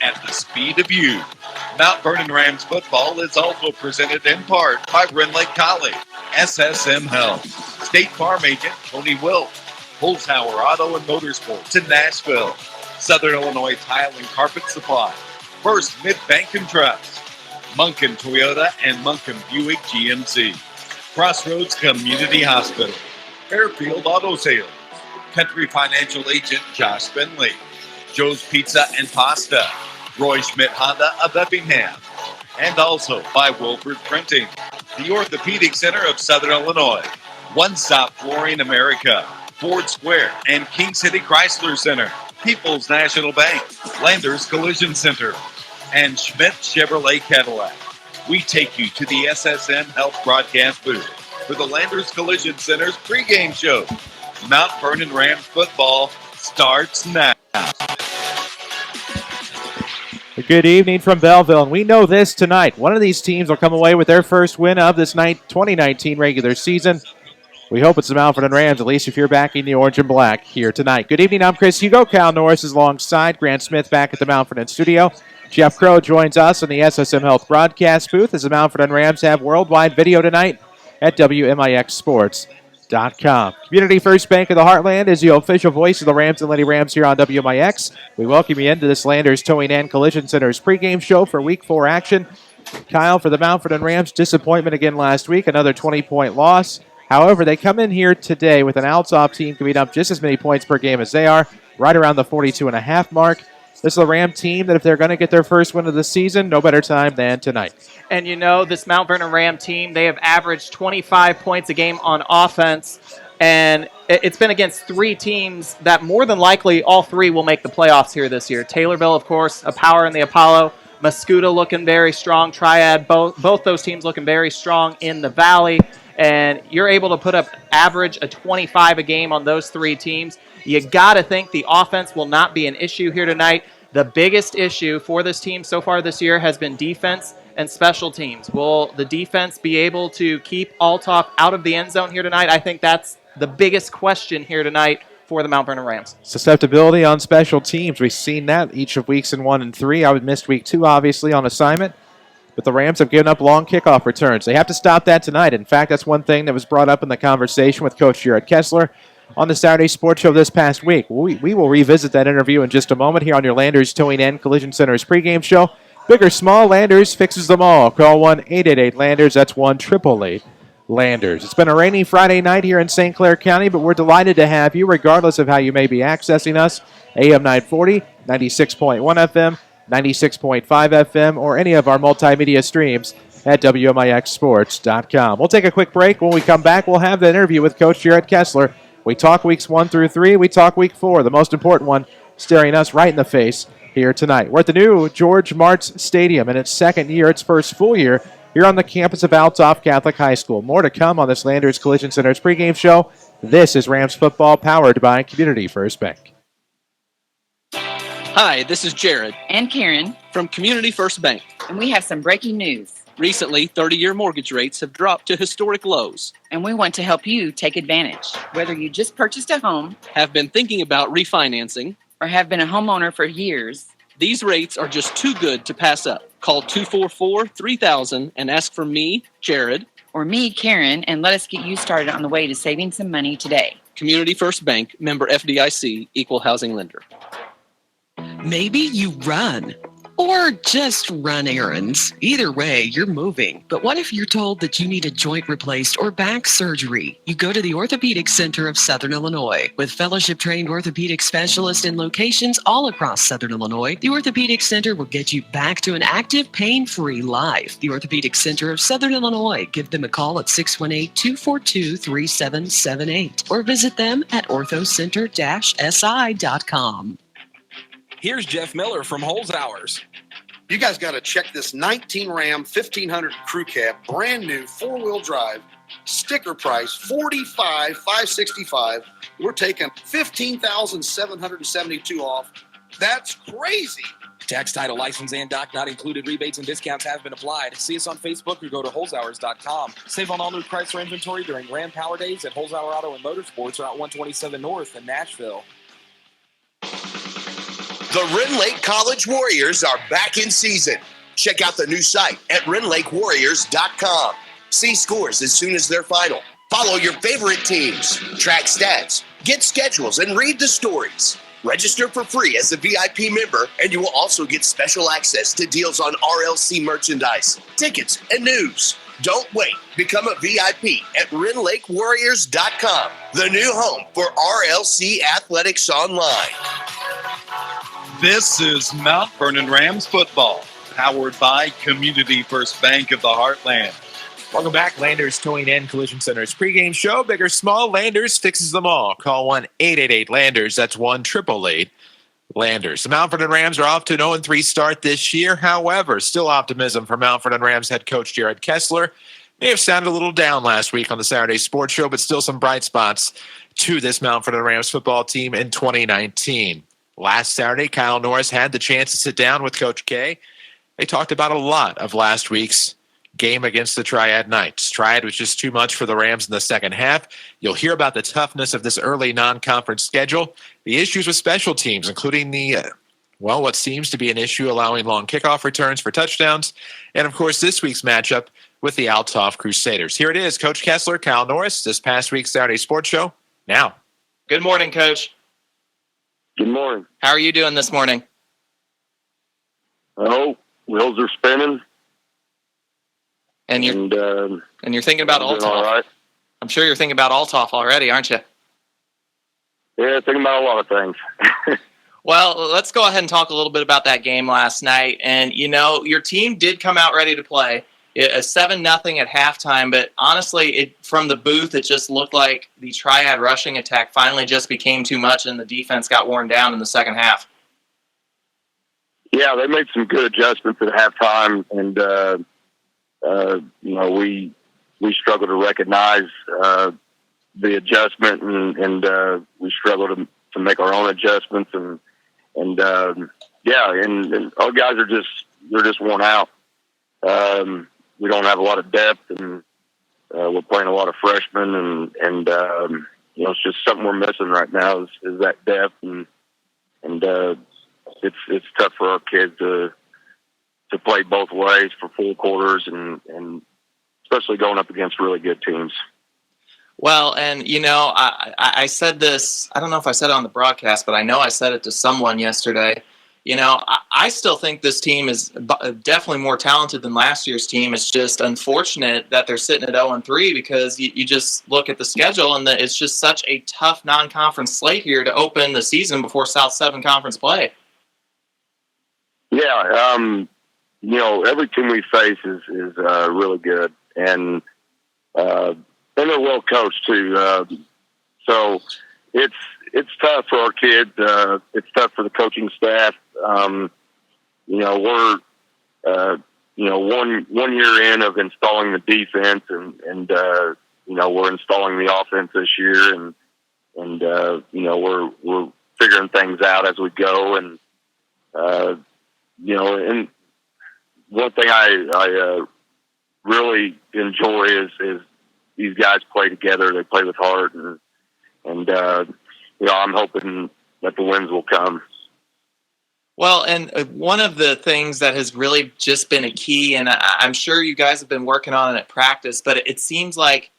at the speed of you. Mount Vernon Rams football is also presented in part by Rend Lake College, SSM Health, State Farm Agent Tony Wilt, Holzhauer Auto and Motorsports in Nashville, Southern Illinois Tile and Carpet Supply, First Mid-Bank and Trust, Munkin Toyota and Munkin Buick GMC, Crossroads Community Hospital, Fairfield Auto Sales, Country Financial Agent Josh Finley, Joe's Pizza and Pasta, Roy Schmidt Honda of Effingham, and also by Wilford Printing, the Orthopedic Center of Southern Illinois, One Stop Flooring America, Ford Square and King City Chrysler Center, People's National Bank, Landers Collision Center, and Schmidt Chevrolet Cadillac. We take you to the SSM Health broadcast booth for the Landers Collision Center's pregame show. Mount Vernon Rams football starts now. Good evening from Belleville, and we know this tonight. One of these teams will come away with their first win of this 2019 regular season. We hope it's the Mount Vernon Rams, at least if you're backing the orange and black here tonight. Good evening, I'm Chris Hugo. Cal Norris is alongside Grant Smith back at the Mount Vernon studio. Jeff Crow joins us in the SSM Health broadcast booth as the Mount Vernon Rams have worldwide video tonight at WMIX Sports.com. Community First Bank of the Heartland is the official voice of the Rams and Lady Rams here on WMIX. We welcome you into this Landers Towing and Collision Center's pregame show for Week 4 action. Kyle, for the Mount Vernon Rams, disappointment again last week, another 20-point loss. However, they come in here today with an Althoff team giving up just as many points per game as they are, right around the 42.5 mark. This is a Ram team that if they're going to get their first win of the season, no better time than tonight. And you know, this Mount Vernon Ram team, they have averaged 25 points a game on offense, and it's been against three teams that more than likely all three will make the playoffs here this year. Taylorville, of course, a power in the Apollo. Mascoutah looking very strong. Triad, both those teams looking very strong in the Valley. And you're able to put up average a 25 a game on those three teams. You got to think the offense will not be an issue here tonight. The biggest issue for this team so far this year has been defense and special teams. Will the defense be able to keep Althoff out of the end zone here tonight? I think that's the biggest question here tonight for the Mount Vernon Rams. Susceptibility on special teams. We've seen that each of weeks in 1 and 3. I would miss week 2, obviously, on assignment. But the Rams have given up long kickoff returns. They have to stop that tonight. In fact, that's one thing that was brought up in the conversation with Coach Jared Kessler on the Saturday Sports Show this past week. We will revisit that interview in just a moment here on your Landers Towing and Collision Center's pregame show. Big or small, Landers fixes them all. Call 1-888-LANDERS. That's 1-888-LANDERS. It's been a rainy Friday night here in St. Clair County, but we're delighted to have you, regardless of how you may be accessing us. AM 940, 96.1 FM, 96.5 FM, or any of our multimedia streams at WMIXsports.com. We'll take a quick break. When we come back, we'll have the interview with Coach Jared Kessler. We talk weeks 1 through 3. We talk week 4, the most important one, staring us right in the face here tonight. We're at the new George Martz Stadium in its second year, its first full year, here on the campus of Althoff Catholic High School. More to come on this Landers Collision Center's pregame show. This is Rams football powered by Community First Bank. Hi, this is Jared and Karen from Community First Bank. And we have some breaking news. Recently, 30-year mortgage rates have dropped to historic lows. And we want to help you take advantage. Whether you just purchased a home, have been thinking about refinancing, or have been a homeowner for years, these rates are just too good to pass up. Call 244-3000 and ask for me, Jared, or me, Karen, and let us get you started on the way to saving some money today. Community First Bank, member FDIC, equal housing lender. Maybe you run. Or just run errands. Either way, you're moving. But what if you're told that you need a joint replaced or back surgery? You go to the Orthopedic Center of Southern Illinois. With fellowship-trained orthopedic specialists in locations all across Southern Illinois, the Orthopedic Center will get you back to an active, pain-free life. The Orthopedic Center of Southern Illinois. Give them a call at 618-242-3778 or visit them at orthocenter-si.com. Here's Jeff Miller from Holzhauer's. You guys got to check this 19 Ram 1500 Crew Cab, brand new, four-wheel drive, sticker price $45,565. We're taking $15,772 off. That's crazy. Tax, title, license, and doc not included. Rebates and discounts have been applied. See us on Facebook or go to Holzhauers.com. Save on all new Chrysler inventory during Ram Power Days at Holzhauer Auto and Motorsports, Route 127 North in Nashville. The Rend Lake College Warriors are back in season. Check out the new site at RendLakeWarriors.com. See scores as soon as they're final. Follow your favorite teams, track stats, get schedules, and read the stories. Register for free as a VIP member, and you will also get special access to deals on RLC merchandise, tickets, and news. Don't wait. Become a VIP at RendLakeWarriors.com, the new home for RLC Athletics Online. This is Mount Vernon Rams football, powered by Community First Bank of the Heartland. Welcome back. Landers Towing and Collision Center's pregame show. Big or small, Landers fixes them all. Call 1-888-LANDERS. That's 1-888-LANDERS. The Mount Vernon Rams are off to an 0-3 start this year. However, still optimism for Mount Vernon Rams head coach Jared Kessler. May have sounded a little down last week on the Saturday Sports Show, but still some bright spots to this Mount Vernon Rams football team in 2019. Last Saturday, Kyle Norris had the chance to sit down with Coach K. They talked about a lot of last week's game against the Triad Knights. Triad was just too much for the Rams in the second half. You'll hear about the toughness of this early non-conference schedule, the issues with special teams, including the, what seems to be an issue allowing long kickoff returns for touchdowns, and, of course, this week's matchup with the Althoff Crusaders. Here it is, Coach Kessler, Kyle Norris, this past week's Saturday Sports Show. Now. Good morning, Coach. Good morning. How are you doing this morning? Oh, wheels are spinning. And you're thinking about Althoff. All right. I'm sure you're thinking about Althoff already, aren't you? Yeah, thinking about a lot of things. Well, let's go ahead and talk a little bit about that game last night. And, your team did come out ready to play. A 7-0 at halftime, but honestly, from the booth, it just looked like the Triad rushing attack finally just became too much, and the defense got worn down in the second half. Yeah, they made some good adjustments at halftime, and we struggled to recognize the adjustment, and we struggled to make our own adjustments, and our guys are just worn out. We don't have a lot of depth, and we're playing a lot of freshmen, and it's just something we're missing right now is that depth, and it's tough for our kids to play both ways for full quarters, and especially going up against really good teams. Well, and I said this. I don't know if I said it on the broadcast, but I know I said it to someone yesterday. I still think this team is definitely more talented than last year's team. It's just unfortunate that they're sitting at 0-3 because you just look at the schedule and it's just such a tough non-conference slate here to open the season before South 7 conference play. Yeah, every team we face is really good, and they're well coached too. So it's tough for our kids. It's tough for the coaching staff. We're one year in of installing the defense, and we're installing the offense this year, and we're figuring things out as we go, and and one thing I really enjoy is these guys play together. They play with heart, and I'm hoping that the wins will come. Well, and one of the things that has really just been a key, and I'm sure you guys have been working on it at practice, but it seems like,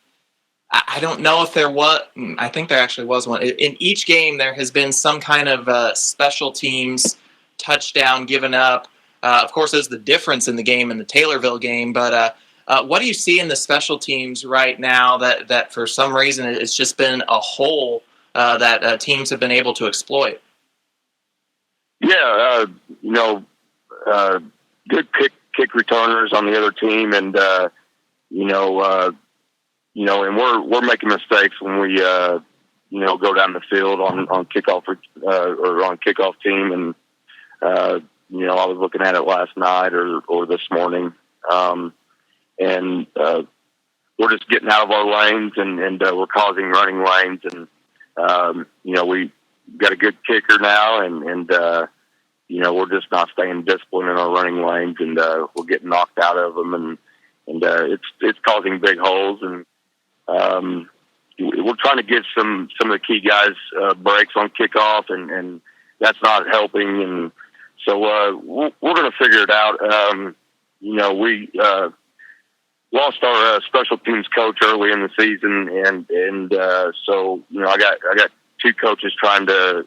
I don't know if there was, I think there actually was one. In each game, there has been some kind of special teams touchdown given up. Of course, there's the difference in the game in the Taylorville game, but what do you see in the special teams right now that for some reason it's just been a hole that teams have been able to exploit? Yeah, good kick returners on the other team, and and we're making mistakes when we go down the field on kickoff or on kickoff team, and I was looking at it last night or this morning, and we're just getting out of our lanes, and we're causing running lanes, and we got a good kicker now, and we're just not staying disciplined in our running lanes, and we're getting knocked out of them, and it's causing big holes, and we're trying to give some of the key guys breaks on kickoff, and that's not helping. And so we're going to figure it out. We lost our special teams coach early in the season, and so I got two coaches trying to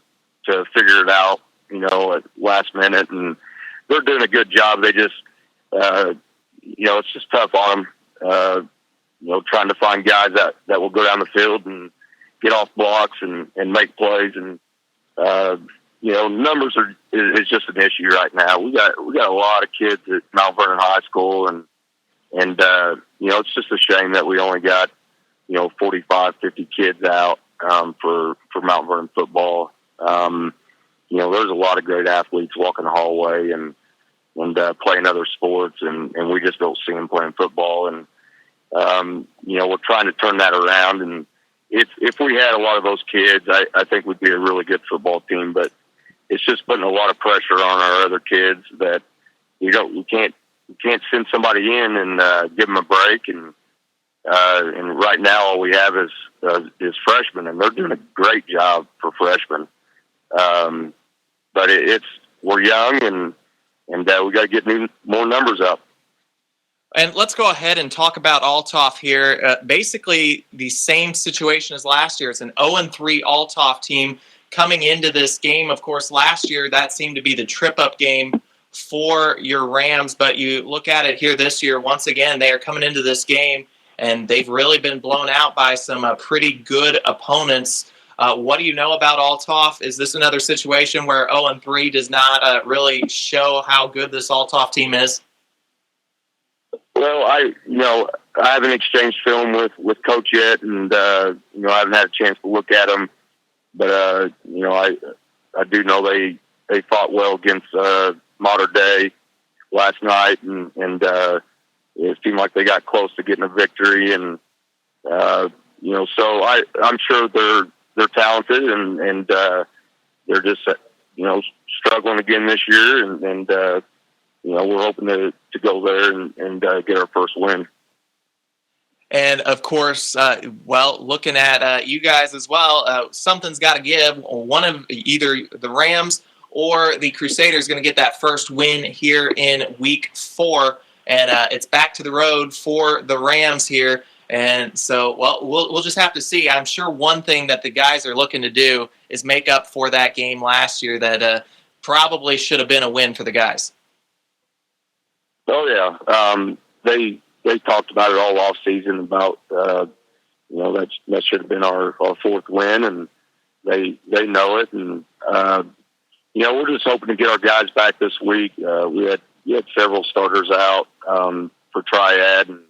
figure it out, at last minute, and they're doing a good job. They just, it's just tough on them, trying to find guys that will go down the field and get off blocks and make plays. And, numbers is just an issue right now. We got a lot of kids at Mount Vernon High School, and it's just a shame that we only got, 45, 50 kids out, for Mount Vernon football. There's a lot of great athletes walking the hallway and playing other sports, and we just don't see them playing football. And, we're trying to turn that around. And if we had a lot of those kids, I think we'd be a really good football team, but it's just putting a lot of pressure on our other kids that we can't send somebody in and give them a break. And right now all we have is freshmen, and they're doing a great job for freshmen. But we're young, and we got to get more numbers up. And let's go ahead and talk about Althoff here. Basically, the same situation as last year. It's an 0-3 Althoff team coming into this game. Of course, last year that seemed to be the trip-up game for your Rams. But you look at it here this year, once again, they are coming into this game, and they've really been blown out by some pretty good opponents. What do you know about Althoff? Is this another situation where 0-3 does not really show how good this Althoff team is? Well, I haven't exchanged film with Coach yet, and I haven't had a chance to look at them. But I do know they fought well against Mater Dei last night, and it seemed like they got close to getting a victory. And so I'm sure they're talented, and they're just struggling again this year, and we're hoping to go there and get our first win. And of course, looking at you guys as well, something's got to give. One of either the Rams or the Crusaders going to get that first win here in Week 4, and it's back to the road for the Rams here. And so, we'll just have to see. I'm sure one thing that the guys are looking to do is make up for that game last year that probably should have been a win for the guys. Oh yeah, they talked about it all off season about that should have been our fourth win, and they know it, and we're just hoping to get our guys back this week. We had several starters out for triad, and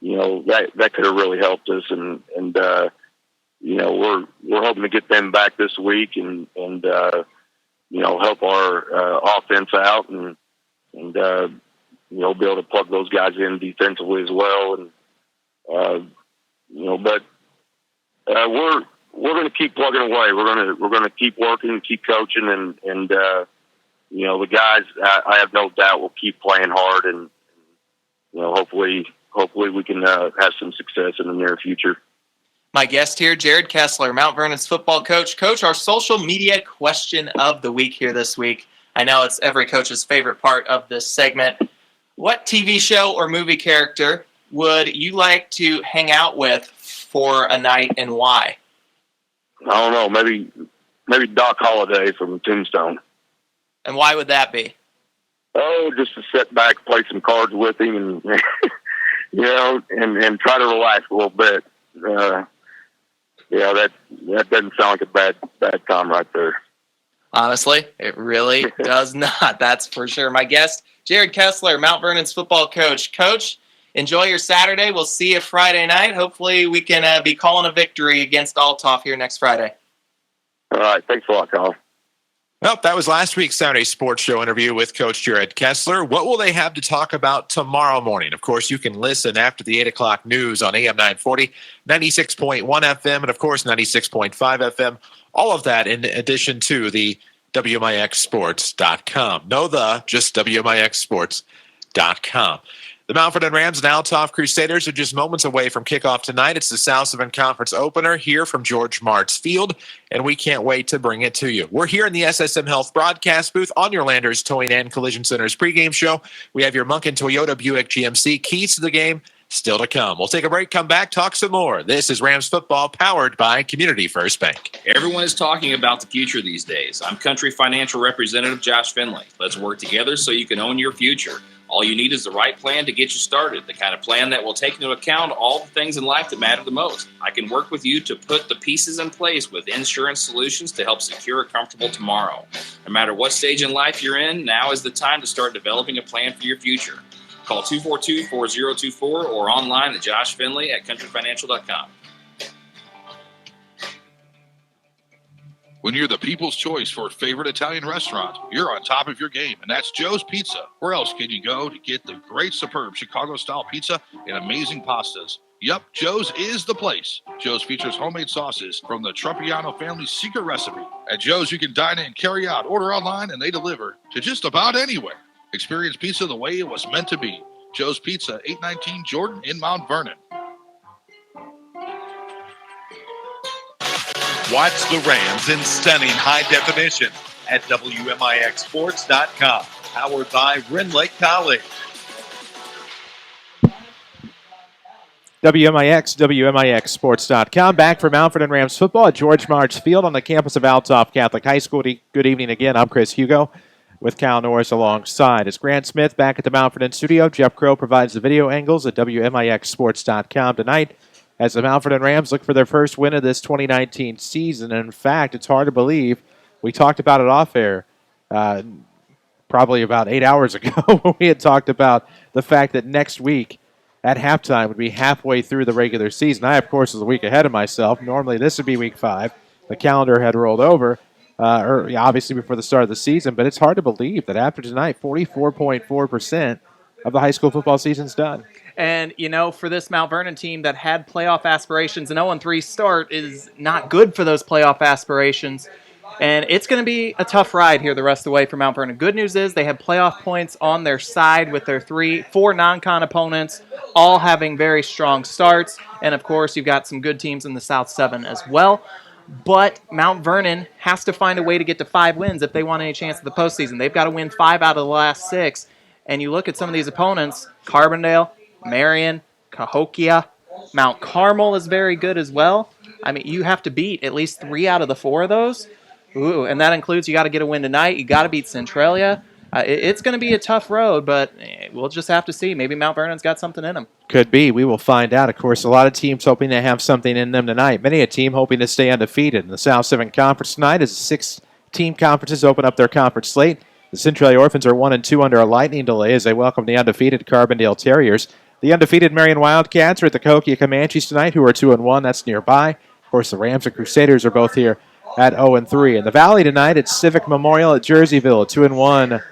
that could have really helped us, and we're hoping to get them back this week and help our offense out and be able to plug those guys in defensively as well. And, but we're going to keep plugging away. We're going to keep working, keep coaching, and the guys, I have no doubt, will keep playing hard, and hopefully we can have some success in the near future. My guest here, Jared Kessler, Mount Vernon's football coach. Coach, our social media question of the week here this week. I know it's every coach's favorite part of this segment. What TV show or movie character would you like to hang out with for a night, and why? I don't know. Maybe Doc Holliday from Tombstone. And why would that be? Oh, just to sit back, play some cards with him, and and try to relax a little bit. That doesn't sound like a bad time right there. Honestly, it really does not. That's for sure. My guest, Jared Kessler, Mount Vernon's football coach. Coach, enjoy your Saturday. We'll see you Friday night. Hopefully we can be calling a victory against Althoff here next Friday. All right. Thanks a lot, Colin. Well, that was last week's Saturday Sports Show interview with Coach Jared Kessler. What will they have to talk about tomorrow morning? Of course, you can listen after the 8 o'clock news on AM 940, 96.1 FM, and of course, 96.5 FM. All of that in addition to the WMIX Sports.com. No, just WMIX Sports.com. The Mount Vernon Rams and Althoff Crusaders are just moments away from kickoff tonight. It's the South 7 Conference opener here from George Martz Field, and we can't wait to bring it to you. We're here in the SSM Health broadcast booth on your Landers Towing and Collision Center's pregame show. We have your Munkin Toyota Buick GMC keys to the game still to come. We'll take a break, come back, talk some more. This is Rams football powered by Community First Bank. Everyone is talking about the future these days. I'm Country Financial Representative Josh Finley. Let's work together so you can own your future. All you need is the right plan to get you started, the kind of plan that will take into account all the things in life that matter the most. I can work with you to put the pieces in place with insurance solutions to help secure a comfortable tomorrow. No matter what stage in life you're in, now is the time to start developing a plan for your future. Call 242-4024 or online at joshfinley@countryfinancial.com. When you're the people's choice for a favorite Italian restaurant, you're on top of your game, and that's Joe's Pizza. Where else can you go to get the great, superb Chicago-style pizza and amazing pastas? Yup, Joe's is the place. Joe's features homemade sauces from the Trumpiano family's secret recipe. At Joe's, you can dine in, carry out, order online, and they deliver to just about anywhere. Experience pizza the way it was meant to be. Joe's Pizza, 819 Jordan in Mount Vernon. Watch the Rams in stunning high definition at WMIXSports.com. Powered by Ren Lake College. WMIXSports.com. Back for Mount Vernon Rams football at George Martz Field on the campus of Althoff Catholic High School. Good evening again. I'm Chris Hugo with Cal Norris alongside. It's Grant Smith back at the Mount Vernon studio. Jeff Crow provides the video angles at WMIXSports.com tonight as the Mount Vernon Rams look for their first win of this 2019 season. And in fact, it's hard to believe. We talked about it off air probably about 8 hours ago when we had talked about the fact that next week at halftime would be halfway through the regular season. I, of course, was a week ahead of myself. Normally, this would be week 5. The calendar had rolled over, obviously before the start of the season, but it's hard to believe that after tonight, 44.4% of the high school football season's done. And, for this Mount Vernon team that had playoff aspirations, an 0-3 start is not good for those playoff aspirations. And it's going to be a tough ride here the rest of the way for Mount Vernon. Good news is they have playoff points on their side with their 4 non-con opponents, all having very strong starts. And, of course, you've got some good teams in the South 7 as well. But Mount Vernon has to find a way to get to 5 wins if they want any chance at the postseason. They've got to win 5 out of the last 6. And you look at some of these opponents, Carbondale, Marion, Cahokia, Mount Carmel is very good as well. I mean, you have to beat at least 3 out of the 4 of those. Ooh, and that includes you got to get a win tonight. You got to beat Centralia. It's going to be a tough road, but we'll just have to see. Maybe Mount Vernon's got something in them. Could be. We will find out. Of course, a lot of teams hoping to have something in them tonight. Many a team hoping to stay undefeated. In the South 7 Conference tonight as 6-team conferences open up their conference slate. The Centralia Orphans are 1-2 under a lightning delay as they welcome the undefeated Carbondale Terriers. The undefeated Marion Wildcats are at the Cahokia Comanches tonight, who are 2-1. That's nearby. Of course, the Rams and Crusaders are both here at 0-3. In the Valley tonight, it's Civic Memorial at Jerseyville. A 2-1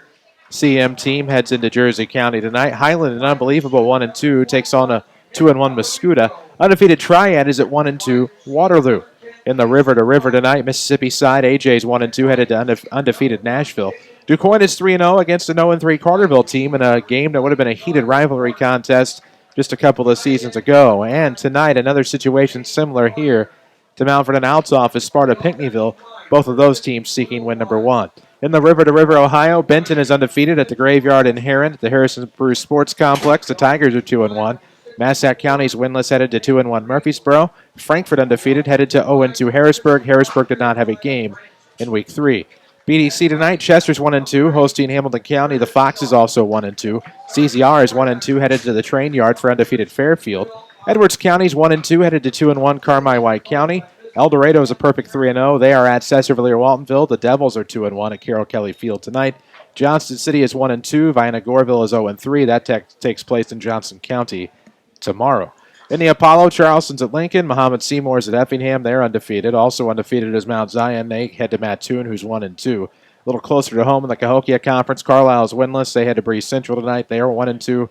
CM team heads into Jersey County tonight. Highland, an unbelievable 1-2, takes on a 2-1 Mascoutah. Undefeated Triad is at 1-2 Waterloo. In the River to River tonight, Mississippi side, AJ's 1-2, headed to undefeated Nashville. DuQuoin is 3-0 against an 0-3 Carterville team in a game that would have been a heated rivalry contest just a couple of seasons ago. And tonight, another situation similar here to Mount Vernon Althoff is Sparta Pinckneyville, both of those teams seeking win number 1. In the River to River, Ohio, Benton is undefeated at the Graveyard in Heron at the Harrison Bruce Sports Complex. The Tigers are 2-1. Massac County's winless headed to 2-1 Murfreesboro. Frankfort undefeated headed to 0-2 Harrisburg. Harrisburg did not have a game in week 3. BDC tonight, Chester's 1-2, hosting Hamilton County. The Fox is also 1-2. CZR is 1-2, headed to the train yard for undefeated Fairfield. Edwards County's 1-2, headed to 2-1 Carmi-White County. El Dorado is a perfect 3-0. They are at Cesar-Valliere-Waltonville. The Devils are 2-1 at Carroll Kelly Field tonight. Johnston City is 1-2. Vienna-Goreville is 0-3. That takes place in Johnson County tomorrow. In the Apollo, Charleston's at Lincoln. Muhammad Seymour's at Effingham. They're undefeated. Also undefeated is Mount Zion. They head to Mattoon, who's 1-2. A little closer to home in the Cahokia Conference. Carlisle's winless. They head to Breeze Central tonight. They are 1-2.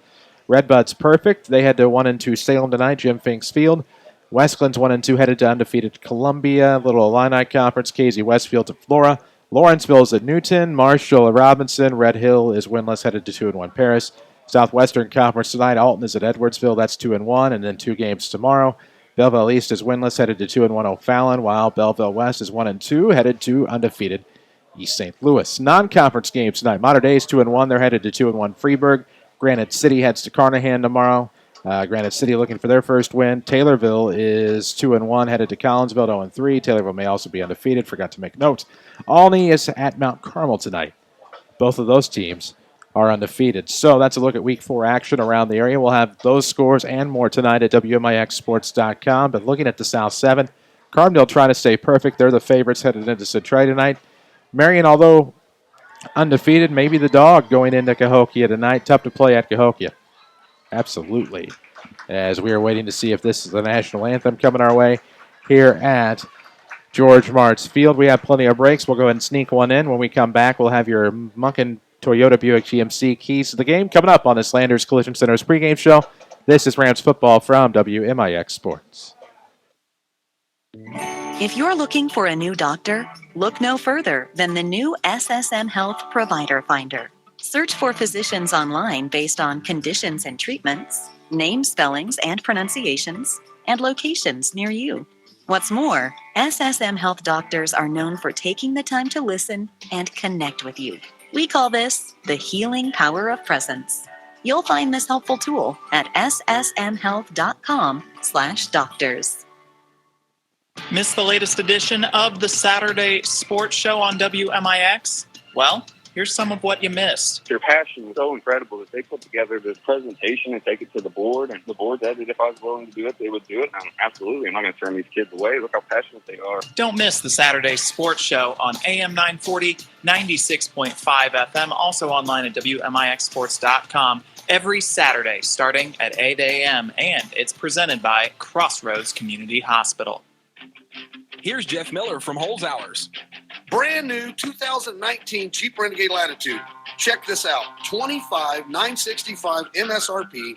Redbud's perfect. They head to 1-2 Salem tonight. Jim Finks Field. Westland's 1-2, headed to undefeated Columbia. Little Illini Conference. Casey Westfield's at Flora. Lawrenceville's at Newton. Marshall at Robinson. Red Hill is winless, headed to 2-1 Paris. Southwestern Conference tonight, Alton is at Edwardsville. That's 2-1, and then 2 games tomorrow. Belleville East is winless, headed to 2-1 O'Fallon, while Belleville West is 1-2, headed to undefeated East St. Louis. Non-conference games tonight. Mater Dei is 2-1. They're headed to 2-1 Freeburg. Granite City heads to Carnahan tomorrow. Granite City looking for their first win. Taylorville is 2-1, headed to Collinsville 0-3. Taylorville may also be undefeated. Forgot to make note. Alney is at Mount Carmel tonight. Both of those teams are undefeated. So that's a look at Week 4 action around the area. We'll have those scores and more tonight at WMIXSports.com. But looking at the South 7, Carbondale trying to stay perfect. They're the favorites headed into Centralia tonight. Marion, although undefeated, maybe the dog going into Cahokia tonight. Tough to play at Cahokia. Absolutely. As we are waiting to see if this is the national anthem coming our way here at George Martz Field. We have plenty of breaks. We'll go ahead and sneak one in. When we come back, we'll have your Munkin Toyota Buick GMC keys to the game coming up on this Landers Collision Center's pregame show. This is Rams football from WMIX Sports. If you're looking for a new doctor, look no further than the new SSM Health Provider Finder. Search for physicians online based on conditions and treatments, name spellings and pronunciations, and locations near you. What's more, SSM Health doctors are known for taking the time to listen and connect with you. We call this the healing power of presence. You'll find this helpful tool at ssmhealth.com/doctors. Missed the latest edition of the Saturday Sports Show on WMIX? Well, here's some of what you missed. Their passion is so incredible that they put together this presentation and take it to the board, and the board said that if I was willing to do it, they would do it. Absolutely, I'm not going to turn these kids away. Look how passionate they are. Don't miss the Saturday Sports Show on AM 940, 96.5 FM, also online at WMIXSports.com every Saturday starting at 8 a.m., and it's presented by Crossroads Community Hospital. Here's Jeff Miller from Holzhauer's. Brand new 2019 Jeep Renegade Latitude. Check this out. $25,965 MSRP,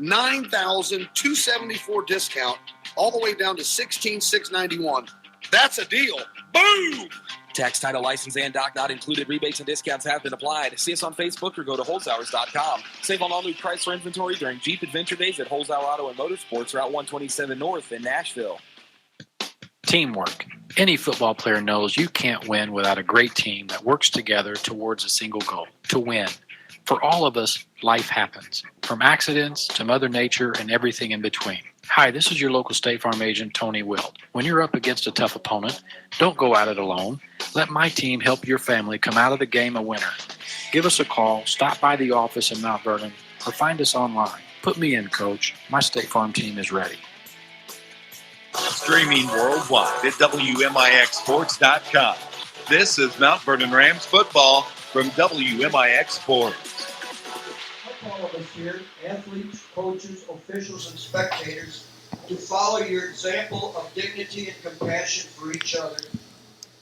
$9,274 discount, all the way down to $16,691. That's a deal. Boom! Tax, title, license, and doc not included. Rebates and discounts have been applied. See us on Facebook or go to Holzhauers.com. Save on all new Chrysler inventory during Jeep Adventure Days at Holzhauer Auto and Motorsports, Route 127 North in Nashville. Teamwork. Any football player knows you can't win without a great team that works together towards a single goal, to win. For all of us, life happens, from accidents to Mother Nature and everything in between. Hi, this is your local State Farm agent, Tony Wilt. When you're up against a tough opponent, don't go at it alone. Let my team help your family come out of the game a winner. Give us a call, stop by the office in Mount Vernon, or find us online. Put me in, Coach. My State Farm team is ready. Streaming worldwide at WMIXSports.com. This is Mount Vernon Rams football from WMIX Sports. All of us here, athletes, coaches, officials, and spectators, to follow your example of dignity and compassion for each other.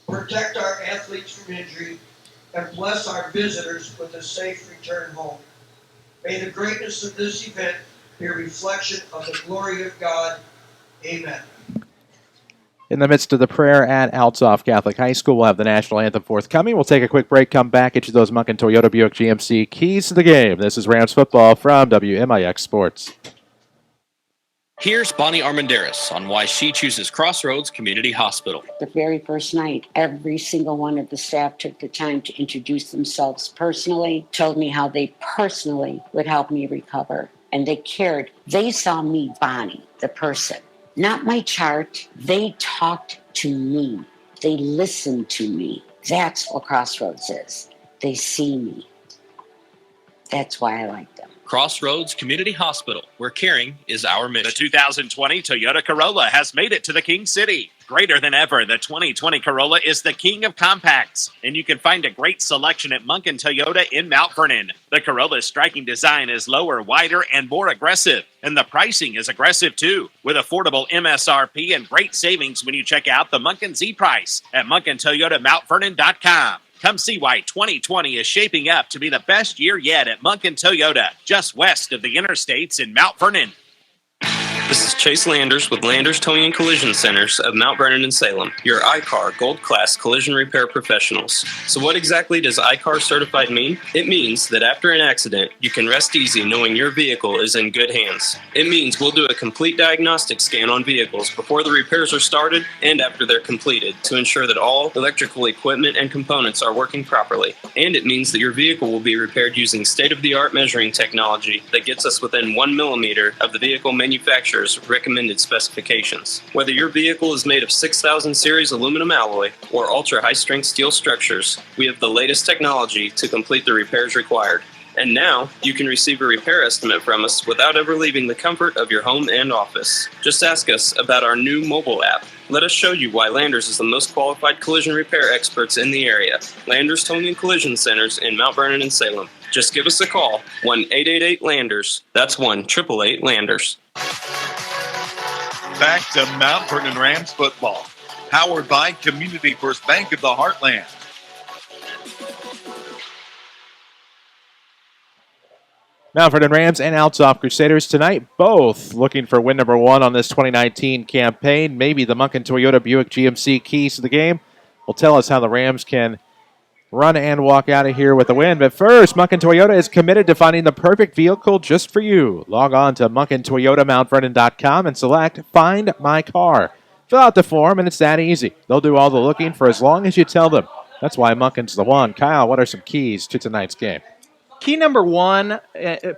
Protect our athletes from injury and bless our visitors with a safe return home. May the greatness of this event be a reflection of the glory of God. Amen. In the midst of the prayer at Althoff Catholic High School, we'll have the national anthem forthcoming. We'll take a quick break, come back, get you those Munkin Toyota Buick GMC keys to the game. This is Rams football from WMIX Sports. Here's Bonnie Armandaris on why she chooses Crossroads Community Hospital. The very first night, every single one of the staff took the time to introduce themselves personally, told me how they personally would help me recover. And they cared. They saw me, Bonnie, the person. Not my chart. They talked to me. They listened to me. That's what Crossroads is. They see me. That's why I like them. Crossroads Community Hospital, where caring is our mission. The 2020 Toyota Corolla has made it to the King City. Greater than ever, the 2020 Corolla is the king of compacts, and you can find a great selection at Munkin Toyota in Mount Vernon. The Corolla's striking design is lower, wider, and more aggressive, and the pricing is aggressive too, with affordable MSRP and great savings when you check out the Munkin Z price at MunkinToyotaMountVernon.com. Come see why 2020 is shaping up to be the best year yet at Munkin Toyota, just west of the interstates in Mount Vernon. This is Chase Landers with Landers Towing and Collision Centers of Mount Vernon and Salem, your iCar Gold Class collision repair professionals. So what exactly does iCar certified mean? It means that after an accident, you can rest easy knowing your vehicle is in good hands. It means we'll do a complete diagnostic scan on vehicles before the repairs are started and after they're completed to ensure that all electrical equipment and components are working properly. And it means that your vehicle will be repaired using state-of-the-art measuring technology that gets us within 1 millimeter of the vehicle manufacturer's recommended specifications. Whether your vehicle is made of 6000 series aluminum alloy or ultra high-strength steel structures, we have the latest technology to complete the repairs required. And now, you can receive a repair estimate from us without ever leaving the comfort of your home and office. Just ask us about our new mobile app. Let us show you why Landers is the most qualified collision repair experts in the area. Landers Towing and Collision Centers in Mount Vernon and Salem. Just give us a call, 1-888-LANDERS. That's 1-888-LANDERS. Back to Mount Vernon Rams football. Powered by Community First Bank of the Heartland. Mount Vernon Rams and Althoff Crusaders tonight, both looking for win number 1 on this 2019 campaign. Maybe the Munkin Toyota Buick GMC keys to the game will tell us how the Rams can run and walk out of here with a win. But first, Munkin Toyota is committed to finding the perfect vehicle just for you. Log on to munkintoyotamountvernon.com and select Find My Car. Fill out the form, and it's that easy. They'll do all the looking for as long as you tell them. That's why Munkin's the one. Kyle, what are some keys to tonight's game? Key number 1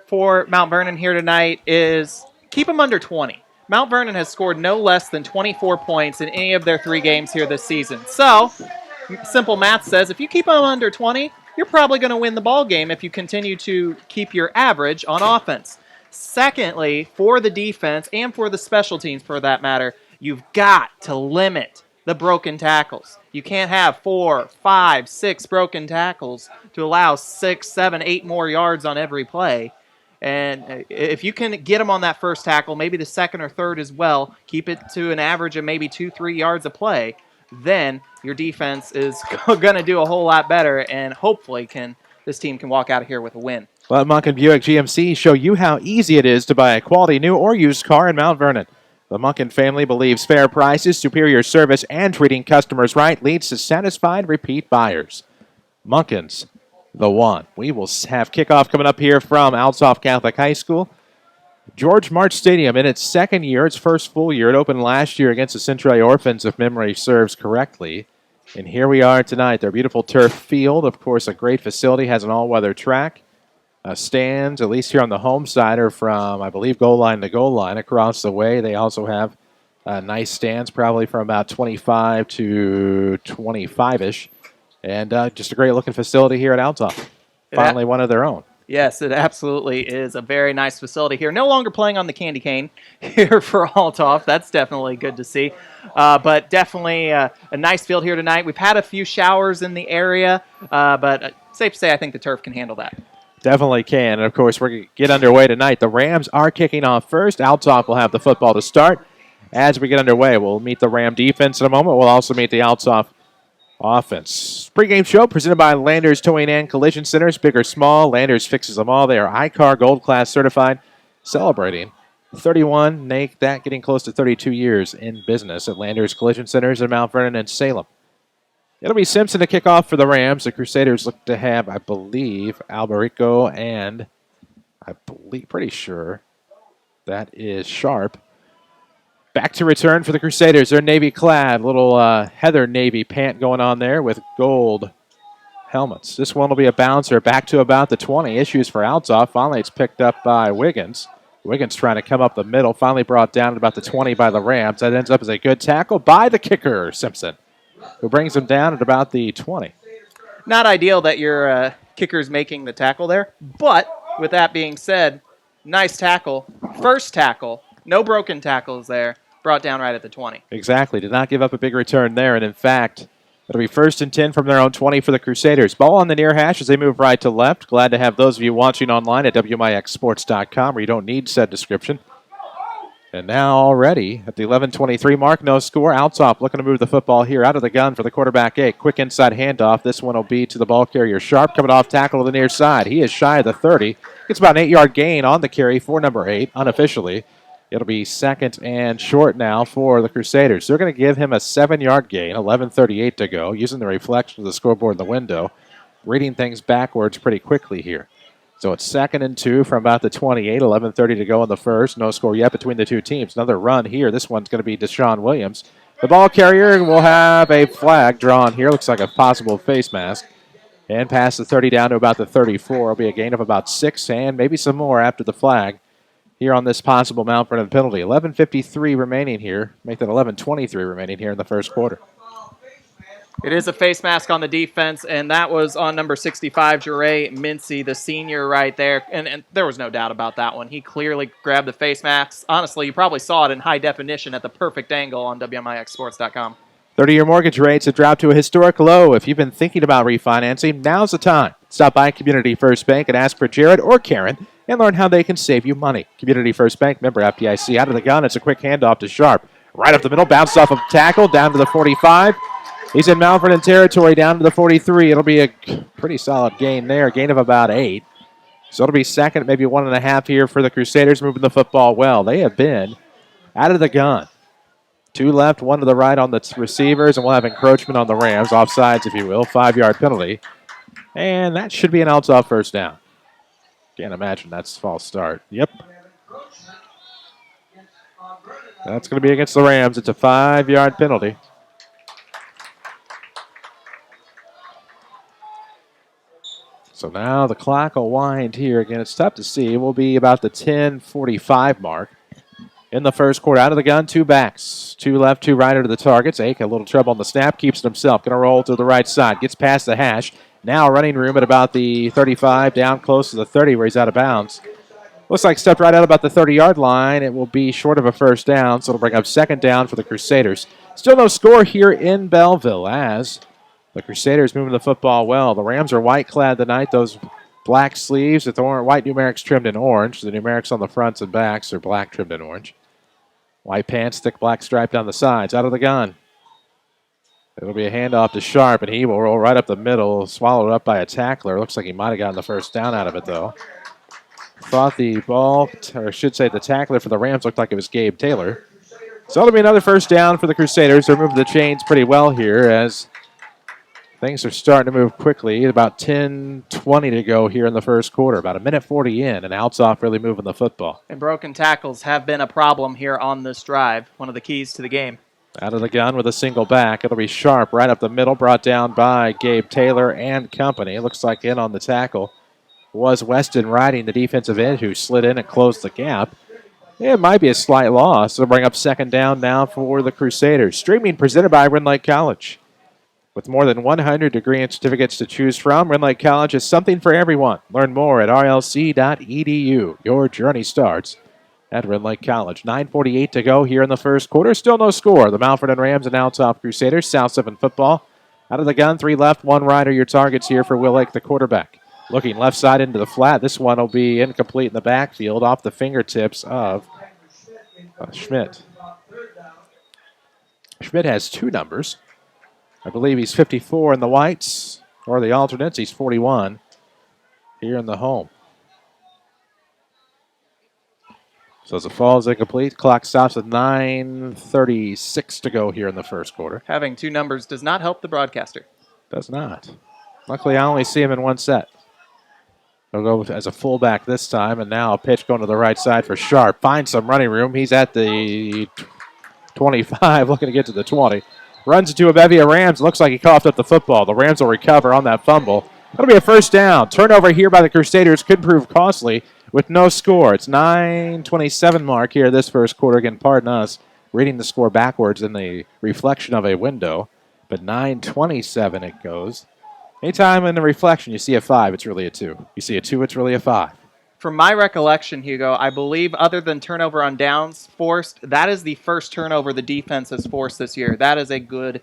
for Mount Vernon here tonight is keep them under 20. Mount Vernon has scored no less than 24 points in any of their 3 games here this season. So, simple math says if you keep them under 20, you're probably going to win the ball game if you continue to keep your average on offense. Secondly, for the defense and for the special teams for that matter, you've got to limit the broken tackles. You can't have 4, 5, 6 broken tackles to allow 6, 7, 8 more yards on every play. And if you can get them on that first tackle, maybe the second or third as well, keep it to an average of maybe 2, 3 yards a play, then your defense is going to do a whole lot better, and hopefully this team can walk out of here with a win. Let Munkin Buick GMC show you how easy it is to buy a quality new or used car in Mount Vernon. The Munkin family believes fair prices, superior service, and treating customers right leads to satisfied repeat buyers. Munkin's the one. We will have kickoff coming up here from Althoff Catholic High School. George March Stadium in its second year, its first full year. It opened last year against the Centralia Orphans, if memory serves correctly. And here we are tonight. Their beautiful turf field, of course, a great facility, has an all-weather track. Stands, at least here on the home side, are from, I believe, goal line to goal line. Across the way, they also have nice stands, probably from about 25 to 25-ish. And just a great-looking facility here at Althoff. Finally, one of their own. Yes, it absolutely is a very nice facility here. No longer playing on the candy cane here for Althoff. That's definitely good to see. But definitely a nice field here tonight. We've had a few showers in the area, but safe to say I think the turf can handle that. Definitely can. And, of course, we're going to get underway tonight. The Rams are kicking off first. Althoff will have the football to start. As we get underway, we'll meet the Ram defense in a moment. We'll also meet the Althoff offense. Pregame show presented by Landers Towing and Collision Centers. Big or small, Landers fixes them all. They are iCar Gold Class certified, celebrating 31, make that getting close to 32 years in business at Landers Collision Centers in Mount Vernon and Salem. It'll be Simpson to kick off for the Rams. The Crusaders look to have, I believe, Alberico and pretty sure that is Sharp. Back to return for the Crusaders. They're navy-clad. Little heather navy pant going on there with gold helmets. This one will be a bouncer back to about the 20. Issues for Althoff. Finally, it's picked up by Wiggins. Wiggins trying to come up the middle. Finally brought down at about the 20 by the Rams. That ends up as a good tackle by the kicker, Simpson, who brings him down at about the 20. Not ideal that your kicker's making the tackle there, but with that being said, nice tackle. First tackle. No broken tackles there. Brought down right at the 20. Exactly. Did not give up a big return there. And, in fact, it'll be 1st and 10 from their own 20 for the Crusaders. Ball on the near hash as they move right to left. Glad to have those of you watching online at WMIXSports.com where you don't need said description. And now already at the 11:23 mark, no score. Althoff looking to move the football here out of the gun for the quarterback 8. Quick inside handoff. This one will be to the ball carrier Sharp coming off tackle to the near side. He is shy of the 30. Gets about an 8-yard gain on the carry for number 8 unofficially. It'll be second and short now for the Crusaders. They're going to give him a 7-yard gain, 11:38 to go, using the reflection of the scoreboard in the window, reading things backwards pretty quickly here. So it's 2nd and 2 from about the 28, 11:30 to go in the first. No score yet between the two teams. Another run here. This one's going to be Deshaun Williams. The ball carrier will have a flag drawn here. Looks like a possible face mask. And past the 30 down to about the 34. It'll be a gain of about 6 and maybe some more after the flag here on this possible Mount Vernon penalty. 11:53 remaining here. Make that 11:23 remaining here in the first quarter. It is a face mask on the defense, and that was on number 65, Jure Mincy, the senior right there. And there was no doubt about that one. He clearly grabbed the face mask. Honestly, you probably saw it in high definition at the perfect angle on WMIXsports.com. 30-year mortgage rates have dropped to a historic low. If you've been thinking about refinancing, now's the time. Stop by Community First Bank and ask for Jared or Karen and learn how they can save you money. Community First Bank, member FDIC. Out of the gun, it's a quick handoff to Sharp. Right up the middle, bounced off of tackle, down to the 45. He's in Mount Vernon territory, down to the 43. It'll be a pretty solid gain there, a gain of about 8. So it'll be second, maybe 1.5 here for the Crusaders, moving the football well. They have been out of the gun. 2 left, 1 to the right on the receivers, and we'll have encroachment on the Rams, offsides, if you will, 5-yard penalty. And that should be an Althoff first down. Can't imagine that's a false start. Yep. That's going to be against the Rams. It's a 5-yard penalty. So now the clock will wind here. Again, it's tough to see. It will be about the 10:45 mark in the first quarter. Out of the gun, 2 backs. 2 left, 2 right under the targets. Ake, a little trouble on the snap, keeps it himself. Going to roll to the right side. Gets past the hash. Now running room at about the 35, down close to the 30 where he's out of bounds. Looks like stepped right out about the 30-yard line. It will be short of a first down, so it'll bring up second down for the Crusaders. Still no score here in Belleville as the Crusaders moving the football well. The Rams are white-clad tonight. Those black sleeves with white numerics trimmed in orange. The numerics on the fronts and backs are black trimmed in orange. White pants, thick black stripe down the sides. Out of the gun. It'll be a handoff to Sharp, and he will roll right up the middle, swallowed up by a tackler. Looks like he might have gotten the first down out of it, though. Thought the ball, or I should say the tackler for the Rams looked like it was Gabe Taylor. So it'll be another first down for the Crusaders. They're moving the chains pretty well here as things are starting to move quickly. About 10:20 to go here in the first quarter. About 1:40 in, and Althoff really moving the football. And broken tackles have been a problem here on this drive. One of the keys to the game. Out of the gun with a single back. It'll be Sharp right up the middle, brought down by Gabe Taylor and company. It looks like in on the tackle was Weston Riding, the defensive end, who slid in and closed the gap. It might be a slight loss. It'll bring up second down now for the Crusaders. Streaming presented by Rend Lake College. With more than 100 degree and certificates to choose from, Rend Lake College is something for everyone. Learn more at rlc.edu. Your journey starts at Rend Lake College. 9:48 to go here in the first quarter. Still no score. The Mount Vernon Rams and Althoff Crusaders. South 7 football. Out of the gun, 3 left, 1 right are your targets here for Will Lake, the quarterback. Looking left side into the flat. This one will be incomplete in the backfield off the fingertips of Schmidt. Schmidt has 2 numbers. I believe he's 54 in the whites, or the alternates. He's 41 here in the home. So as the fall is incomplete, clock stops at 9:36 to go here in the first quarter. Having 2 numbers does not help the broadcaster. Does not. Luckily, I only see him in one set. He'll go as a fullback this time, and now a pitch going to the right side for Sharp. Finds some running room. He's at the 25, looking to get to the 20. Runs into a bevy of Rams. Looks like he coughed up the football. The Rams will recover on that fumble. That'll be a first down. Turnover here by the Crusaders could prove costly with no score. It's 9:27 mark here this first quarter. Again, pardon us, reading the score backwards in the reflection of a window. But 9:27 it goes. Anytime in the reflection you see a 5, it's really a 2. You see a 2, it's really a 5. From my recollection, Hugo, I believe other than turnover on downs forced, that is the first turnover the defense has forced this year. That is a good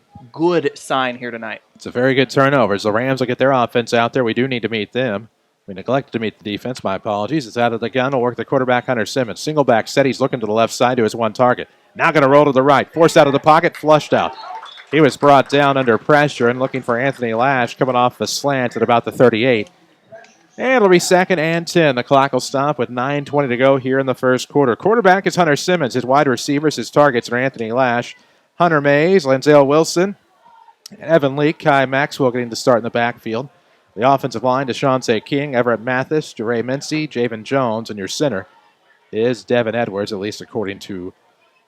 sign here tonight. It's a very good turnover. As the Rams will get their offense out there, we do need to meet them. We neglected to meet the defense. My apologies. It's out of the gun. Will work the quarterback, Hunter Simmons. Single back set. He's looking to the left side to his one target. Now going to roll to the right. Forced out of the pocket. Flushed out. He was brought down under pressure and looking for Anthony Lash coming off the slant at about the 38. And it'll be 2nd and 10. The clock will stop with 9:20 to go here in the first quarter. Quarterback is Hunter Simmons. His wide receivers, his targets are Anthony Lash, Hunter Mays, Lenzel Wilson, Evan Leak, Kai Maxwell getting to start in the backfield. The offensive line, Deshaunte King, Everett Mathis, Jeray Mincy, Javen Jones, and your center is Devin Edwards, at least according to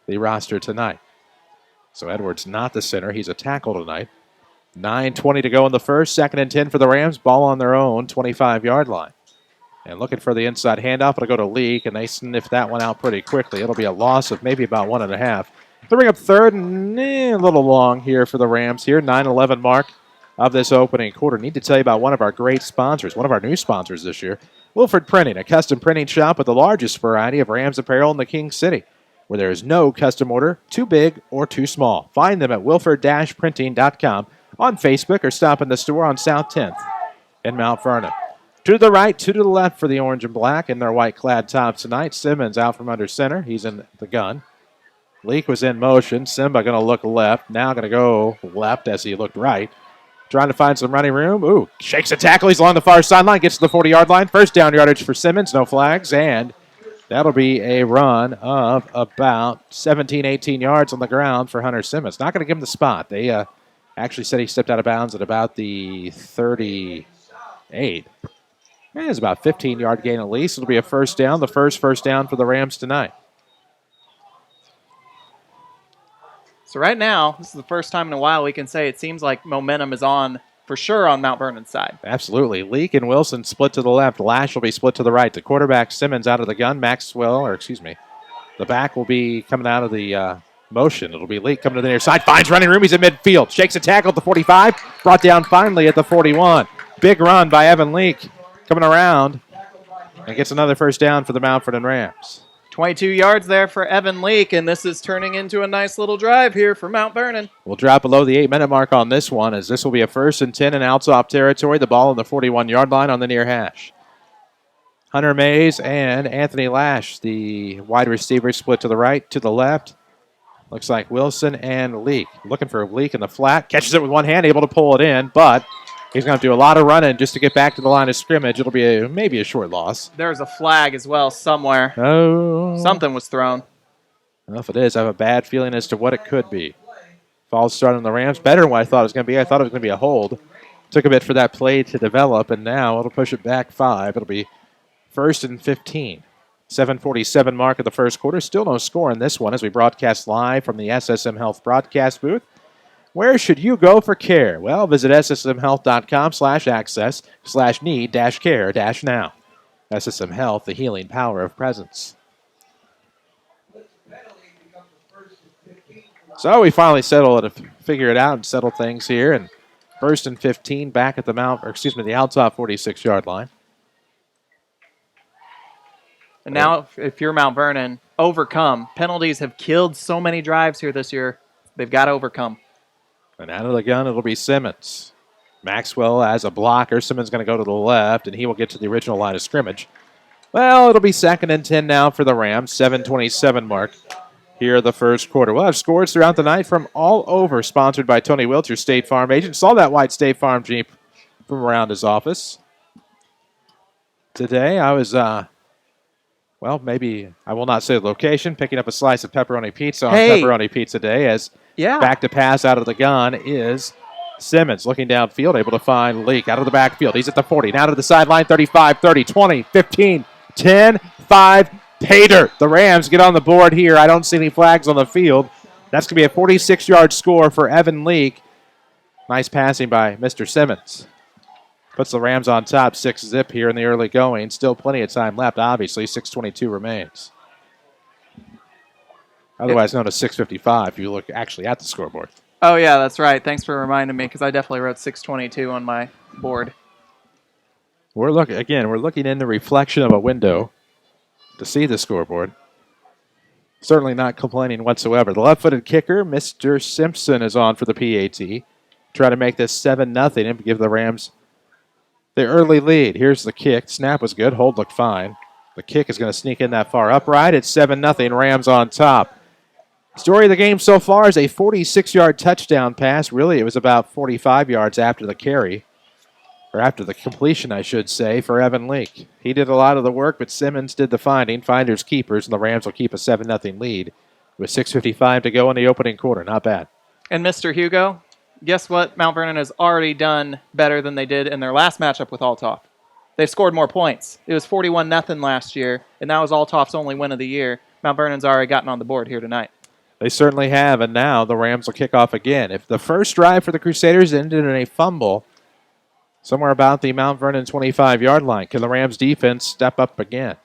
the roster tonight. So Edwards not the center. He's a tackle tonight. 9:20 to go in the first. 2nd and 10 for the Rams. Ball on their own 25-yard line. And looking for the inside handoff. It'll go to Leak, and they sniff that one out pretty quickly. It'll be a loss of maybe about 1.5. They'll bring up 3rd and a little long here for the Rams here. 9:11 mark of this opening quarter. Need to tell you about one of our great sponsors, one of our new sponsors this year, Wilford Printing, a custom printing shop with the largest variety of Rams apparel in the King City, where there is no custom order too big or too small. Find them at wilford-printing.com on Facebook or stop in the store on South 10th in Mount Vernon. 2 to the right, 2 to the left for the orange and black in their white-clad tops tonight. Simmons out from under center. He's in the gun. Leak was in motion. Simba going to look left. Now going to go left as he looked right. Trying to find some running room. Ooh, shakes a tackle. He's along the far sideline. Gets to the 40-yard line. First down yardage for Simmons. No flags. And that'll be a run of about 17, 18 yards on the ground for Hunter Simmons. Not going to give him the spot. They actually said he stepped out of bounds at about the 38. It's about a 15-yard gain at least. It'll be a first down. The first down for the Rams tonight. So right now, this is the first time in a while we can say it seems like momentum is on, for sure, on Mount Vernon's side. Absolutely. Leak and Wilson split to the left. Lash will be split to the right. The quarterback, Simmons, out of the gun. The back will be coming out of the motion. It'll be Leak coming to the near side. Finds running room. He's in midfield. Shakes a tackle at the 45. Brought down finally at the 41. Big run by Evan Leak coming around and gets another first down for the Mount Vernon Rams. 22 yards there for Evan Leak, and this is turning into a nice little drive here for Mount Vernon. We'll drop below the 8-minute mark on this one, as this will be a 1st and 10 in Althoff territory. The ball on the 41-yard line on the near hash. Hunter Mays and Anthony Lash, the wide receivers, split to the right, to the left. Looks like Wilson and Leak. Looking for Leak in the flat. Catches it with one hand, able to pull it in, but he's going to do a lot of running just to get back to the line of scrimmage. It'll be maybe a short loss. There's a flag as well somewhere. Oh. Something was thrown. Well, if it is, I have a bad feeling as to what it could be. False start on the Rams. Better than what I thought it was going to be. I thought it was going to be a hold. Took a bit for that play to develop, and now it'll push it back 5. It'll be 1st and 15. 7:47 mark of the first quarter. Still no score in this one as we broadcast live from the SSM Health broadcast booth. Where should you go for care? Well, visit ssmhealth.com/access/need-care-now. SSM Health, the healing power of presence. So we finally figure it out and settle things here. And 1st and 15 back at the the Althoff 46-yard line. And now, if you're Mount Vernon, overcome. Penalties have killed so many drives here this year. They've got to overcome. And out of the gun, it'll be Simmons. Maxwell as a blocker. Simmons going to go to the left, and he will get to the original line of scrimmage. Well, it'll be 2nd and 10 now for the Rams. 7:27 mark here in the first quarter. We'll have scores throughout the night from all over, sponsored by Tony Wilt, your State Farm agent. Saw that white State Farm Jeep from around his office. Today, I was... maybe I will not say the location, picking up a slice of pepperoni pizza on Pepperoni Pizza Day as back to pass out of the gun is Simmons looking downfield, able to find Leak out of the backfield. He's at the 40, now to the sideline, 35, 30, 20, 15, 10, 5, pay dirt. The Rams get on the board here. I don't see any flags on the field. That's going to be a 46-yard score for Evan Leak. Nice passing by Mr. Simmons. Puts the Rams on top, 6-zip here in the early going. Still plenty of time left, obviously. 6:22 remains. Otherwise known as 6:55 if you look actually at the scoreboard. Oh, yeah, that's right. Thanks for reminding me because I definitely wrote 6:22 on my board. We're looking in the reflection of a window to see the scoreboard. Certainly not complaining whatsoever. The left-footed kicker, Mr. Simpson, is on for the PAT. Try to make this 7-0 and give the Rams the early lead. Here's the kick. Snap was good. Hold looked fine. The kick is going to sneak in that far upright. It's 7-0. Rams on top. Story of the game so far is a 46-yard touchdown pass. Really, it was about 45 yards after the carry. or after the completion, I should say, for Evan Leake. He did a lot of the work, but Simmons did the finding. Finders keepers, and the Rams will keep a 7-0 lead with 6:55 to go in the opening quarter. Not bad. And Mr. Hugo, guess what? Mount Vernon has already done better than they did in their last matchup with Althoff. They've scored more points. It was 41-0 last year, and that was Althoff's only win of the year. Mount Vernon's already gotten on the board here tonight. They certainly have, and now the Rams will kick off again. If the first drive for the Crusaders ended in a fumble somewhere about the Mount Vernon 25-yard line, can the Rams defense step up again?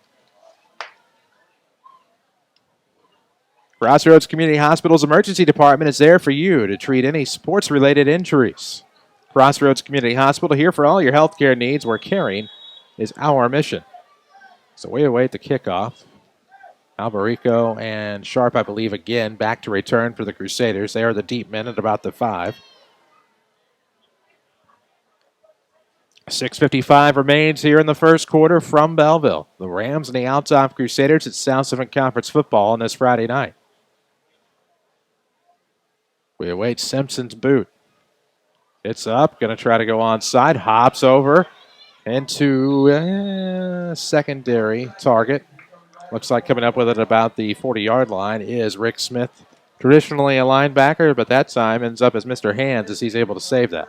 Crossroads Community Hospital's emergency department is there for you to treat any sports-related injuries. Crossroads Community Hospital here for all your healthcare needs, where caring is our mission. So we await the kickoff. Alberico and Sharp, I believe, again, back to return for the Crusaders. They are the deep men at about the 5. 6:55 remains here in the first quarter from Belleville. The Rams and the Althoff Crusaders at South Pacific Conference football on this Friday night. We await Simpson's boot. It's up, going to try to go onside, hops over into secondary target. Looks like coming up with it about the 40-yard line is Rick Smith. Traditionally a linebacker, but that time ends up as Mr. Hands as he's able to save that.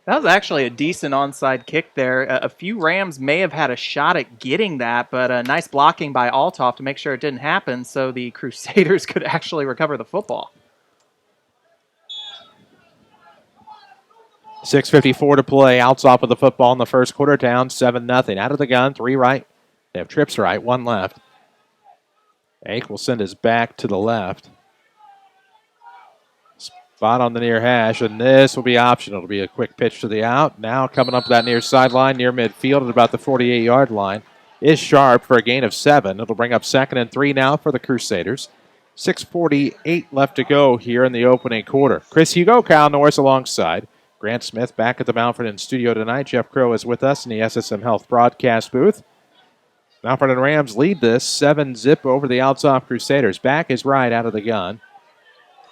That was actually a decent onside kick there. A few Rams may have had a shot at getting that, but a nice blocking by Althoff to make sure it didn't happen so the Crusaders could actually recover the football. 6:54 to play. Althoff with the football in the first quarter, down 7-0. Out of the gun, 3 right. They have trips right, 1 left. Ake will send his back to the left. Spot on the near hash, and this will be optional. It'll be a quick pitch to the out. Now coming up that near sideline, near midfield at about the 48-yard line is Sharp for a gain of 7. It'll bring up 2nd and 3 now for the Crusaders. 6:48 left to go here in the opening quarter. Chris Hugo, Kyle Norris alongside. Grant Smith back at the Mount Vernon studio tonight. Jeff Crow is with us in the SSM Health broadcast booth. Mount Vernon Rams lead this 7-0 over the Althoff Crusaders. Back is right out of the gun.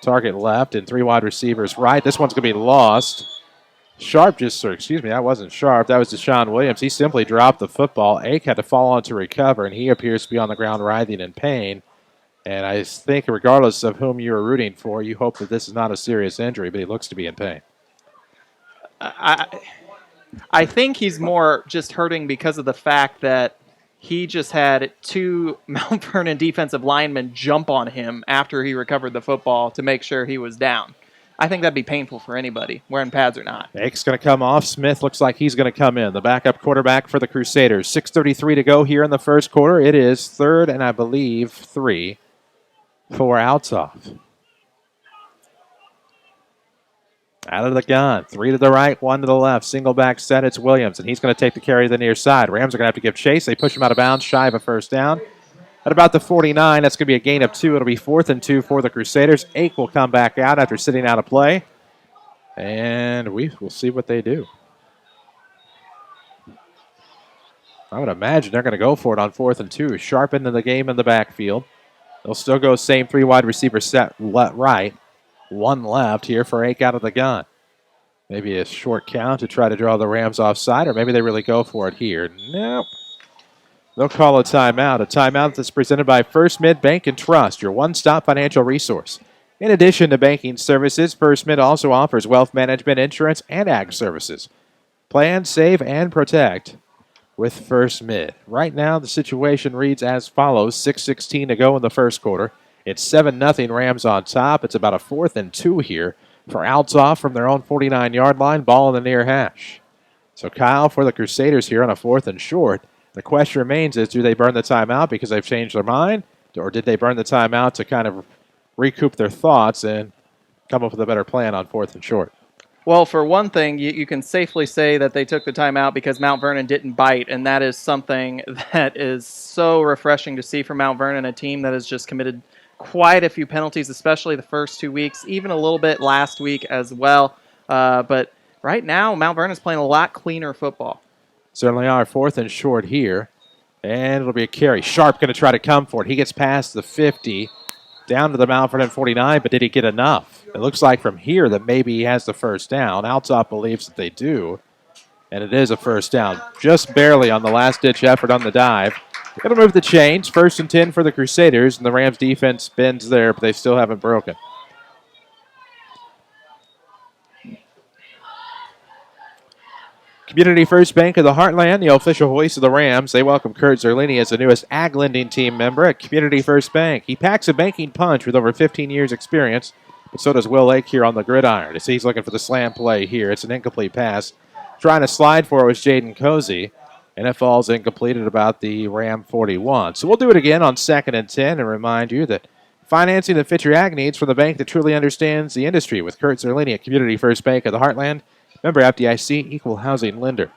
Target left and 3 wide receivers right. This one's going to be lost. That wasn't Sharp. That was Deshaun Williams. He simply dropped the football. Ake had to fall on to recover, and he appears to be on the ground writhing in pain. And I think regardless of whom you are rooting for, you hope that this is not a serious injury, but he looks to be in pain. I think he's more just hurting because of the fact that he just had 2 Mount Vernon defensive linemen jump on him after he recovered the football to make sure he was down. I think that'd be painful for anybody, wearing pads or not. Ake's going to come off. Smith looks like he's going to come in. The backup quarterback for the Crusaders. 6:33 to go here in the first quarter. It is 3rd and I believe 3 for Althoff. Out of the gun. 3 to the right, 1 to the left. Single back set. It's Williams, and he's going to take the carry to the near side. Rams are going to have to give chase. They push him out of bounds, shy of a first down. At about the 49, that's going to be a gain of 2. It'll be 4th and 2 for the Crusaders. Ake will come back out after sitting out of play. And we will see what they do. I would imagine they're going to go for it on 4th and 2. Sharp into the game in the backfield. They'll still go same 3 wide receiver set right. 1 left here for Ake out of the gun. Maybe a short count to try to draw the Rams offside, or maybe they really go for it here. Nope. They'll call a timeout. A timeout that's presented by First Mid Bank and Trust, your one-stop financial resource. In addition to banking services, First Mid also offers wealth management, insurance, and ag services. Plan, save, and protect with First Mid. Right now, the situation reads as follows. 6:16 to go in the first quarter. It's 7-0 Rams on top. It's about a 4th and 2 here for Althoff from their own 49-yard line. Ball in the near hash. So Kyle for the Crusaders here on a 4th and short. The question remains is, do they burn the timeout because they've changed their mind? Or did they burn the timeout to kind of recoup their thoughts and come up with a better plan on 4th and short? Well, for one thing, you can safely say that they took the timeout because Mount Vernon didn't bite, and that is something that is so refreshing to see from Mount Vernon, a team that has just committed quite a few penalties, especially the first 2 weeks, even a little bit last week as well. But right now, Mount Vernon's playing a lot cleaner football. Certainly are. 4th and short here. And it'll be a carry. Sharp going to try to come for it. He gets past the 50. down to the Mount Vernon 49, but did he get enough? It looks like from here that maybe he has the first down. Althoff believes that they do, and it is a first down. Just barely on the last-ditch effort on the dive. Going to move the chains. 1st and 10 for the Crusaders, and the Rams defense bends there, but they still haven't broken. Community First Bank of the Heartland, the official voice of the Rams. They welcome Kurt Zerlini as the newest ag lending team member at Community First Bank. He packs a banking punch with over 15 years' experience, but so does Will Lake here on the gridiron. As he's looking for the slam play here. It's an incomplete pass. Trying to slide for it was Jaden Cozy, and it falls incomplete at about the Ram 41. So we'll do it again on 2nd and 10 and remind you that financing that fits your ag needs from the bank that truly understands the industry with Kurt Zerlini at Community First Bank of the Heartland. Member FDIC, equal housing lender.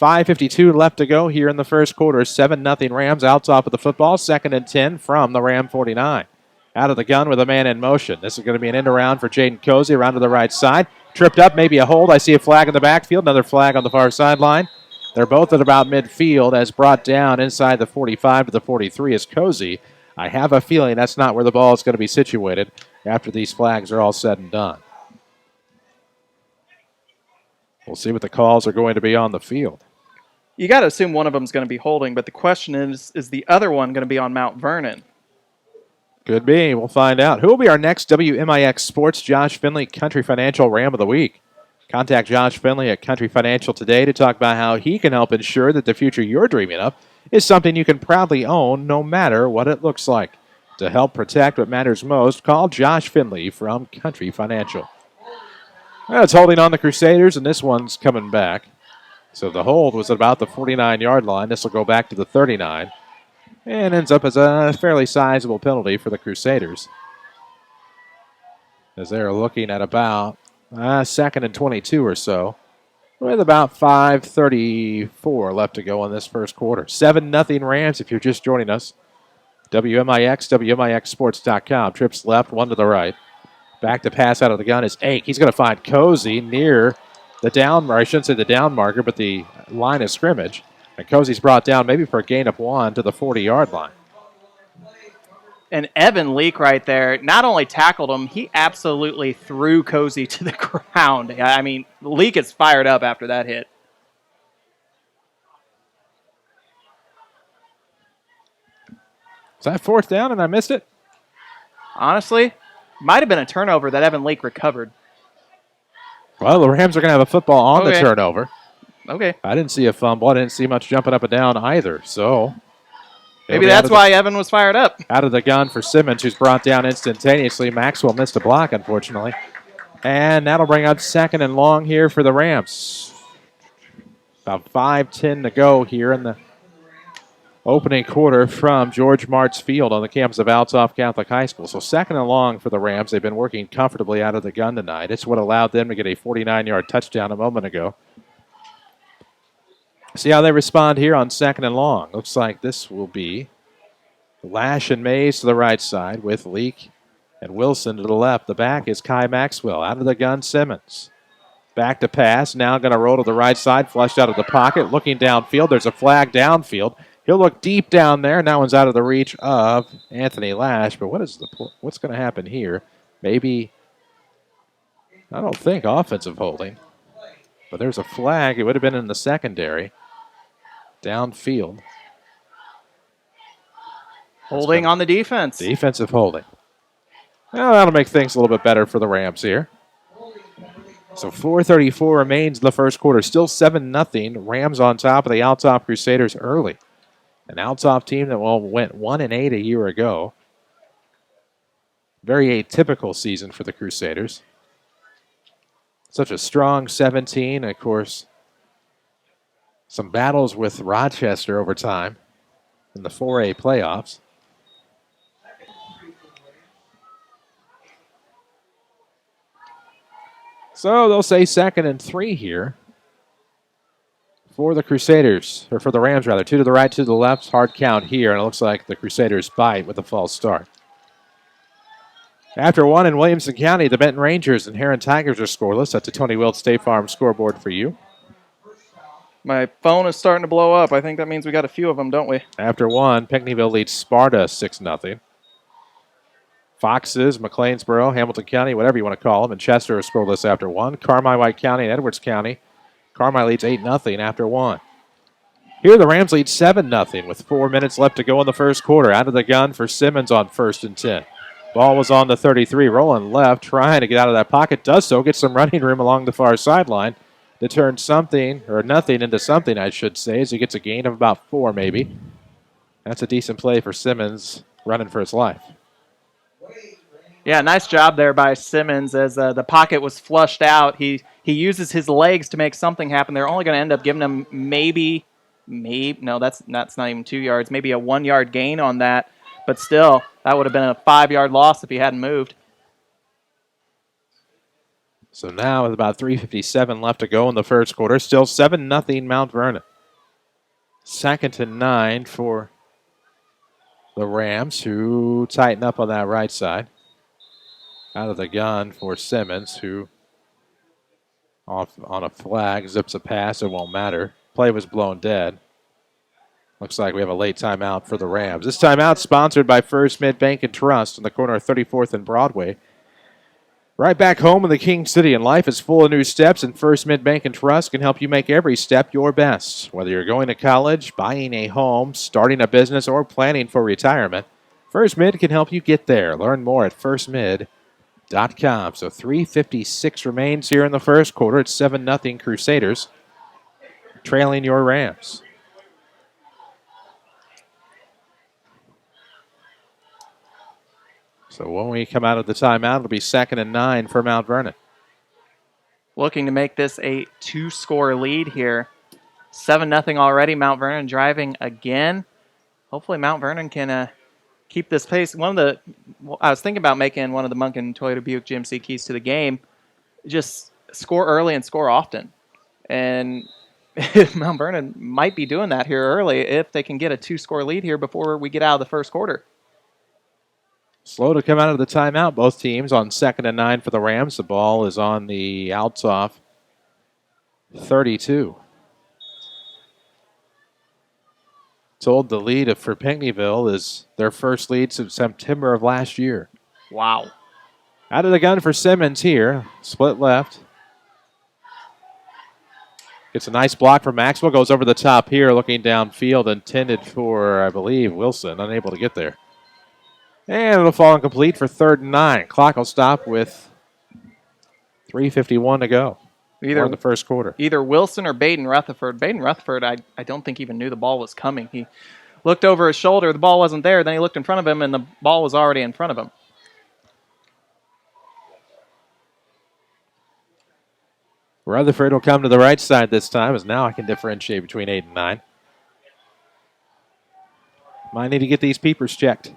5:52 left to go here in the first quarter. 7-0 Rams. Althoff of the football. 2nd and 10 from the Ram 49. Out of the gun with a man in motion. This is going to be an end around for Jaden Cozy. Around to the right side. Tripped up, maybe a hold. I see a flag in the backfield. Another flag on the far sideline. They're both at about midfield as brought down inside the 45 to the 43 is Cozy. I have a feeling that's not where the ball is going to be situated after these flags are all said and done. We'll see what the calls are going to be on the field. You got to assume one of them is going to be holding, but the question is the other one going to be on Mount Vernon? Could be. We'll find out. Who will be our next WMIX Sports Josh Finley Country Financial Ram of the Week? Contact Josh Finley at Country Financial today to talk about how he can help ensure that the future you're dreaming of is something you can proudly own no matter what it looks like. To help protect what matters most, call Josh Finley from Country Financial. Well, it's holding on the Crusaders, and this one's coming back. So the hold was at about the 49-yard line. This will go back to the 39 and ends up as a fairly sizable penalty for the Crusaders, as they're looking at about 2nd and 22 or so, with about 5:34 left to go in this first quarter. 7-0 Rams if you're just joining us. WMIX, WMIXSports.com. Trips left, one to the right. Back to pass out of the gun is Ake. He's going to find Cozy near the down, or I shouldn't say the down marker, but the line of scrimmage. And Cozy's brought down maybe for a gain of 1 to the 40-yard line. And Evan Leak right there not only tackled him, he absolutely threw Cozy to the ground. I mean, Leak is fired up after that hit. Is that 4th down and I missed it? Honestly, might have been a turnover that Evan Leak recovered. Well, the Rams are going to have a football on the turnover. Okay. I didn't see a fumble. I didn't see much jumping up and down either. So maybe that's why Evan was fired up. Out of the gun for Simmons, who's brought down instantaneously. Maxwell missed a block, unfortunately. And that'll bring up 2nd and long here for the Rams. About 5:10 to go here in the opening quarter from George Martz Field on the campus of Althoff Catholic High School. So 2nd and long for the Rams. They've been working comfortably out of the gun tonight. It's what allowed them to get a 49-yard touchdown a moment ago. See how they respond here on 2nd and long. Looks like this will be Lash and Mays to the right side with Leak and Wilson to the left. The back is Kai Maxwell. Out of the gun, Simmons. Back to pass. Now going to roll to the right side. Flushed out of the pocket. Looking downfield. There's a flag downfield. He'll look deep down there, and that one's out of the reach of Anthony Lash. But what's going to happen here? Maybe, I don't think offensive holding. But there's a flag. It would have been in the secondary. Downfield. Holding on the defense. Defensive holding. Well, that'll make things a little bit better for the Rams here. So 4:34 remains in the first quarter. Still 7-0. Rams on top of the Althoff Crusaders early. An Althoff team that went 1-8 a year ago. Very atypical season for the Crusaders. Such a strong 17. Of course, some battles with Rochester over time in the 4A playoffs. So they'll say 2nd and 3 here for the Crusaders, or for the Rams rather. 2 to the right, 2 to the left. Hard count here, and it looks like the Crusaders bite with a false start. After 1 in Williamson County, the Benton Rangers and Heron Tigers are scoreless. That's a Tony Wilt State Farm scoreboard for you. My phone is starting to blow up. I think that means we got a few of them, don't we? After one, Pinckneyville leads Sparta 6-0. Foxes, McLeansboro, Hamilton County, whatever you want to call them, and Chester are scoreless after one. Carmi, White County, and Edwards County. Carmi leads 8-0 after one. Here, the Rams lead 7-0 with 4 minutes left to go in the first quarter. Out of the gun for Simmons on 1st and 10. Ball was on the 33, rolling left, trying to get out of that pocket. Does so, gets some running room along the far sideline to turn something, or nothing, into something, I should say, as he gets a gain of about 4 maybe. That's a decent play for Simmons, running for his life. Yeah, nice job there by Simmons as the pocket was flushed out. He uses his legs to make something happen. They're only going to end up giving him no, that's not even 2 yards, maybe a 1 yard gain on that. But still, that would have been a 5 yard loss if he hadn't moved. So now with about 3:57 left to go in the first quarter, still 7-0 Mount Vernon. 2nd and 9 for the Rams, who tighten up on that right side. Out of the gun for Simmons, who off on a flag, zips a pass, it won't matter. Play was blown dead. Looks like we have a late timeout for the Rams. This timeout sponsored by First Mid Bank and Trust on the corner of 34th and Broadway. Right back home in the King City, and life is full of new steps, and First Mid Bank and Trust can help you make every step your best. Whether you're going to college, buying a home, starting a business, or planning for retirement, First Mid can help you get there. Learn more at firstmid.com. So 3:56 remains here in the first quarter. It's 7-0 Crusaders, trailing your Rams. So when we come out of the timeout, it'll be 2nd and 9 for Mount Vernon. Looking to make this a 2-score lead here. 7-0 already. Mount Vernon driving again. Hopefully Mount Vernon can keep this pace. I was thinking about making one of the Munkin Toyota Buick GMC keys to the game. Just score early and score often. And Mount Vernon might be doing that here early if they can get a 2-score lead here before we get out of the first quarter. Slow to come out of the timeout. Both teams on 2nd and 9 for the Rams. The ball is on the Althoff 32. Told the lead for Pinckneyville is their first lead since September of last year. Wow. Out of the gun for Simmons here. Split left. Gets a nice block from Maxwell. Goes over the top here, looking downfield, intended for, I believe, Wilson. Unable to get there. And it'll fall incomplete for 3rd and 9. Clock will stop with 3:51 to go. Either in the first quarter. Either Wilson or Baden Rutherford. Baden Rutherford, I don't think even knew the ball was coming. He looked over his shoulder. The ball wasn't there. Then he looked in front of him, and the ball was already in front of him. Rutherford will come to the right side this time, as now I can differentiate between 8 and 9. Might need to get these peepers checked.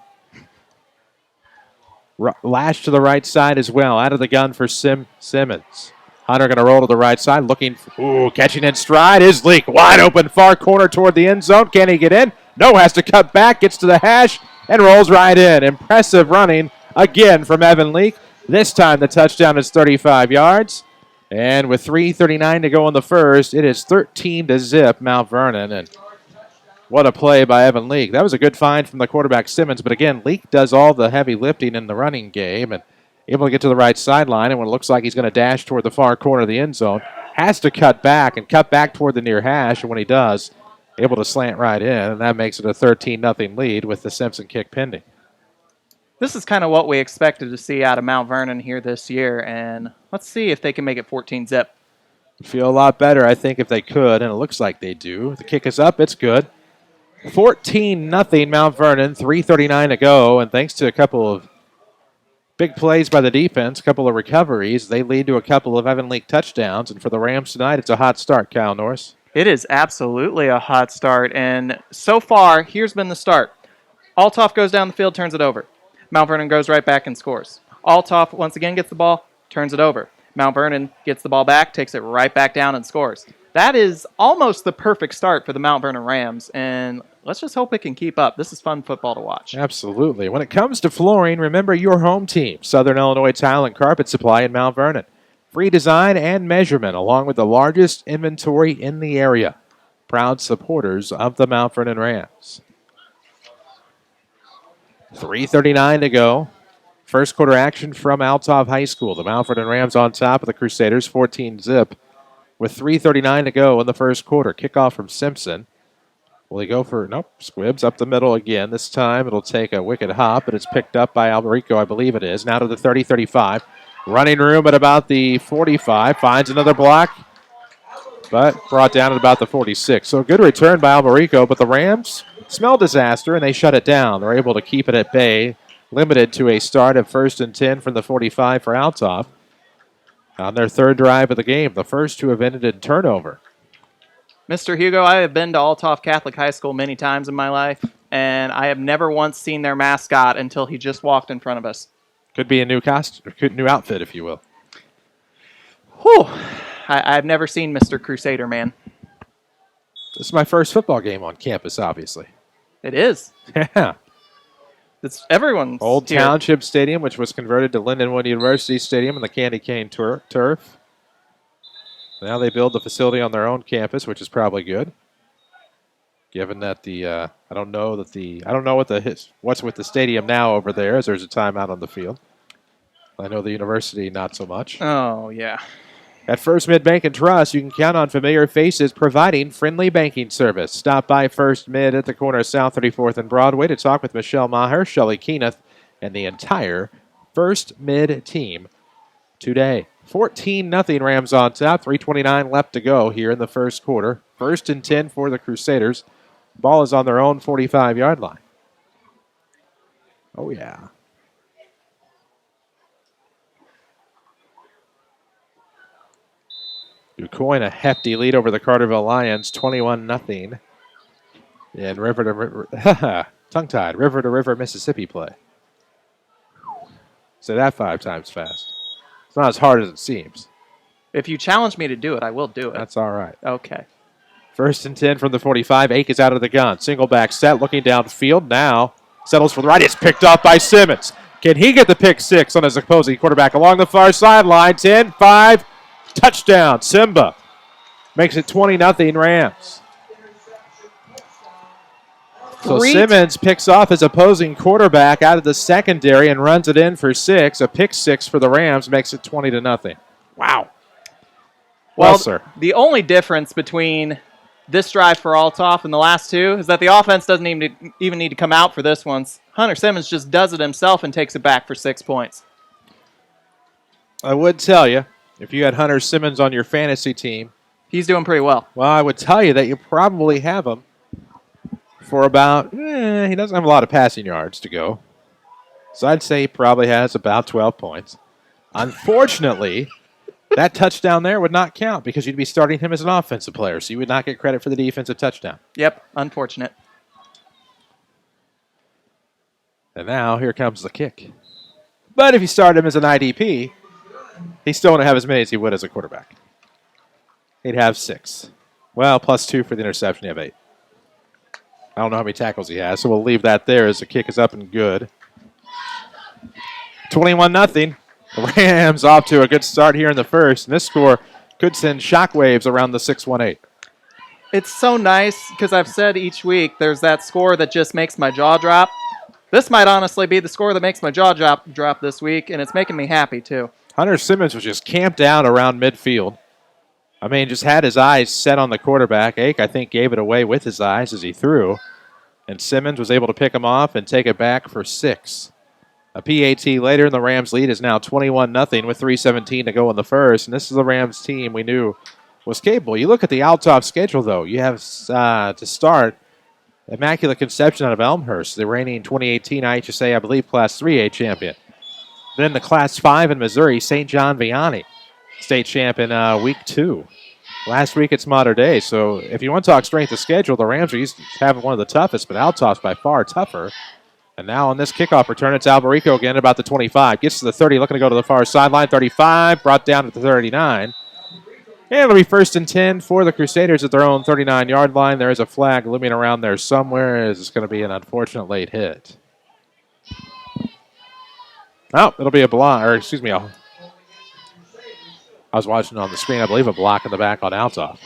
Lash to the right side as well. Out of the gun for Simmons. Hunter going to roll to the right side. Catching in stride is Leak. Wide open far corner toward the end zone. Can he get in? No, has to cut back. Gets to the hash and rolls right in. Impressive running again from Evan Leak. This time the touchdown is 35 yards. And with 3:39 to go in the first, it is 13-0 Mount Vernon. And what a play by Evan Leak. That was a good find from the quarterback Simmons. But again, Leak does all the heavy lifting in the running game and able to get to the right sideline. And when it looks like he's going to dash toward the far corner of the end zone, has to cut back toward the near hash. And when he does, able to slant right in. And that makes it a 13-0 lead with the Simpson kick pending. This is kind of what we expected to see out of Mount Vernon here this year. And let's see if they can make it 14-0. Feel a lot better, I think, if they could. And it looks like they do. The kick is up. It's good. 14-0 Mount Vernon, 3:39 to go, and thanks to a couple of big plays by the defense, a couple of recoveries, they lead to a couple of Evan Leak touchdowns, and for the Rams tonight, it's a hot start, Kyle Norris. It is absolutely a hot start, and so far, here's been the start. Althoff goes down the field, turns it over. Mount Vernon goes right back and scores. Althoff once again gets the ball, turns it over. Mount Vernon gets the ball back, takes it right back down and scores. That is almost the perfect start for the Mount Vernon Rams, and let's just hope it can keep up. This is fun football to watch. Absolutely. When it comes to flooring, remember your home team, Southern Illinois Tile and Carpet Supply in Mount Vernon. Free design and measurement, along with the largest inventory in the area. proud supporters of the Mount Vernon Rams. 3:39 to go. First quarter action from Althoff High School. The Mount Vernon Rams on top of the Crusaders, 14-zip. With 3:39 to go in the first quarter. Kickoff from Simpson. Will he go for, nope, squibs up the middle again. This time it'll take a wicked hop, but it's picked up by Alberico, I believe it is. Now to the 30-35. Running room at about the 45. Finds another block, but brought down at about the 46. So a good return by Alberico, but the Rams smell disaster and they shut it down. They're able to keep it at bay, limited to a start of 1st and 10 from the 45 for Althoff. On their third drive of the game, the first to have ended in turnover. Mr. Hugo, I have been to Althoff Catholic High School many times in my life, and I have never once seen their mascot until he just walked in front of us. Could be a new costume, new outfit, if you will. Whew. I've never seen Mr. Crusader Man. This is my first football game on campus, obviously. It is. Yeah. It's everyone's Old here. Township Stadium, which was converted to Lindenwood University Stadium and the Candy Cane turf. Now they build the facility on their own campus, which is probably good. Given that I don't know what's with the stadium now over there, as there's a timeout on the field. I know the university not so much. Oh yeah. At First Mid Bank and Trust, you can count on familiar faces providing friendly banking service. Stop by First Mid at the corner of South 34th and Broadway to talk with Michelle Maher, Shelley Keeneth, and the entire First Mid team today. 14-0 Rams on top. 3:29 left to go here in the first quarter. 1st and 10 for the Crusaders. Ball is on their own 45-yard line. Oh, yeah. DuQuoin a hefty lead over the Carterville Lions, 21-0. And river to river, tongue-tied, river to river Mississippi play. Say that 5 times fast. It's not as hard as it seems. If you challenge me to do it, I will do it. That's all right. Okay. 1st and 10 from the 45. Ake is out of the gun. Single back set, looking downfield. Now settles for the right. It's picked off by Simmons. Can he get the pick 6 on his opposing quarterback along the far sideline? 10-5. Touchdown. Simba makes it 20-0 Rams. So Simmons picks off his opposing quarterback out of the secondary and runs it in for 6. A pick 6 for the Rams makes it 20-0. Wow. Well, sir. The only difference between this drive for Althoff and the last two is that the offense doesn't even need to come out for this one. Hunter Simmons just does it himself and takes it back for 6 points. I would tell you, if you had Hunter Simmons on your fantasy team, he's doing pretty well. Well, I would tell you that you probably have him for about, he doesn't have a lot of passing yards to go. So I'd say he probably has about 12 points. Unfortunately, that touchdown there would not count because you'd be starting him as an offensive player, so you would not get credit for the defensive touchdown. Yep, unfortunate. And now here comes the kick. But if you start him as an IDP, he still wouldn't have as many as he would as a quarterback. He'd have 6. Well, plus 2 for the interception, you have 8. I don't know how many tackles he has, so we'll leave that there as the kick is up and good. 21-0. The Rams off to a good start here in the first, and this score could send shockwaves around the 6-1-8. It's so nice because I've said each week there's that score that just makes my jaw drop. This might honestly be the score that makes my jaw drop this week, and it's making me happy too. Hunter Simmons was just camped out around midfield. I mean, just had his eyes set on the quarterback. Ake, I think, gave it away with his eyes as he threw. And Simmons was able to pick him off and take it back for 6. A PAT later, and the Rams lead is now 21-0 with 3:17 to go in the first. And this is the Rams team we knew was capable. You look at the Althoff schedule, though. You have to start Immaculate Conception out of Elmhurst, the reigning 2018 IHSA, I believe, Class 3A champion. Then the Class 5 in Missouri, St. John Vianney, state champ in week 2. Last week it's Mater Dei. So if you want to talk strength of schedule, the Rams are used to having one of the toughest, but Althoff's by far tougher. And now on this kickoff return, it's Alberico again about the 25. Gets to the 30, looking to go to the far sideline. 35, brought down at the 39. And it'll be 1st and 10 for the Crusaders at their own 39-yard line. There is a flag looming around there somewhere. It's going to be an unfortunate late hit. Oh, it'll be a block, or excuse me, I was watching on the screen, I believe, a block in the back on Althoff.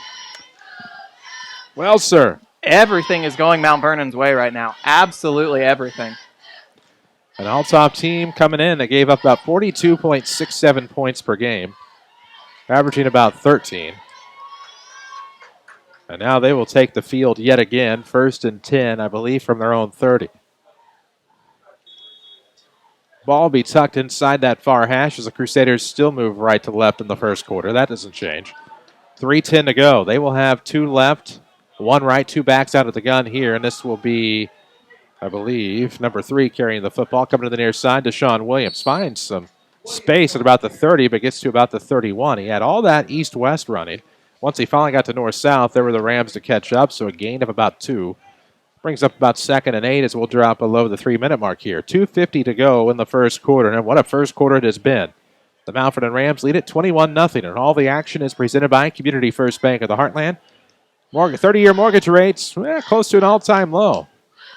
Well, sir. Everything is going Mount Vernon's way right now. Absolutely everything. An Althoff team coming in that gave up about 42.67 points per game, averaging about 13. And now they will take the field yet again, 1st and 10, I believe, from their own 30. Ball will be tucked inside that far hash as the Crusaders still move right to left in the first quarter. That doesn't change. 3:10 to go. They will have 2 left, 1 right, 2 backs out of the gun here, and this will be, I believe, number 3 carrying the football, coming to the near side. Deshaun Williams finds some space at about the 30, but gets to about the 31. He had all that east-west running. Once he finally got to north-south, there were the Rams to catch up, so a gain of about 2. Brings up about 2nd and 8 as we'll drop below the 3-minute mark here. 2:50 to go in the first quarter, and what a first quarter it has been. The Mount Vernon Rams lead it 21-0, and all the action is presented by Community First Bank of the Heartland. 30-year mortgage rates, close to an all-time low.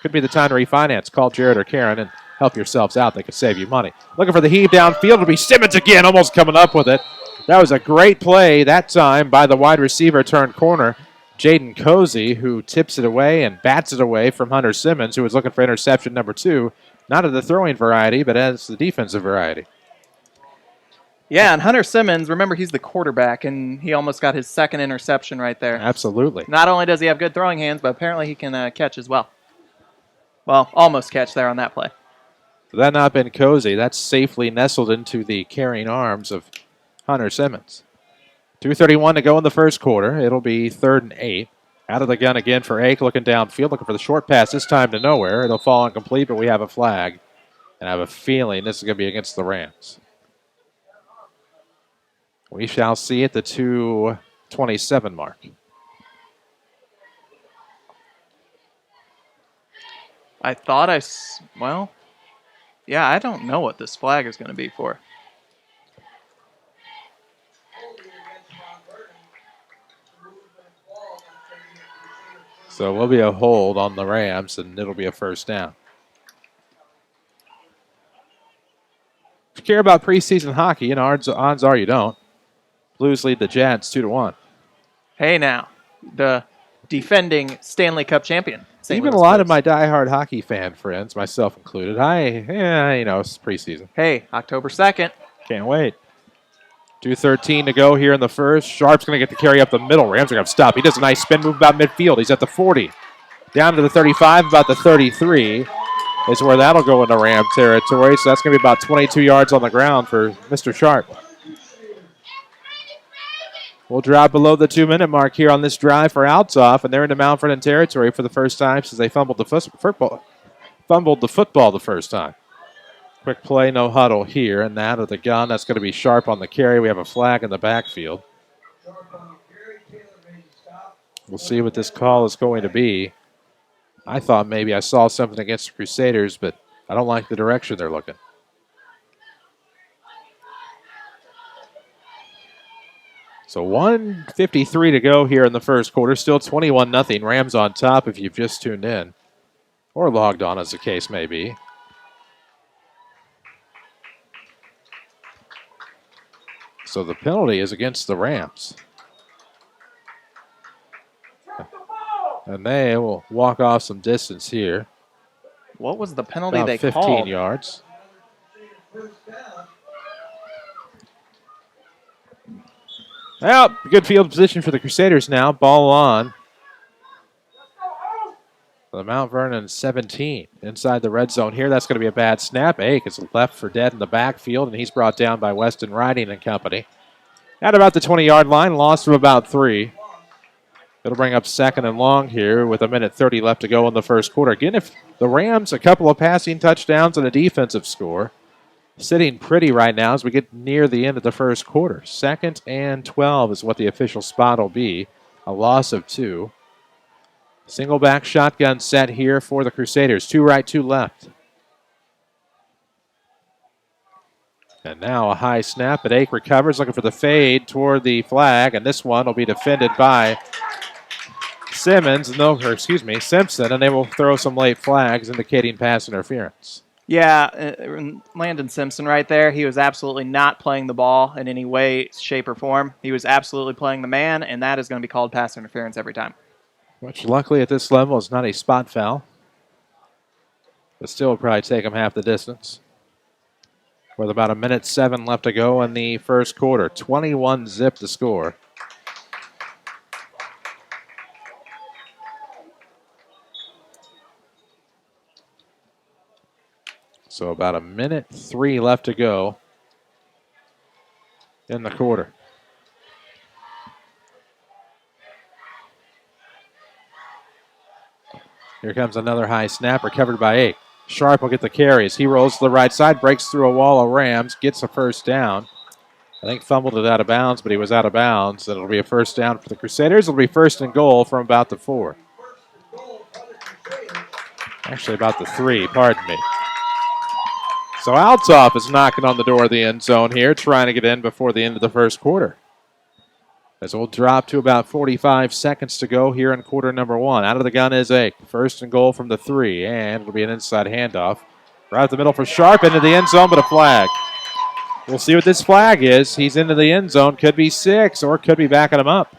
Could be the time to refinance. Call Jared or Karen and help yourselves out. They could save you money. Looking for the heave downfield. It'll be Simmons again, almost coming up with it. That was a great play that time by the wide receiver turned corner, Jaden Cozy, who tips it away and bats it away from Hunter Simmons, who was looking for interception number 2. Not of the throwing variety, but as the defensive variety. Yeah, and Hunter Simmons, remember, he's the quarterback, and he almost got his 2nd interception right there. Absolutely. Not only does he have good throwing hands, but apparently he can catch as well. Well, almost catch there on that play. Had that not been Cozy, that's safely nestled into the carrying arms of Hunter Simmons. 2:31 to go in the first quarter. It'll be 3rd and 8. Out of the gun again for Ake, looking downfield, looking for the short pass, this time to nowhere. It'll fall incomplete, but we have a flag. And I have a feeling this is going to be against the Rams. We shall see at the 2:27 mark. I thought I don't know what this flag is going to be for. So it will be a hold on the Rams, and it'll be a first down. If you care about preseason hockey, and odds are you don't, Blues lead the Jets 2-1. Hey now, the defending Stanley Cup champion. Even a lot of my diehard hockey fan friends, myself included, it's preseason. Hey, October 2nd. Can't wait. 2:13 to go here in the first. Sharp's going to get the carry up the middle. Rams are going to stop. He does a nice spin move about midfield. He's at the 40. Down to the 35, about the 33 is where that'll go into Ram territory. So that's going to be about 22 yards on the ground for Mr. Sharp. We'll drop below the 2-minute mark here on this drive for Althoff, and they're into Mount Vernon territory for the first time since they fumbled the football the first time. Quick play, no huddle here, and out of the gun. That's going to be Sharp on the carry. We have a flag in the backfield. We'll see what this call is going to be. I thought maybe I saw something against the Crusaders, but I don't like the direction they're looking. So 1:53 to go here in the first quarter. Still 21-0. Rams on top if you've just tuned in or logged on, as the case may be. So the penalty is against the Rams. And they will walk off some distance here. What was the penalty they 15 called? 15 yards. Well, good field position for the Crusaders now. Ball on. The Mount Vernon 17 inside the red zone here. That's going to be a bad snap. Ake is left for dead in the backfield, and he's brought down by Weston Riding and company. At about the 20-yard line, loss of about 3. It'll bring up 2nd and long here with 1:30 left to go in the first quarter. Again, if the Rams, a couple of passing touchdowns and a defensive score, sitting pretty right now as we get near the end of the first quarter. 2nd and 12 is what the official spot will be. A loss of 2. Single back shotgun set here for the Crusaders. 2 right, 2 left. And now a high snap, but Ake recovers, looking for the fade toward the flag, and this one will be defended by Simpson, and they will throw some late flags indicating pass interference. Yeah, Landon Simpson right there. He was absolutely not playing the ball in any way, shape, or form. He was absolutely playing the man, and that is going to be called pass interference every time. Which luckily at this level is not a spot foul. But still will probably take them half the distance. With about 1:07 left to go in the first quarter. 21-zip to score. So about 1:03 left to go in the quarter. Here comes another high snap, recovered by 8. Sharp will get the carries. He rolls to the right side, breaks through a wall of Rams, gets a first down. I think fumbled it out of bounds, but he was out of bounds. It'll be a first down for the Crusaders. It'll be first and goal from about the 4. Actually, about the 3, pardon me. So Althoff is knocking on the door of the end zone here, trying to get in before the end of the first quarter. As we'll drop to about 45 seconds to go here in quarter number 1. Out of the gun is Ake. First and goal from the 3, and it'll be an inside handoff. Right up the middle for Sharp, into the end zone, but a flag. We'll see what this flag is. He's into the end zone. Could be 6, or could be backing him up.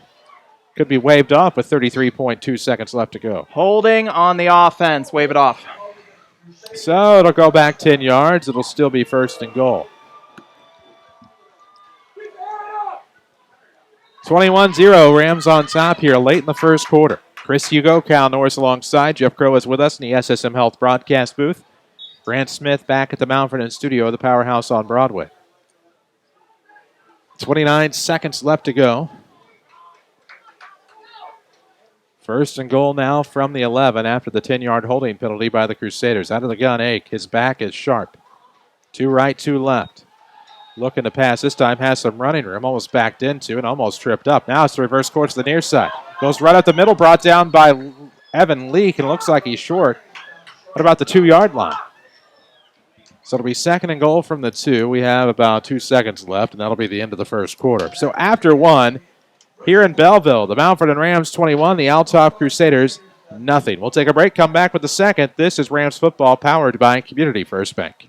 Could be waved off with 33.2 seconds left to go. Holding on the offense. Wave it off. So it'll go back 10 yards. It'll still be first and goal. 21-0, Rams on top here late in the first quarter. Chris Hugo, Cal Norris alongside. Jeff Crow is with us in the SSM Health broadcast booth. Grant Smith back at the Mount Vernon studio of the Powerhouse on Broadway. 29 seconds left to go. First and goal now from the 11 after the 10-yard holding penalty by the Crusaders. Out of the gun, Ake. His back is Sharp. 2 right, 2 left. Looking to pass this time, has some running room, almost backed into and almost tripped up. Now it's the reverse course to the near side. Goes right up the middle, brought down by Evan Leake, and it looks like he's short. What about the 2-yard line? So it'll be second and goal from the 2. We have about 2 seconds left, and that'll be the end of the first quarter. So after 1, here in Belleville, the Mount Vernon Rams 21, the Althoff Crusaders nothing. We'll take a break, come back with the second. This is Rams football powered by Community First Bank.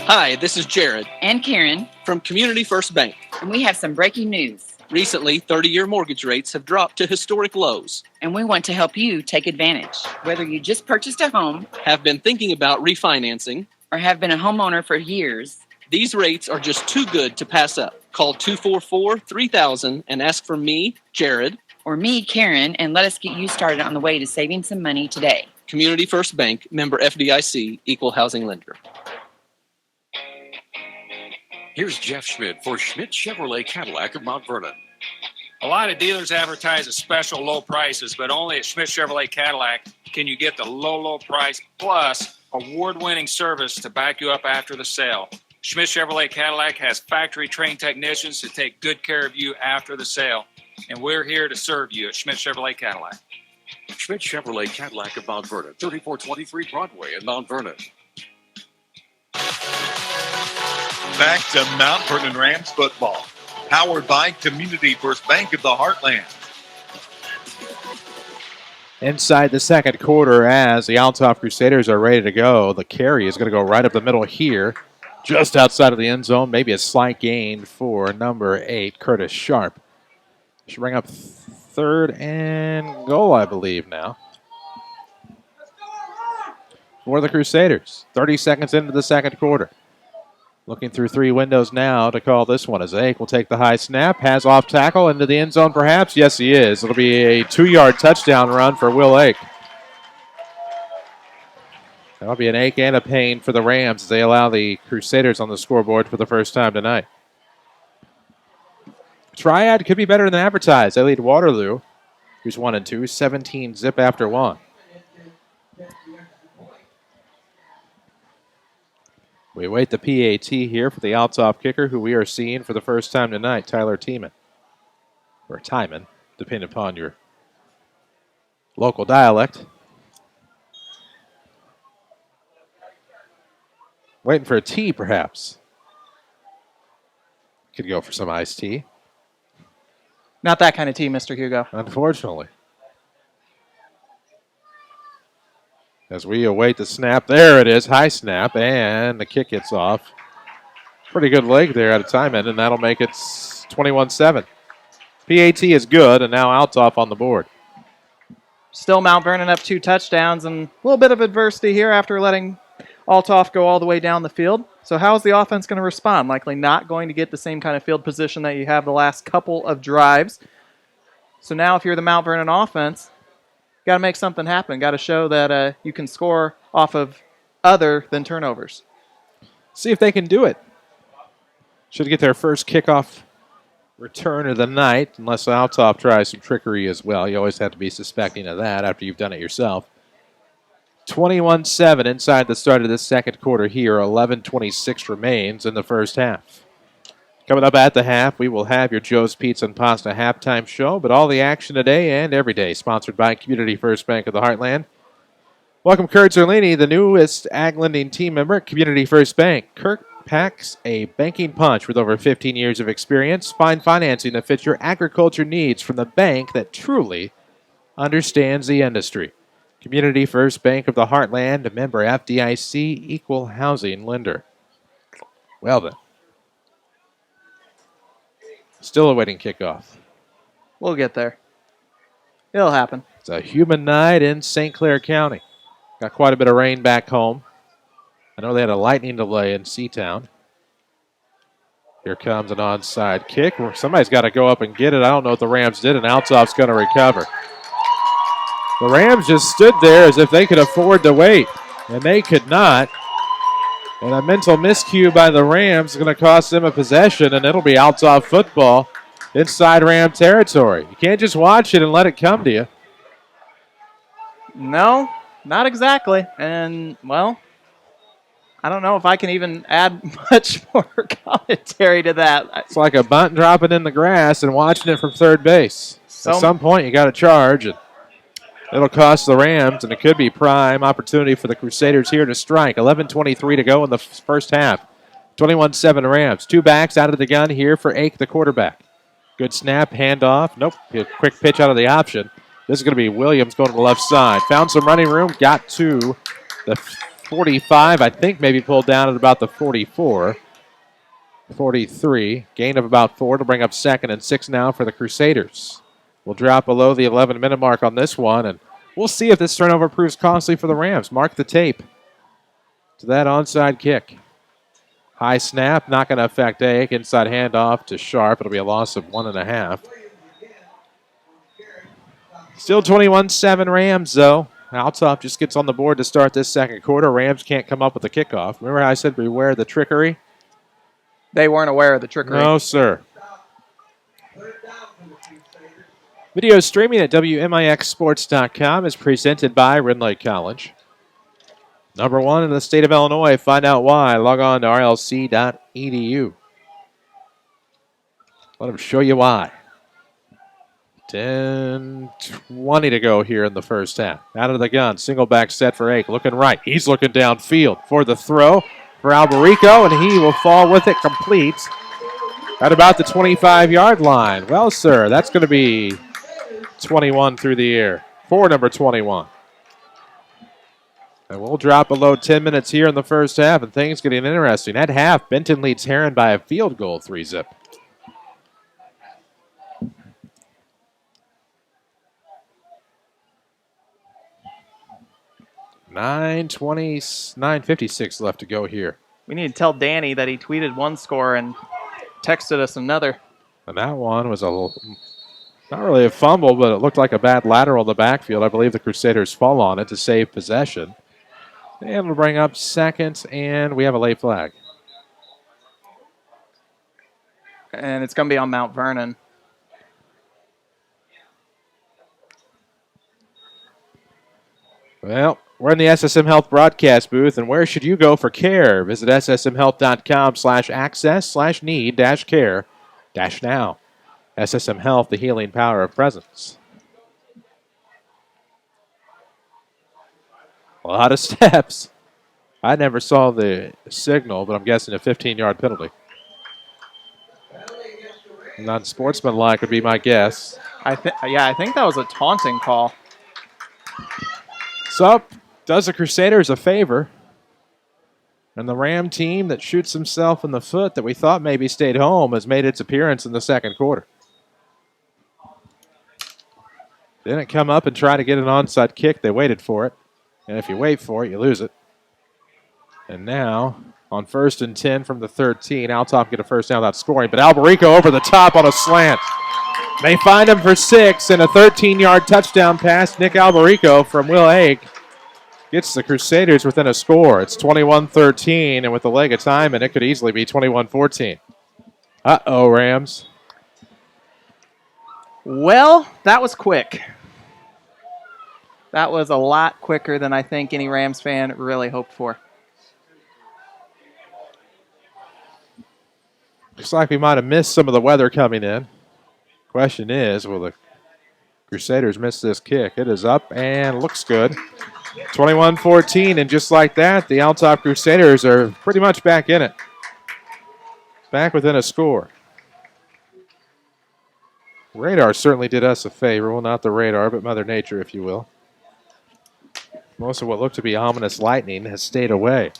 Hi, this is Jared. And Karen. From Community First Bank. And we have some breaking news. Recently, 30-year mortgage rates have dropped to historic lows. And we want to help you take advantage. Whether you just purchased a home, have been thinking about refinancing, or have been a homeowner for years, these rates are just too good to pass up. Call 244-3000 and ask for me, Jared. Or me, Karen, and let us get you started on the way to saving some money today. Community First Bank, member FDIC, equal housing lender. Here's Jeff Schmidt for Schmidt Chevrolet Cadillac of Mount Vernon. A lot of dealers advertise at special low prices, but only at Schmidt Chevrolet Cadillac can you get the low price plus award-winning service to back you up after the sale. Schmidt Chevrolet Cadillac has factory-trained technicians to take good care of you after the sale, and we're here to serve you at Schmidt Chevrolet Cadillac. Schmidt Chevrolet Cadillac of Mount Vernon, 3423 Broadway in Mount Vernon. Back to Mount Vernon Rams football, powered by Community First Bank of the Heartland. Inside the second quarter, as the Althoff Crusaders are ready to go, the carry is going to go right up the middle here, just outside of the end zone. Maybe a slight gain for number 8, Curtis Sharp. Should bring up third and goal, I believe, now for the Crusaders. 30 seconds into the second quarter. Looking through 3 windows now to call this one as Ake will take the high snap. Has off tackle into the end zone perhaps. Yes, he is. It'll be a 2-yard touchdown run for Will Ake. That'll be an Ake and a Payne for the Rams as they allow the Crusaders on the scoreboard for the first time tonight. Triad could be better than advertised. They lead Waterloo, who's 1-2, 17-zip after 1. We await the PAT here for the Althoff kicker, who we are seeing for the first time tonight, Tyler Tiemann. Or Timon, depending upon your local dialect. Waiting for a tea, perhaps. Could go for some iced tea. Not that kind of tea, Mr. Hugo. Unfortunately. As we await the snap, there it is, high snap, and the kick gets off. Pretty good leg there at a time end, and that'll make it 21-7. PAT is good, and now Althoff on the board. Still Mount Vernon up 2 touchdowns, and a little bit of adversity here after letting Althoff go all the way down the field. So how is the offense going to respond? Likely not going to get the same kind of field position that you have the last couple of drives. So now if you're the Mount Vernon offense, got to make something happen. Got to show that you can score off of other than turnovers. See if they can do it. Should get their first kickoff return of the night, unless Althoff tries some trickery as well. You always have to be suspecting of that after you've done it yourself. 21-7 inside the start of this second quarter here. 11:26 remains in the first half. Coming up at the half, we will have your Joe's Pizza and Pasta halftime show, but all the action today and every day sponsored by Community First Bank of the Heartland. Welcome Kurt Zerlini, the newest ag lending team member at Community First Bank. Kurt packs a banking punch with over 15 years of experience. Find financing that fits your agriculture needs from the bank that truly understands the industry. Community First Bank of the Heartland, a member FDIC, equal housing lender. Well then. Still awaiting kickoff. We'll get there. It'll happen. It's a humid night in St. Clair County. Got quite a bit of rain back home. I know they had a lightning delay in Seatown. Here comes an onside kick. Somebody's got to go up and get it. I don't know what the Rams did, and Althoff's going to recover. The Rams just stood there as if they could afford to wait, and they could not. And a mental miscue by the Rams is going to cost them a possession, and it'll be Althoff football inside Ram territory. You can't just watch it and let it come to you. No, not exactly. And, well, I don't know if I can even add much more commentary to that. It's like a bunt dropping in the grass and watching it from third base. At some point, you got to charge, and it'll cost the Rams, and it could be prime opportunity for the Crusaders here to strike. 11:23 to go in the first half. 21-7 Rams. Two backs out of the gun here for Ake, the quarterback. Good snap, handoff. Nope, a quick pitch out of the option. This is going to be Williams going to the left side. Found some running room, got to the 45, I think maybe pulled down at about the 44. 43, gain of about 4 to bring up 2nd and 6 now for the Crusaders. We'll drop below the 11-minute mark on this one, and we'll see if this turnover proves costly for the Rams. Mark the tape to that onside kick. High snap, not going to affect Ake. Inside handoff to Sharp. It'll be a loss of 1.5. Still 21-7 Rams, though. Althoff just gets on the board to start this second quarter. Rams can't come up with a kickoff. Remember how I said beware the trickery? They weren't aware of the trickery. No, sir. Video streaming at WMIXSports.com is presented by Rindlake College. Number 1 in the state of Illinois. Find out why. Log on to rlc.edu. Let them show you why. 10:20 to go here in the first half. Out of the gun. Single back set for Ake. Looking right. He's looking downfield for the throw for Alberico, and he will fall with it complete at about the 25-yard line. Well, sir, that's going to be 21 through the air for number 21. And we'll drop below 10 minutes here in the first half, and things getting interesting. At half, Benton leads Heron by a field goal, 3-zip. $9:56 left to go here. We need to tell Danny that he tweeted one score and texted us another. And that one was not really a fumble, but it looked like a bad lateral in the backfield. I believe the Crusaders fall on it to save possession. And we'll bring up 2nd, and we have a late flag. And it's going to be on Mount Vernon. Well, we're in the SSM Health broadcast booth, and where should you go for care? Visit ssmhealth.com/access/need-care-now. SSM Health, the healing power of presence. A lot of steps. I never saw the signal, but I'm guessing a 15-yard penalty. Non-sportsmanlike would be my guess. I think that was a taunting call. So, does the Crusaders a favor. And the Ram team that shoots himself in the foot that we thought maybe stayed home has made its appearance in the second quarter. Didn't come up and try to get an onside kick. They waited for it. And if you wait for it, you lose it. And now, on 1st and 10 from the 13, Althoff get a first down without scoring. But Alberico over the top on a slant. They find him for 6, and a 13-yard touchdown pass. Nick Alberico from Will Haig gets the Crusaders within a score. It's 21-13, and with the leg of time, and it could easily be 21-14. Uh-oh, Rams. Well, that was quick. That was a lot quicker than I think any Rams fan really hoped for. Looks like we might have missed some of the weather coming in. Question is, will the Crusaders miss this kick? It is up and looks good. 21-14, and just like that, the Althoff Crusaders are pretty much back in it. Back within a score. Radar certainly did us a favor. Well, not the radar, but Mother Nature, if you will. Most of what looked to be ominous lightning has stayed away,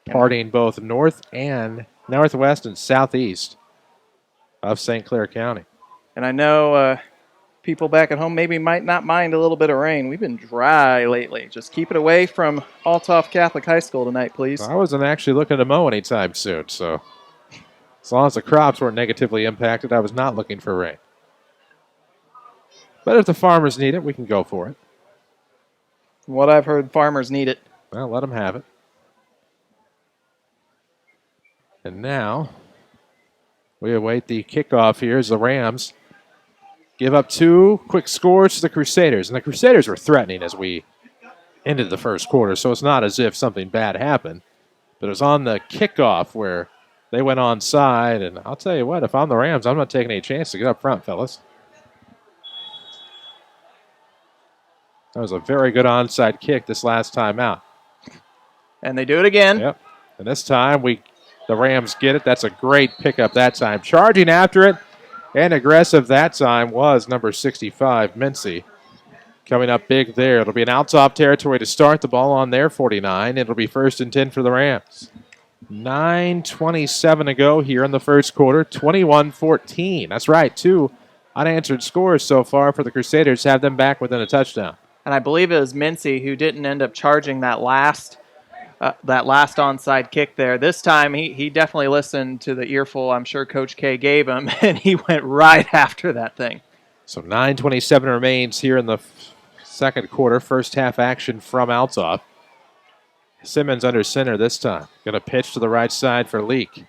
partying both northwest and southeast of St. Clair County. And I know people back at home maybe might not mind a little bit of rain. We've been dry lately. Just keep it away from Althoff Catholic High School tonight, please. I wasn't actually looking to mow anytime soon, so as long as the crops weren't negatively impacted, I was not looking for rain. But if the farmers need it, we can go for it. From what I've heard, farmers need it. Well, let them have it. And now we await the kickoff here as the Rams give up 2 quick scores to the Crusaders. And the Crusaders were threatening as we ended the first quarter, so it's not as if something bad happened. But it was on the kickoff where they went onside. And I'll tell you what, if I'm the Rams, I'm not taking any chance to get up front, fellas. That was a very good onside kick this last time out. And they do it again. Yep. And this time the Rams get it. That's a great pickup that time. Charging after it and aggressive that time was number 65, Mincy. Coming up big there. It'll be an Althoff territory to start. The ball on their 49. It'll be 1st and 10 for the Rams. 9:27 to go here in the first quarter. 21-14. That's right. 2 unanswered scores so far for the Crusaders. Have them back within a touchdown. And I believe it was Mincy who didn't end up charging that last onside kick there. This time, he definitely listened to the earful I'm sure Coach K gave him, and he went right after that thing. So 9:27 remains here in the second quarter. First half action from Althoff. Simmons under center this time. Going to pitch to the right side for Leak.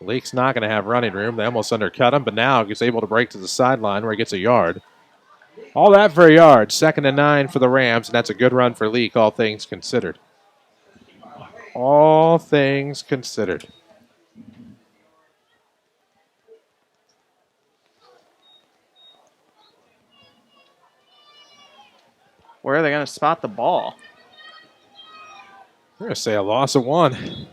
Leak's not going to have running room. They almost undercut him, but now he's able to break to the sideline where he gets a yard. All that for a yard. 2nd and 9 for the Rams, and that's a good run for Leak, all things considered. All things considered. Where are they going to spot the ball? I'm going to say a loss of 1. I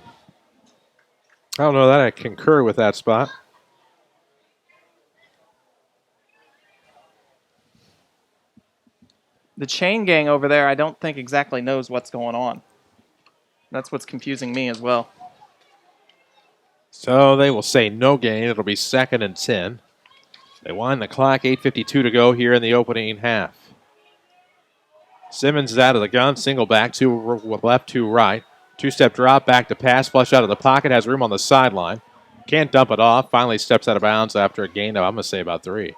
don't know that I concur with that spot. The chain gang over there, I don't think exactly knows what's going on. That's what's confusing me as well. So they will say no gain. It'll be 2nd and 10. They wind the clock, 8:52 to go here in the opening half. Simmons is out of the gun, single back, 2 left, 2 right. 2-step drop, back to pass, flush out of the pocket, has room on the sideline. Can't dump it off, finally steps out of bounds after a gain of, I'm going to say, about 3.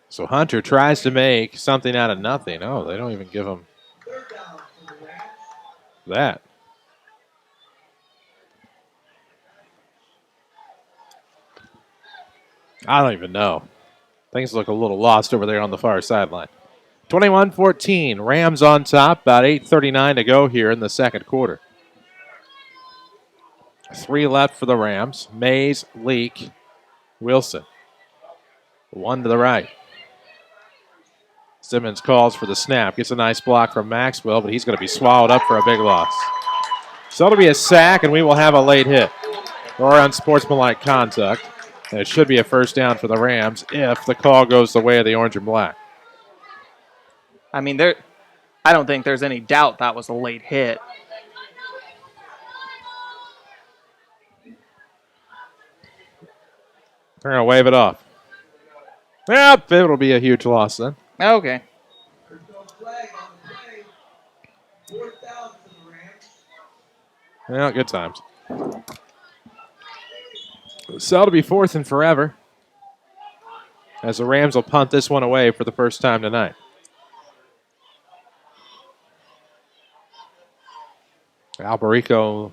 So Hunter tries to make something out of nothing. Oh, they don't even give him that. I don't even know. Things look a little lost over there on the far sideline. 21-14, Rams on top. About 8:39 to go here in the second quarter. 3 left for the Rams. Mays, Leak, Wilson. 1 to the right. Simmons calls for the snap. Gets a nice block from Maxwell, but he's going to be swallowed up for a big loss. So it'll be a sack, and we will have a late hit or unsportsmanlike conduct. And it should be a first down for the Rams if the call goes the way of the orange and black. I mean, I don't think there's any doubt that was a late hit. They're going to wave it off. Yep, it'll be a huge loss then. Okay. Yeah, good times. So it'll be 4th and forever, as the Rams will punt this one away for the first time tonight. Alberico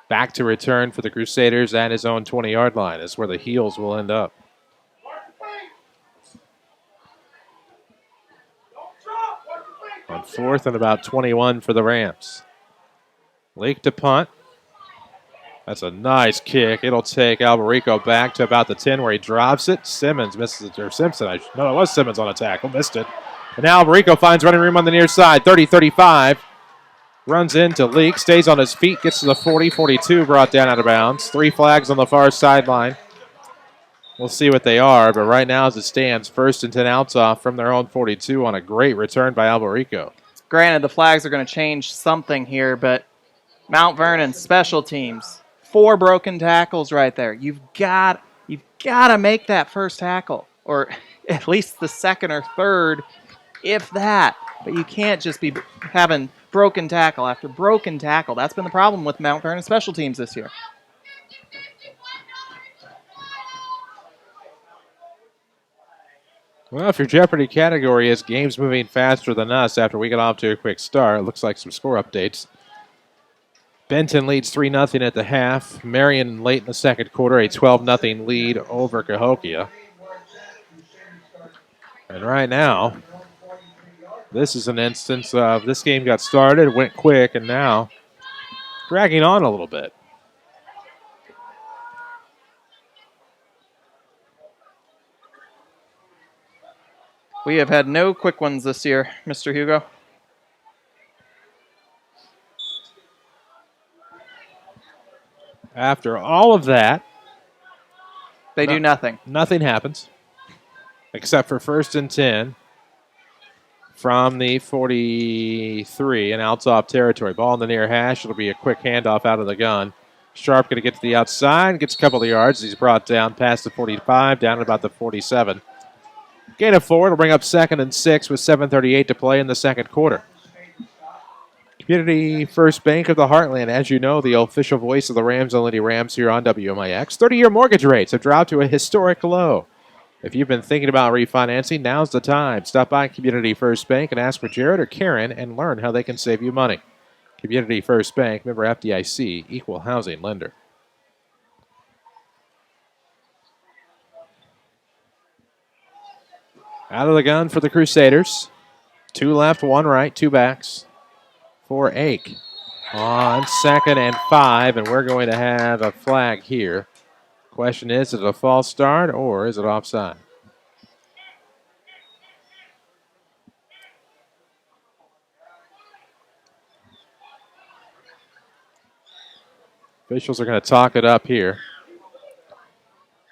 back to return for the Crusaders at his own 20-yard line. That's where the Heels will end up. On 4th and about 21 for the Rams. Lake to punt. That's a nice kick. It'll take Alberico back to about the 10 where he drops it. Simmons misses it, or Simpson. No, it was Simmons on a tackle. Missed it. And now Alberico finds running room on the near side. 30-35. Runs into Leak. Stays on his feet. Gets to the 40-42. Brought down out of bounds. 3 flags on the far sideline. We'll see what they are. But right now as it stands, 1st and 10 Althoff from their own 42 on a great return by Alberico. Granted, the flags are going to change something here, but Mount Vernon special teams. 4 broken tackles right there. You've got to make that first tackle, or at least the second or third, if that. But you can't just be having broken tackle after broken tackle. That's been the problem with Mount Vernon special teams this year. Well, if your Jeopardy category is games moving faster than us after we get off to a quick start, it looks like some score updates. Benton leads 3-0 at the half. Marion late in the second quarter, a 12-0 lead over Cahokia. And right now, this is an instance of this game got started, went quick, and now dragging on a little bit. We have had no quick ones this year, Mr. Hugo. After all of that, they do nothing. Nothing happens, except for 1st and 10 from the 43 in Althoff territory. Ball in the near hash. It'll be a quick handoff out of the gun. Sharp going to get to the outside, gets a couple of yards. He's brought down past the 45, down at about the 47. Gain of 4. It'll bring up 2nd and 6 with 7:38 to play in the second quarter. Community First Bank of the Heartland, as you know, the official voice of the Rams and Lady Rams here on WMIX. 30-year mortgage rates have dropped to a historic low. If you've been thinking about refinancing, now's the time. Stop by Community First Bank and ask for Jared or Karen and learn how they can save you money. Community First Bank, member FDIC, equal housing lender. Out of the gun for the Crusaders. 2 left, 1 right, 2 backs for Ake. On 2nd and 5, and we're going to have a flag here. Question is it a false start or is it offside? Officials are going to talk it up here.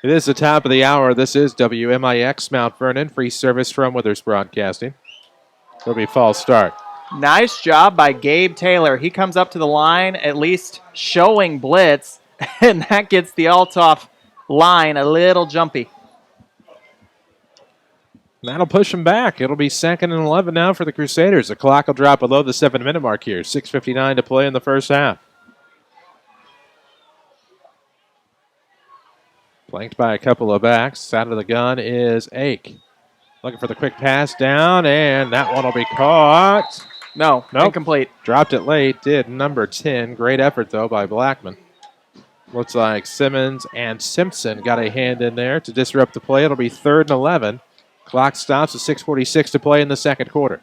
It is the top of the hour. This is WMIX Mount Vernon. Free service from Withers Broadcasting. It'll be false start. Nice job by Gabe Taylor. He comes up to the line, at least showing blitz, and that gets the Althoff line a little jumpy. That'll push them back. It'll be 2nd and 11 now for the Crusaders. The clock will drop below the 7-minute mark here. 6:59 to play in the first half. Flanked by a couple of backs. Out of the gun is Ake. Looking for the quick pass down, and that one will be caught. No, nope. Incomplete. Dropped it late, did number 10. Great effort, though, by Blackman. Looks like Simmons and Simpson got a hand in there to disrupt the play. It'll be 3rd and 11. Clock stops at 6:46 to play in the second quarter.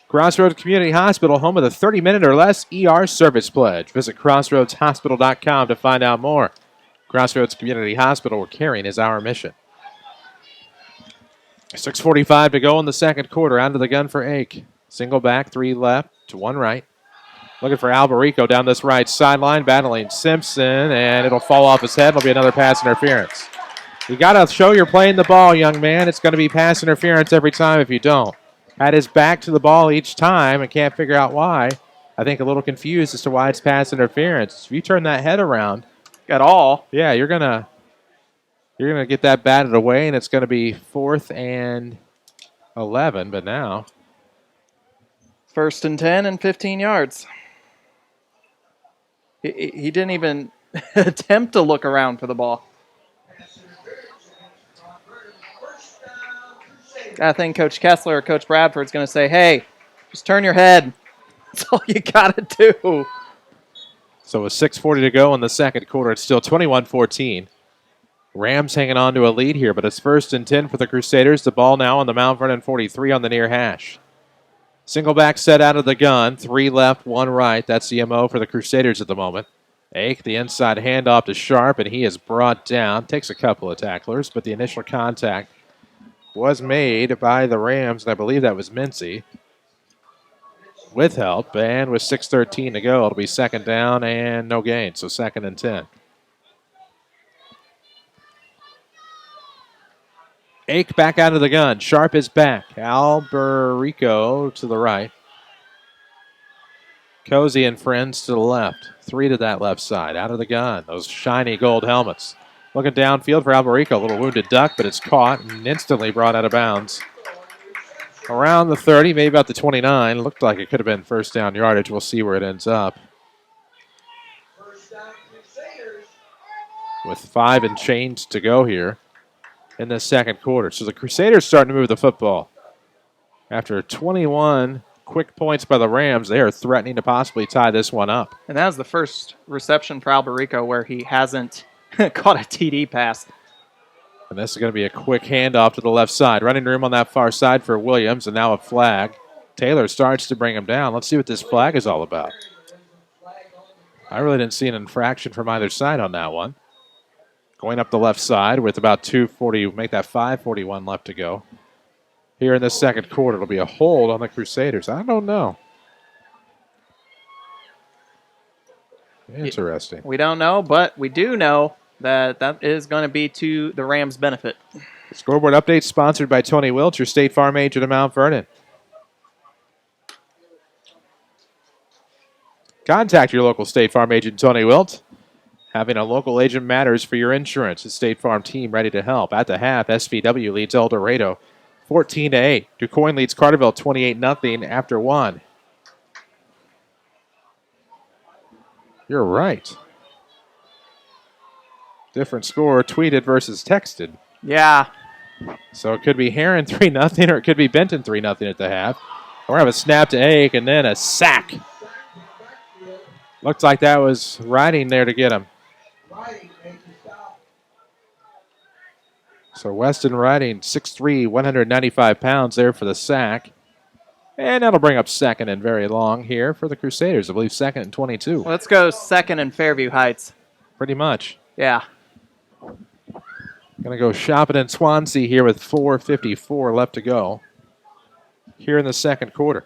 Crossroads Community Hospital, home of the 30-minute or less ER service pledge. Visit crossroadshospital.com to find out more. Crossroads Community Hospital, where caring is our mission. 6:45 to go in the second quarter. Out of the gun for Ake. Single back, 3 left to 1 right. Looking for Alberico down this right sideline, battling Simpson, and it'll fall off his head. It'll be another pass interference. You got to show you're playing the ball, young man. It's going to be pass interference every time if you don't. Had his back to the ball each time and can't figure out why. I think, a little confused as to why it's pass interference. If you turn that head around at all, yeah, you're gonna get that batted away, and it's gonna be 4th and 11. But now, 1st and 10 and 15 yards. He didn't even attempt to look around for the ball. I think Coach Kessler or Coach Bradford's going to say, hey, just turn your head. That's all you got to do. so with 6:40 to go in the second quarter, it's still 21-14. Rams hanging on to a lead here, but it's 1st and 10 for the Crusaders. The ball now on the Mount Vernon 43 on the near hash. Single back set out of the gun. 3 left, 1 right. That's the MO for the Crusaders at the moment. Ake, the inside handoff to Sharp, and he is brought down. Takes a couple of tacklers, but the initial contact was made by the Rams, and I believe that was Mincy. With help, and with 6:13 to go, it'll be 2nd down and no gain, so 2nd and 10. Ake back out of the gun. Sharp is back. Alberico to the right. Cozy and friends to the left. 3 to that left side. Out of the gun. Those shiny gold helmets. Looking downfield for Alberico. A little wounded duck, but it's caught and instantly brought out of bounds. Around the 30, maybe about the 29. Looked like it could have been 1st down yardage. We'll see where it ends up. With 5 and change to go here in the second quarter. So the Crusaders starting to move the football. After 21 quick points by the Rams, they are threatening to possibly tie this one up. And that was the first reception for Alberico where he hasn't caught a TD pass. And this is going to be a quick handoff to the left side. Running room on that far side for Williams, and now a flag. Taylor starts to bring him down. Let's see what this flag is all about. I really didn't see an infraction from either side on that one. Going up the left side with about 2:40, make that 5:41 left to go. Here in the second quarter, it'll be a hold on the Crusaders. I don't know. Interesting. We don't know, but we do know that that is going to be to the Rams' benefit. Scoreboard update sponsored by Tony Welch, your State Farm agent of Mount Vernon. Contact your local State Farm agent, Tony Wilt. Having a local agent matters for your insurance. The State Farm team ready to help. At the half, SVW leads El Dorado 14-8. DuQuoin leads Carterville 28-0 after 1. You're right. Different score, tweeted versus texted. Yeah. So it could be Heron 3-0 or it could be Benton 3-0 at the half. We're going to have a snap to Ake and then a sack. Looked like that was Riding there to get him. So Weston Riding, 6'3", 195 pounds there for the sack. And that'll bring up 2nd and very long here for the Crusaders. I believe 2nd and 22. Let's go 2nd and Fairview Heights. Pretty much. Yeah. Going to go shopping in Swansea here with 4:54 left to go here in the second quarter.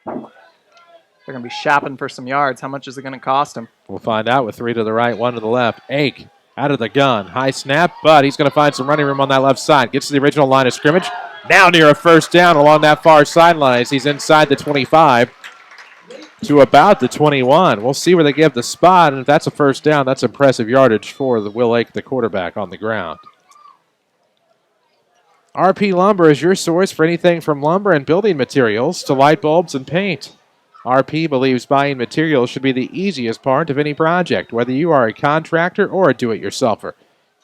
They're going to be shopping for some yards. How much is it going to cost them? We'll find out with 3 to the right, 1 to the left. Ake out of the gun. High snap, but he's going to find some running room on that left side. Gets to the original line of scrimmage. Now near a 1st down along that far sideline as he's inside the 25 to about the 21. We'll see where they give the spot, and if that's a 1st down, that's impressive yardage for the Will Ake, the quarterback, on the ground. RP Lumber is your source for anything from lumber and building materials to light bulbs and paint. RP believes buying materials should be the easiest part of any project, whether you are a contractor or a do-it-yourselfer.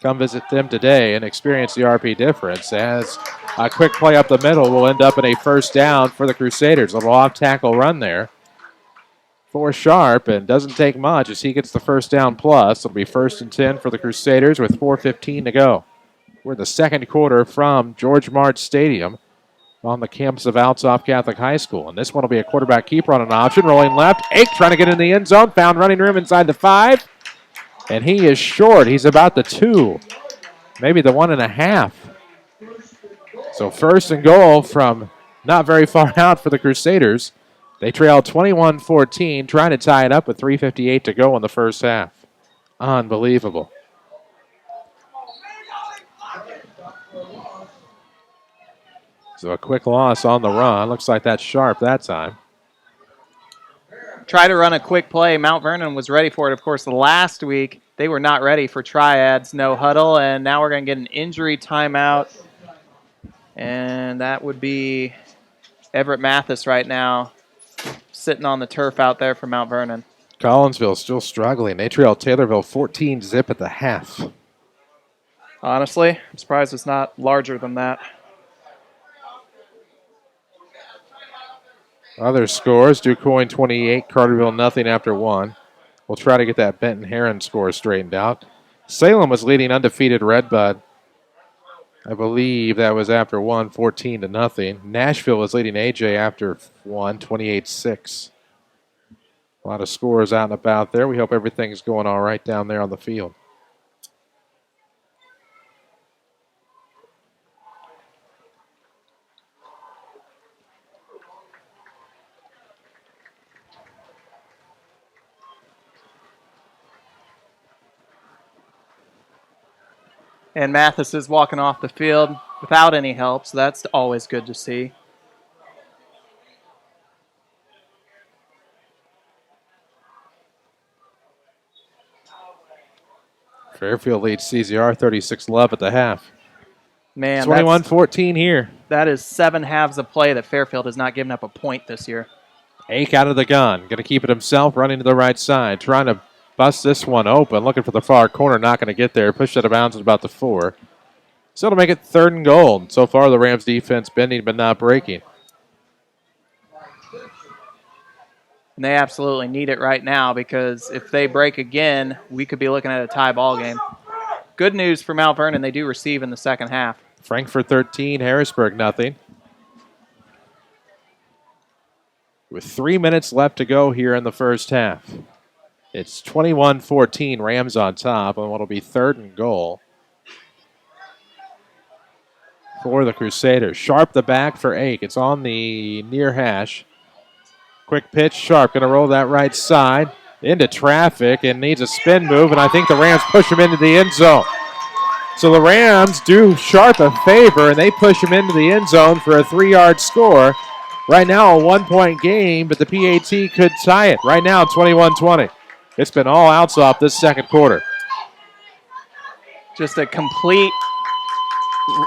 Come visit them today and experience the RP difference, as a quick play up the middle will end up in a 1st down for the Crusaders. A little off-tackle run there for Sharp, and doesn't take much as he gets the 1st down plus. It'll be 1st and 10 for the Crusaders with 4:15 to go. We're in the second quarter from George March Stadium on the campus of Althoff Catholic High School. And this one will be a quarterback keeper on an option. Rolling left. Ake trying to get in the end zone. Found running room inside the 5. And he is short. He's about the 2. Maybe the 1.5. So 1st and goal from not very far out for the Crusaders. They trail 21-14, trying to tie it up with 3:58 to go in the first half. Unbelievable. So a quick loss on the run. Looks like that's Sharp that time. Try to run a quick play. Mount Vernon was ready for it. Of course, last week they were not ready for triads, no huddle, and now we're going to get an injury timeout. And that would be Everett Mathis right now sitting on the turf out there for Mount Vernon. Collinsville still struggling. They trail Taylorville 14-0 at the half. Honestly, I'm surprised it's not larger than that. Other scores, DuQuoin 28, Carterville nothing after 1. We'll try to get that Benton Heron score straightened out. Salem was leading undefeated Redbud. I believe that was after 1, 14-0. Nashville was leading AJ after 1, 28-6. A lot of scores out and about there. We hope everything's going all right down there on the field. And Mathis is walking off the field without any help, so that's always good to see. Fairfield leads CZR 36-love at the half. Man, 21-14 here. That is 7 halves of play that Fairfield has not given up a point this year. Ake out of the gun. Going to keep it himself, running to the right side. Trying to bust this one open. Looking for the far corner. Not going to get there. Pushed out of bounds at about the 4. So it'll make it 3rd and goal. So far, the Rams defense bending but not breaking. And they absolutely need it right now because if they break again, we could be looking at a tie ball game. Good news for Mount Vernon, they do receive in the second half. Frankfort 13, Harrisburg nothing. With 3 minutes left to go here in the first half. It's 21-14, Rams on top on what will be 3rd and goal for the Crusaders. Sharp the back for Ake. It's on the near hash. Quick pitch, Sharp going to roll that right side into traffic and needs a spin move, and I think the Rams push him into the end zone. So the Rams do Sharp a favor, and they push him into the end zone for a 3-yard score. Right now, a 1-point game, but the PAT could tie it. Right now, 21-20. It's been all Althoff this second quarter. Just a complete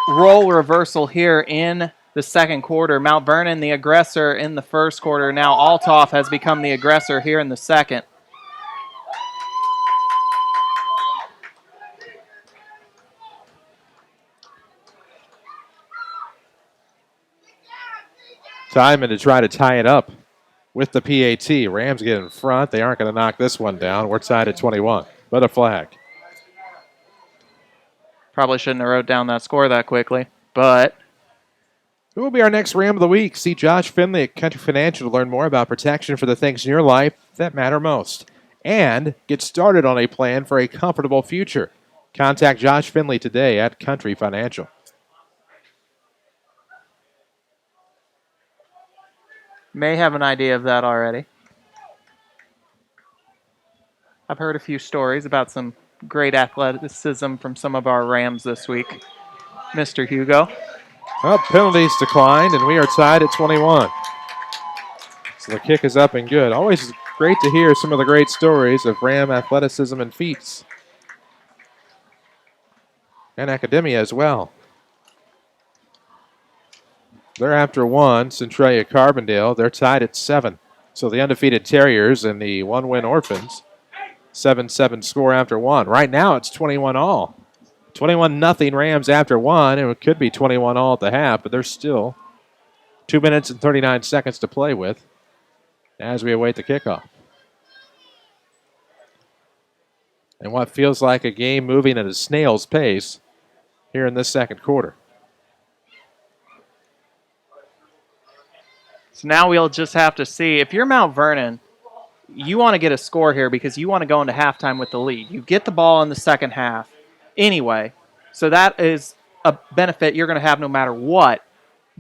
role reversal here in the second quarter. Mount Vernon, the aggressor in the first quarter. Now Althoff has become the aggressor here in the second. Timing to try to tie it up with the PAT. Rams get in front. They aren't going to knock this one down. We're tied at 21, but a flag. Probably shouldn't have wrote down that score that quickly, but who will be our next Ram of the week? See Josh Finley at Country Financial to learn more about protection for the things in your life that matter most. And get started on a plan for a comfortable future. Contact Josh Finley today at Country Financial. May have an idea of that already. I've heard a few stories about some great athleticism from some of our Rams this week. Mr. Hugo. Well, penalties declined, and we are tied at 21. So the kick is up and good. Always great to hear some of the great stories of Ram athleticism and feats. And academia as well. They're after 1, Centralia Carbondale. They're tied at 7. So the undefeated Terriers and the one-win Orphans, 7-7 score after 1. Right now it's 21-all. 21-0 Rams after 1, and it could be 21-all at the half, but there's still 2 minutes and 39 seconds to play with as we await the kickoff. And what feels like a game moving at a snail's pace here in this second quarter. So now we'll just have to see. If you're Mount Vernon, you want to get a score here because you want to go into halftime with the lead. You get the ball in the second half anyway, so that is a benefit you're going to have no matter what.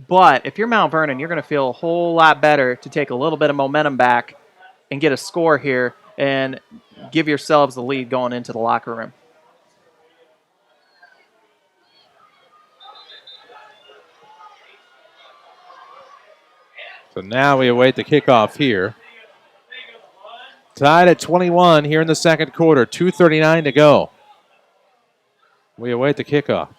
But if you're Mount Vernon, you're going to feel a whole lot better to take a little bit of momentum back and get a score here and give yourselves the lead going into the locker room. So now we await the kickoff here. Tied at 21 here in the second quarter. 2:39 to go. We await the kickoff.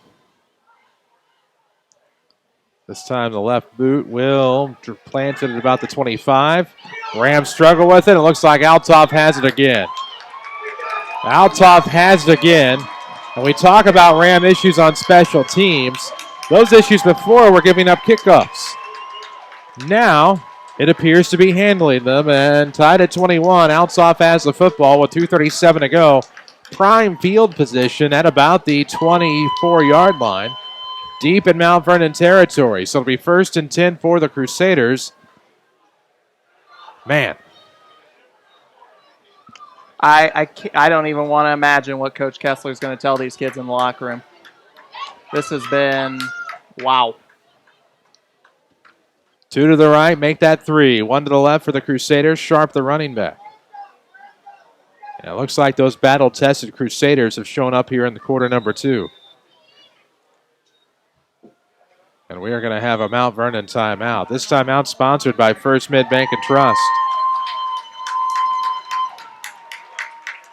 This time the left boot will plant it at about the 25. Rams struggle with it. It looks like Althoff has it again. Althoff has it again. And we talk about Ram issues on special teams. Those issues before were giving up kickoffs. Now it appears to be handling them. And tied at 21, Althoff has the football with 2:37 to go. Prime field position at about the 24-yard line. Deep in Mount Vernon territory. So it'll be 1st and 10 for the Crusaders. Man. I don't even want to imagine what Coach Kessler is going to tell these kids in the locker room. This has been, wow. 2 to the right, make that 3. 1 to the left for the Crusaders. Sharp, the running back. And it looks like those battle-tested Crusaders have shown up here in the quarter number 2. And we are going to have a Mount Vernon timeout. This timeout sponsored by First Mid Bank and Trust.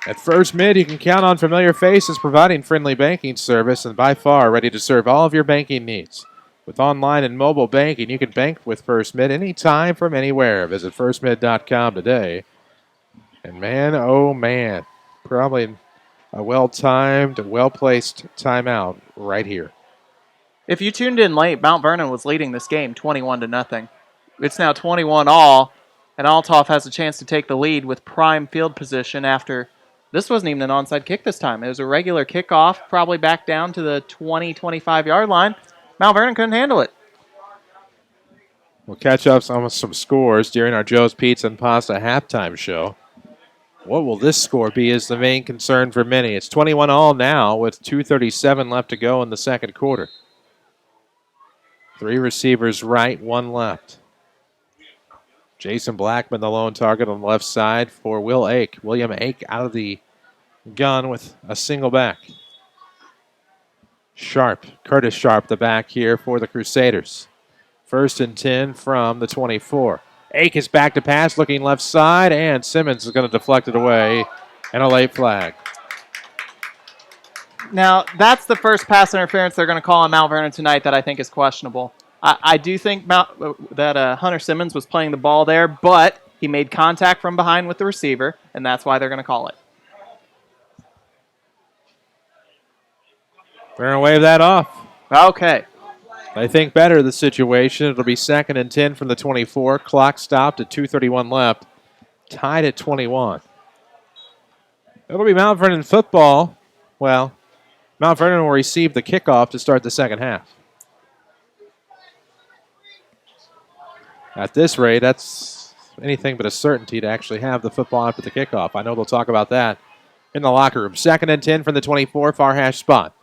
At First Mid, you can count on familiar faces providing friendly banking service and by far ready to serve all of your banking needs. With online and mobile banking, you can bank with First Mid anytime from anywhere. Visit firstmid.com today. And man, oh man, probably a well-timed, well-placed timeout right here. If you tuned in late, Mount Vernon was leading this game 21-0. It's now 21-all, and Althoff has a chance to take the lead with prime field position after this wasn't even an onside kick this time. It was a regular kickoff, probably back down to the 20, 25-yard line. Mount Vernon couldn't handle it. We'll catch up on some scores during our Joe's Pizza and Pasta halftime show. What will this score be is the main concern for many. It's 21-all now with 2:37 left to go in the second quarter. 3 receivers right, 1 left. Jason Blackman, the lone target on the left side for William Ake out of the gun with a single back. Curtis Sharp, the back here for the Crusaders. 1st and 10 from the 24. Ake is back to pass, looking left side, and Simmons is going to deflect it away, and a late flag. Now, that's the first pass interference they're going to call on Mount Vernon tonight that I think is questionable. I do think that Hunter Simmons was playing the ball there, but he made contact from behind with the receiver, and that's why they're going to call it. They're going to wave that off. Okay. I think better of the situation. It'll be 2nd and 10 from the 24. Clock stopped at 2:31 left. Tied at 21. It'll be Mount Vernon football. Well, Mount Vernon will receive the kickoff to start the second half. At this rate, that's anything but a certainty to actually have the football after the kickoff. I know they'll talk about that in the locker room. 2nd and 10 from the 24, far hash spot.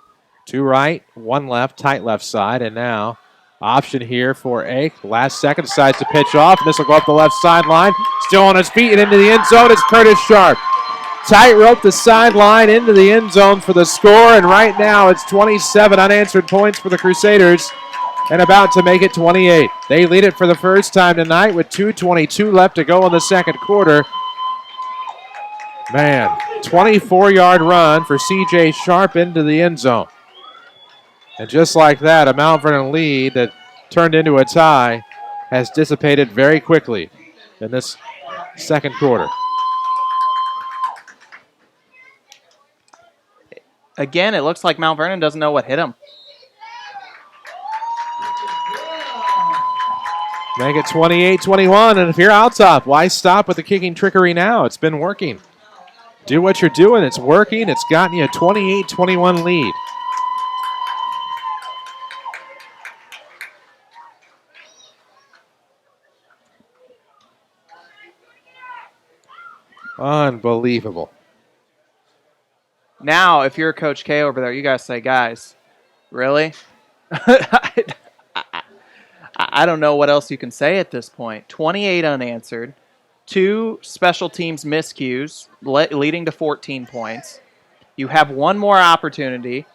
2 right, 1 left, tight left side, and now option here for Ake. Last second, decides to pitch off, and this will go up the left sideline. Still on his feet and into the end zone. It's Curtis Sharp. Tightrope the sideline into the end zone for the score, and right now it's 27 unanswered points for the Crusaders. And about to make it 28. They lead it for the first time tonight with 2:22 left to go in the second quarter. Man, 24-yard run for C.J. Sharp into the end zone. And just like that, a Mount Vernon lead that turned into a tie has dissipated very quickly in this second quarter. Again, it looks like Mount Vernon doesn't know what hit him. Make it 28-21, and if you're Althoff, why stop with the kicking trickery now? It's been working. Do what you're doing. It's working. It's gotten you a 28-21 lead. Unbelievable. Now, if you're Coach K over there, you guys say, guys, really? I don't know what else you can say at this point. 28 unanswered, 2 special teams miscues, leading to 14 points. You have one more opportunity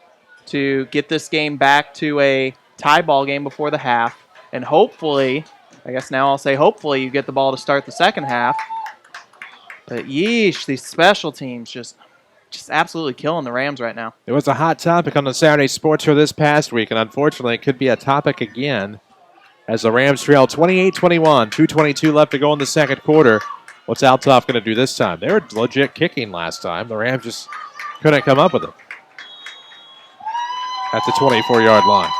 to get this game back to a tie ball game before the half, and hopefully I guess now I'll say hopefully you get the ball to start the second half. But yeesh, these special teams just absolutely killing the Rams right now. It was a hot topic on the Saturday Sports Show this past week, and unfortunately it could be a topic again as the Rams trail 28-21, 2:22 left to go in the second quarter. What's Althoff going to do this time? They were legit kicking last time. The Rams just couldn't come up with it. At the 24-yard line.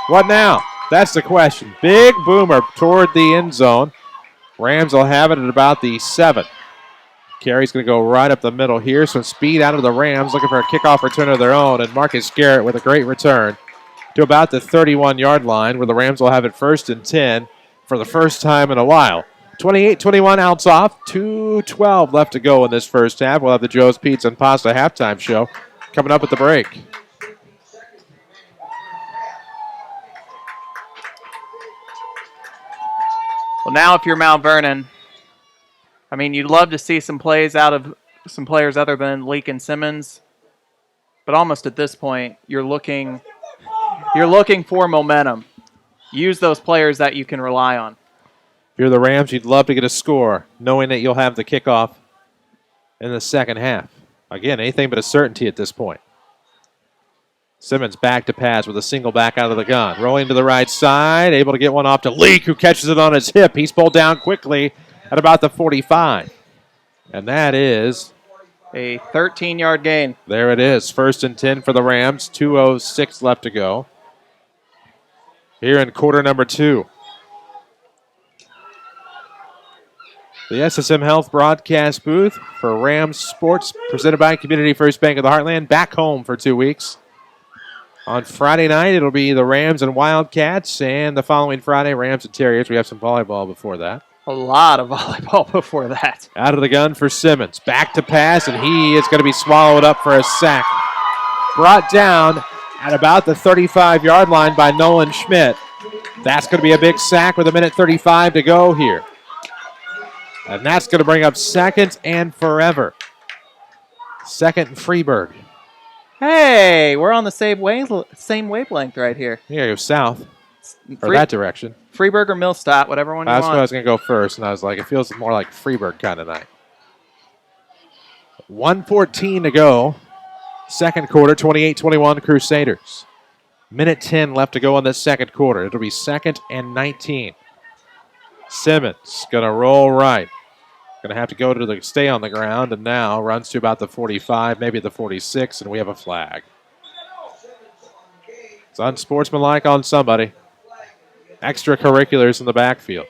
What now? That's the question. Big boomer toward the end zone. Rams will have it at about the 7. Carey's going to go right up the middle here. Some speed out of the Rams, looking for a kickoff return of their own. And Marcus Garrett with a great return to about the 31-yard line, where the Rams will have it 1st and 10 for the first time in a while. 28-21 Althoff. 2:12 left to go in this first half. We'll have the Joe's Pizza and Pasta halftime show coming up at the break. Well, now if you're Mount Vernon, I mean, you'd love to see some plays out of some players other than Leak and Simmons. But almost at this point, you're looking for momentum. Use those players that you can rely on. If you're the Rams, you'd love to get a score, knowing that you'll have the kickoff in the second half. Again, anything but a certainty at this point. Simmons back to pass with a single back out of the gun. Rolling to the right side, able to get one off to Leak, who catches it on his hip. He's pulled down quickly at about the 45. And that is a 13-yard gain. There it is. 1st and 10 for the Rams. 2:06 left to go. Here in quarter number 2. The SSM Health broadcast booth for Rams Sports, presented by Community First Bank of the Heartland, back home for 2 weeks. On Friday night, it'll be the Rams and Wildcats, and the following Friday, Rams and Terriers. We have some volleyball before that. A lot of volleyball before that. Out of the gun for Simmons. Back to pass, and he is going to be swallowed up for a sack. Brought down at about the 35-yard line by Nolan Schmidt. That's going to be a big sack with 1:35 to go here. And that's going to bring up 2nd and forever. 2nd and Freeburg. Hey, we're on the same wavelength right here. Here, go south. Or that direction. Freeburg or Millstadt, whatever one you want. That's where I was going to go first, and I was like, it feels more like Freeburg kind of night. 1:14 to go. Second quarter, 28-21 Crusaders. 1:10 left to go in this second quarter. It'll be 2nd and 19. Simmons going to roll right. Going to have to go to stay on the ground, and now runs to about the 45, maybe the 46, and we have a flag. It's unsportsmanlike on somebody. Extracurriculars in the backfield.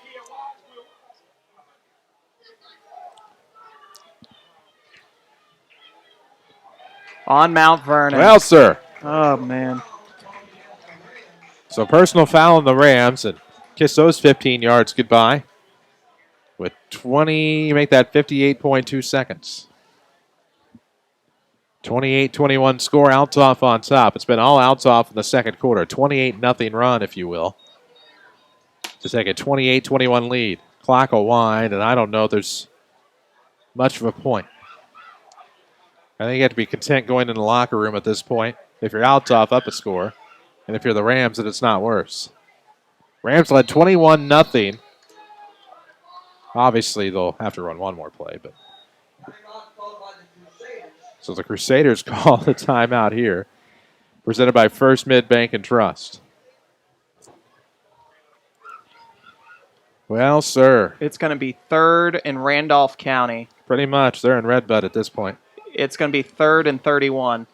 On Mount Vernon. Well, sir. Oh, man. So personal foul on the Rams, and kiss those 15 yards goodbye. With 20, you make that 58.2 seconds. 28-21 score, Althoff on top. It's been all Althoff in the second quarter. 28-0 run, if you will. To take a 28-21 lead. Clock will wind, and I don't know if there's much of a point. I think you have to be content going in the locker room at this point. If you're Althoff, up a score. And if you're the Rams, then it's not worse. Rams led 21-0. Obviously, they'll have to run one more play, but so the Crusaders call the timeout here, presented by First Mid Bank and Trust. Well, sir. It's going to be 3rd in Randolph County. Pretty much. They're in Redbud at this point. It's going to be 3rd and 31,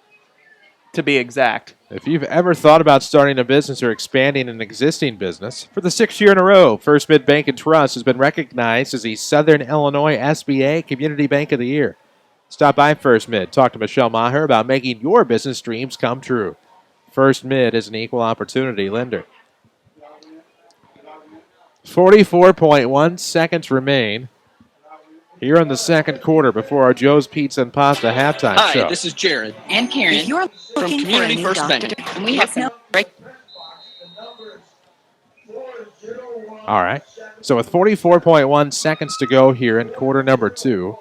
to be exact. If you've ever thought about starting a business or expanding an existing business, for the 6th year in a row, First Mid Bank and Trust has been recognized as the Southern Illinois SBA Community Bank of the Year. Stop by First Mid. Talk to Michelle Maher about making your business dreams come true. First Mid is an equal opportunity lender. 44.1 seconds remain here in the second quarter before our Joe's Pizza and Pasta halftime show. Hi, this is Jared. And Karen. If you're from looking for a Community new First doctor, Bank. And we have no All right. So with 44.1 seconds to go here in quarter number 2,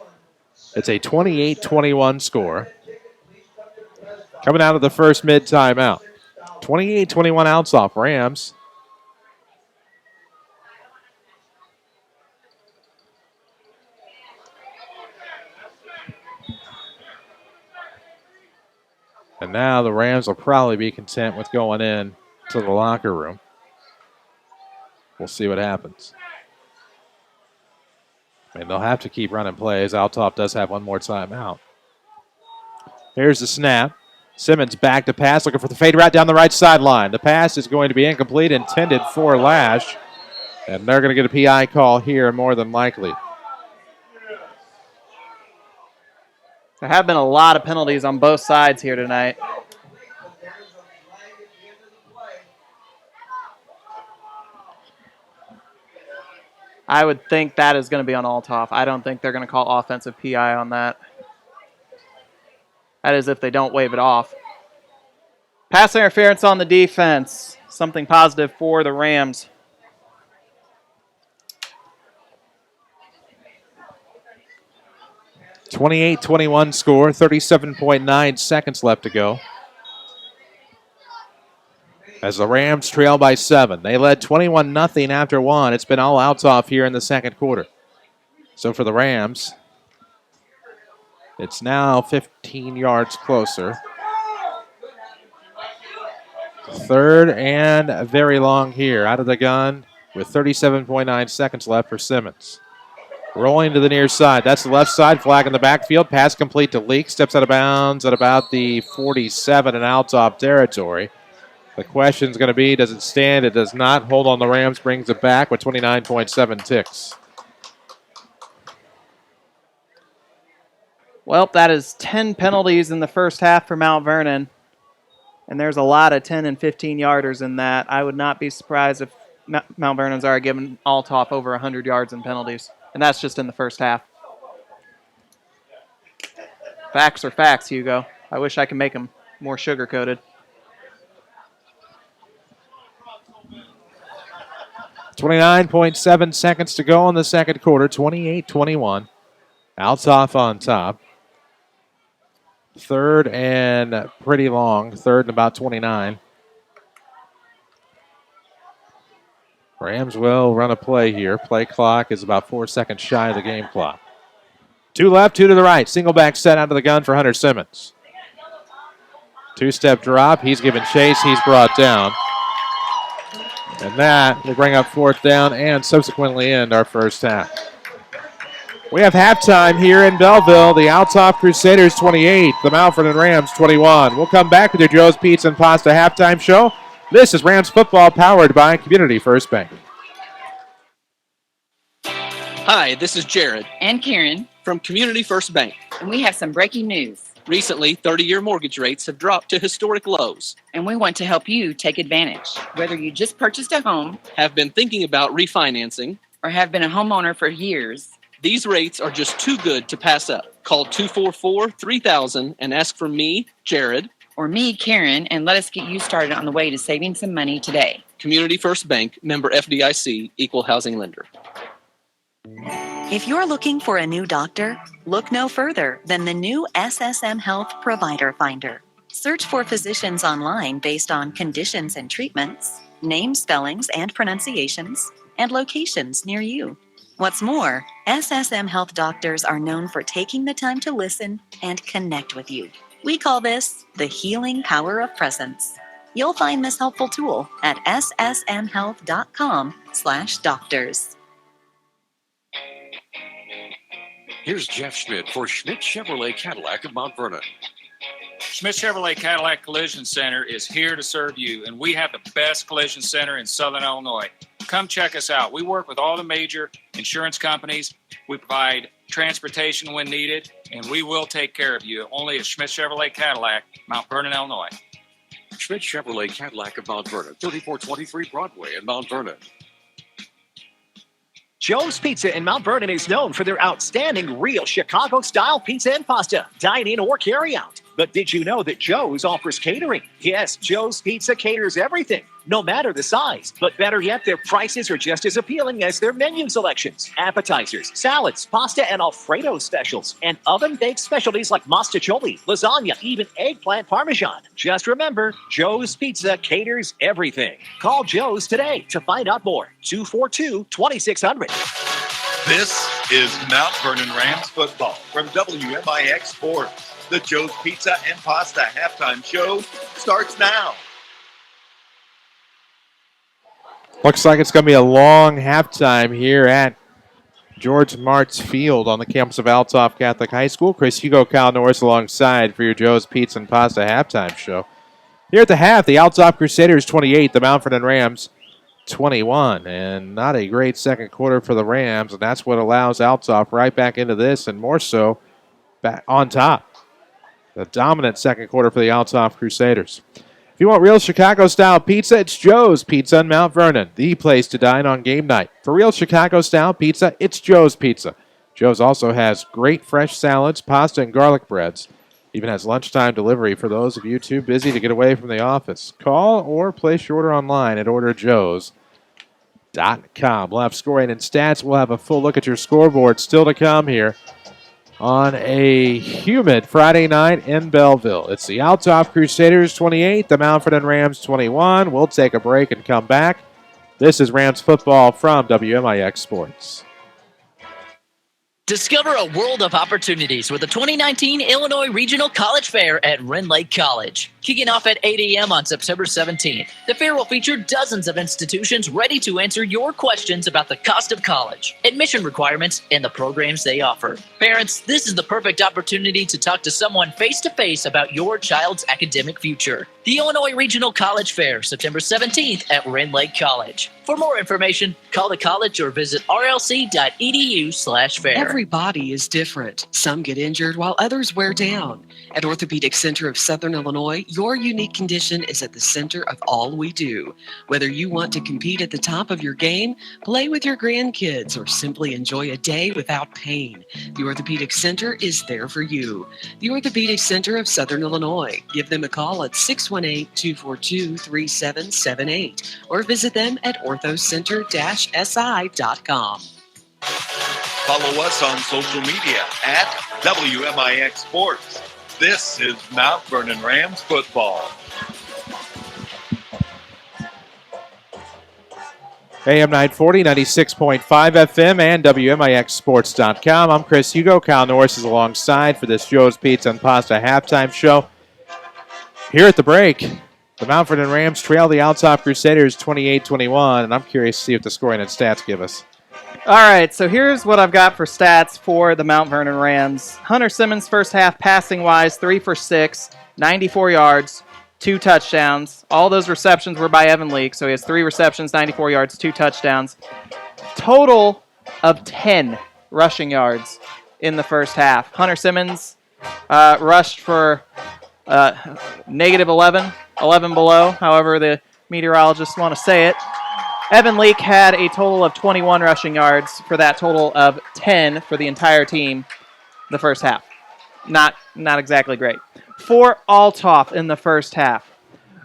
it's a 28-21 score. Coming out of the First Mid timeout. 28-21 Althoff. Rams And now the Rams will probably be content with going in to the locker room. We'll see what happens. I mean, they'll have to keep running plays. Althoff does have one more timeout. Here's the snap. Simmons back to pass, looking for the fade route down the right sideline. The pass is going to be incomplete, intended for Lash. And they're going to get a PI call here more than likely. There have been a lot of penalties on both sides here tonight. I would think that is going to be on Althoff. I don't think they're going to call offensive PI on that. That is if they don't wave it off. Pass interference on the defense. Something positive for the Rams. (28-21) score, 37.9 seconds left to go. As the Rams trail by 7. They led 21-0 after 1. It's been all Althoff here in the second quarter. So for the Rams, it's now 15 yards closer. Third and very long here. Out of the gun with 37.9 seconds left for Simmons. Rolling to the near side. That's the left side. Flag in the backfield. Pass complete to Leak. Steps out of bounds at about the 47 in Althoff territory. The question's going to be, does it stand? It does not. Hold on the Rams. Brings it back with 29.7 ticks. Well, that is 10 penalties in the first half for Mount Vernon. And there's a lot of 10 and 15-yarders in that. I would not be surprised if Mount Vernon's already given Althoff over 100 yards in penalties. And that's just in the first half. Facts are facts, Hugo. I wish I could make them more sugar-coated. 29.7 seconds to go in the second quarter. 28-21. Althoff on top. Third and pretty long. Third and about 29. Rams will run a play here. Play clock is about 4 seconds shy of the game clock. 2 left, 2 to the right. Single back set out of the gun for Hunter Simmons. 2-step drop. He's given chase. He's brought down. And that will bring up fourth down and subsequently end our first half. We have halftime here in Belleville. The Althoff Crusaders 28, the Mount Vernon Rams 21. We'll come back with your Joe's Pizza and Pasta halftime show. This is Rams football powered by Community First Bank. Hi, this is Jared. And Karen. From Community First Bank. And we have some breaking news. Recently, 30-year mortgage rates have dropped to historic lows. And we want to help you take advantage. Whether you just purchased a home, have been thinking about refinancing, or have been a homeowner for years, these rates are just too good to pass up. Call 244-3000 and ask for me, Jared, or me, Karen, and let us get you started on the way to saving some money today. Community First Bank, member FDIC, equal housing lender. If you're looking for a new doctor, look no further than the new SSM Health Provider Finder. Search for physicians online based on conditions and treatments, name spellings and pronunciations, and locations near you. What's more, SSM Health doctors are known for taking the time to listen and connect with you. We call this the healing power of presence. You'll find this helpful tool at ssmhealth.com/doctors. Here's Jeff Schmidt for Schmidt Chevrolet Cadillac of Mount Vernon. Schmidt Chevrolet Cadillac Collision Center is here to serve you, and we have the best collision center in Southern Illinois. Come check us out. We work with all the major insurance companies. We provide transportation when needed, and we will take care of you. Only at Schmidt Chevrolet Cadillac, Mount Vernon, Illinois. Schmidt Chevrolet Cadillac of Mount Vernon, 3423 Broadway in Mount Vernon. Joe's Pizza in Mount Vernon is known for their outstanding real Chicago-style pizza and pasta, dine-in or carry-out. But did you know that Joe's offers catering? Yes, Joe's Pizza caters everything, no matter the size. But better yet, their prices are just as appealing as their menu selections. Appetizers, salads, pasta and Alfredo specials, and oven-baked specialties like mostaccioli, lasagna, even eggplant parmesan. Just remember, Joe's Pizza caters everything. Call Joe's today to find out more. 242-2600. This is Mount Vernon Rams football from WMIX Sports. The Joe's Pizza and Pasta halftime show starts now. Looks like it's going to be a long halftime here at George Martz Field on the campus of Althoff Catholic High School. Chris Hugo, Kyle Norris alongside for your Joe's Pizza and Pasta halftime show. Here at the half, the Althoff Crusaders 28, the Mount Vernon Rams 21. And not a great second quarter for the Rams, and that's what allows Althoff right back into this and more so back on top. The dominant second quarter for the Althoff Crusaders. If you want real Chicago-style pizza, it's Joe's Pizza in Mount Vernon, the place to dine on game night. For real Chicago-style pizza, it's Joe's Pizza. Joe's also has great fresh salads, pasta, and garlic breads. Even has lunchtime delivery for those of you too busy to get away from the office. Call or place your order online at orderjoes.com. We'll have scoring and stats. We'll have a full look at your scoreboard still to come here on a humid Friday night in Belleville. It's the Althoff Crusaders 28, the Mount Vernon Rams 21. We'll take a break and come back. This is Rams football from WMIX Sports. Discover a world of opportunities with the 2019 Illinois Regional College Fair at Wren Lake College. Kicking off at 8 a.m. on September 17th, the fair will feature dozens of institutions ready to answer your questions about the cost of college, admission requirements, and the programs they offer. Parents, this is the perfect opportunity to talk to someone face-to-face about your child's academic future. The Illinois Regional College Fair, September 17th at Wren Lake College. For more information, call the college or visit rlc.edu/fair. Every body is different. Some get injured while others wear down. At Orthopedic Center of Southern Illinois, your unique condition is at the center of all we do. Whether you want to compete at the top of your game, play with your grandkids, or simply enjoy a day without pain, the Orthopedic Center is there for you. The Orthopedic Center of Southern Illinois. Give them a call at 618-242-3778 or visit them at orthocenter-si.com. Follow us on social media at WMIX Sports. This is Mount Vernon Rams football. AM 940, 96.5 FM, and WMIXsports.com. I'm Chris Hugo. Kyle Norris is alongside for this Joe's Pizza and Pasta halftime show. Here at the break, the Mount Vernon Rams trail the Althoff Crusaders 28-21, and I'm curious to see what the scoring and stats give us. All right, so here's what I've got for stats for the Mount Vernon Rams. Hunter Simmons, first half passing-wise, 3 for 6, 94 yards, 2 touchdowns. All those receptions were by Evan Leake, so he has 3 receptions, 94 yards, 2 touchdowns. Total of 10 rushing yards in the first half. Hunter Simmons rushed for negative 11 below, however the meteorologists want to say it. Evan Leake had a total of 21 rushing yards for that total of 10 for the entire team the first half. Not exactly great. For Althoff in the first half,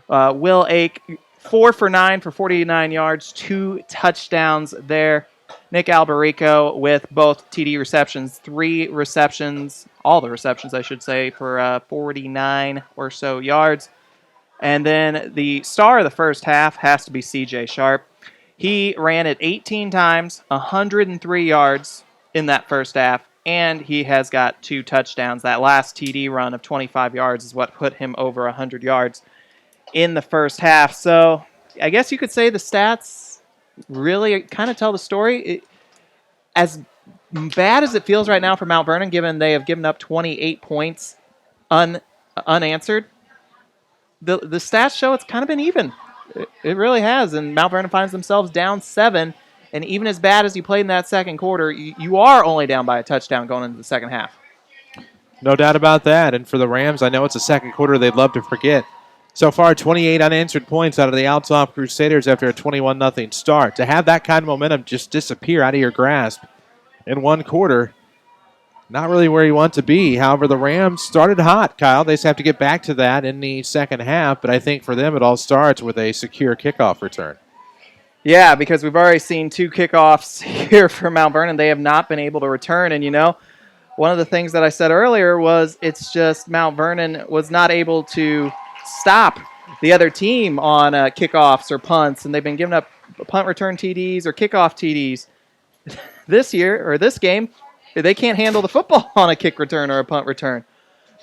Will Ake, 4 for 9 for 49 yards, 2 touchdowns there. Nick Alberico with both TD receptions, 3 receptions, all the receptions I should say, for 49 or so yards. And then the star of the first half has to be CJ Sharp. He ran it 18 times, 103 yards in that first half, and he has got 2 touchdowns. That last TD run of 25 yards is what put him over 100 yards in the first half. So I guess you could say the stats really kind of tell the story. As bad as it feels right now for Mount Vernon, given they have given up 28 points unanswered, the stats show it's kind of been even. It really has, and Mount Vernon finds themselves down 7, and even as bad as you played in that second quarter, you are only down by a touchdown going into the second half. No doubt about that, and for the Rams, I know it's a second quarter they'd love to forget. So far, 28 unanswered points out of the Althoff Crusaders after a 21-0 start. To have that kind of momentum just disappear out of your grasp in one quarter, not really where you want to be. However, the Rams started hot, Kyle. They just have to get back to that in the second half, but I think for them it all starts with a secure kickoff return. Yeah, because we've already seen 2 kickoffs here for Mount Vernon. They have not been able to return, and one of the things that I said earlier was it's just Mount Vernon was not able to stop the other team on kickoffs or punts, and they've been giving up punt return TDs or kickoff TDs. This year, or this game, they can't handle the football on a kick return or a punt return.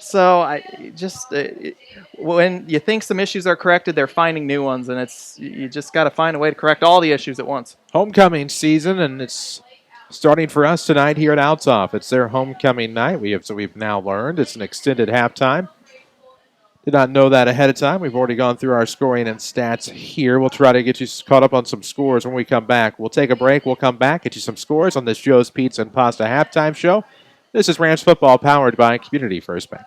So when you think some issues are corrected, they're finding new ones, and you just got to find a way to correct all the issues at once. Homecoming season, and it's starting for us tonight here at Althoff. It's their homecoming night. We've now learned it's an extended halftime. Did not know that ahead of time. We've already gone through our scoring and stats here. We'll try to get you caught up on some scores when we come back. We'll take a break. We'll come back, get you some scores on this Joe's Pizza and Pasta halftime show. This is Rams football powered by Community First Bank.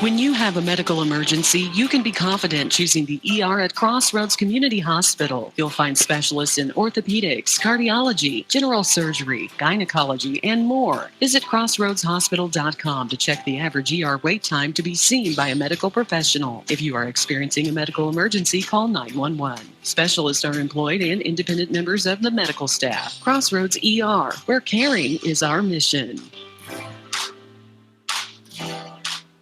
When you have a medical emergency, you can be confident choosing the ER at Crossroads Community Hospital. You'll find specialists in orthopedics, cardiology, general surgery, gynecology, and more. Visit crossroadshospital.com to check the average ER wait time to be seen by a medical professional. If you are experiencing a medical emergency, call 911. Specialists are employed and independent members of the medical staff. Crossroads ER, where caring is our mission.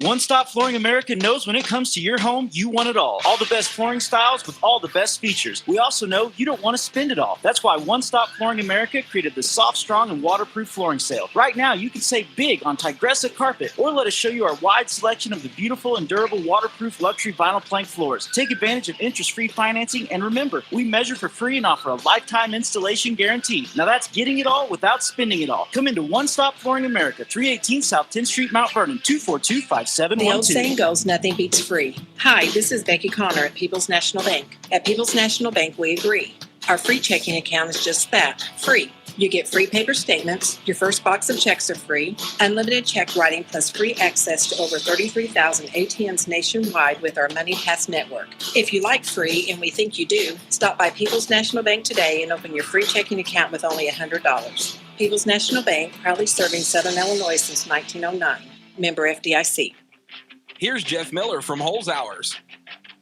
One Stop Flooring America knows when it comes to your home, you want it all. All the best flooring styles with all the best features. We also know you don't want to spend it all. That's why One Stop Flooring America created the Soft, Strong, and Waterproof Flooring Sale. Right now, you can save big on Tigressa carpet, or let us show you our wide selection of the beautiful and durable waterproof luxury vinyl plank floors. Take advantage of interest-free financing, and remember, we measure for free and offer a lifetime installation guarantee. Now that's getting it all without spending it all. Come into One Stop Flooring America, 318 South 10th Street, Mount Vernon, 242-5712. The old saying goes, nothing beats free. Hi, this is Becky Connor at People's National Bank. At People's National Bank, we agree. Our free checking account is just that, free. You get free paper statements, your first box of checks are free, unlimited check writing plus free access to over 33,000 ATMs nationwide with our MoneyPass network. If you like free, and we think you do, stop by People's National Bank today and open your free checking account with only $100. People's National Bank, proudly serving Southern Illinois since 1909. Member FDIC. Here's Jeff Miller from Holes Hours.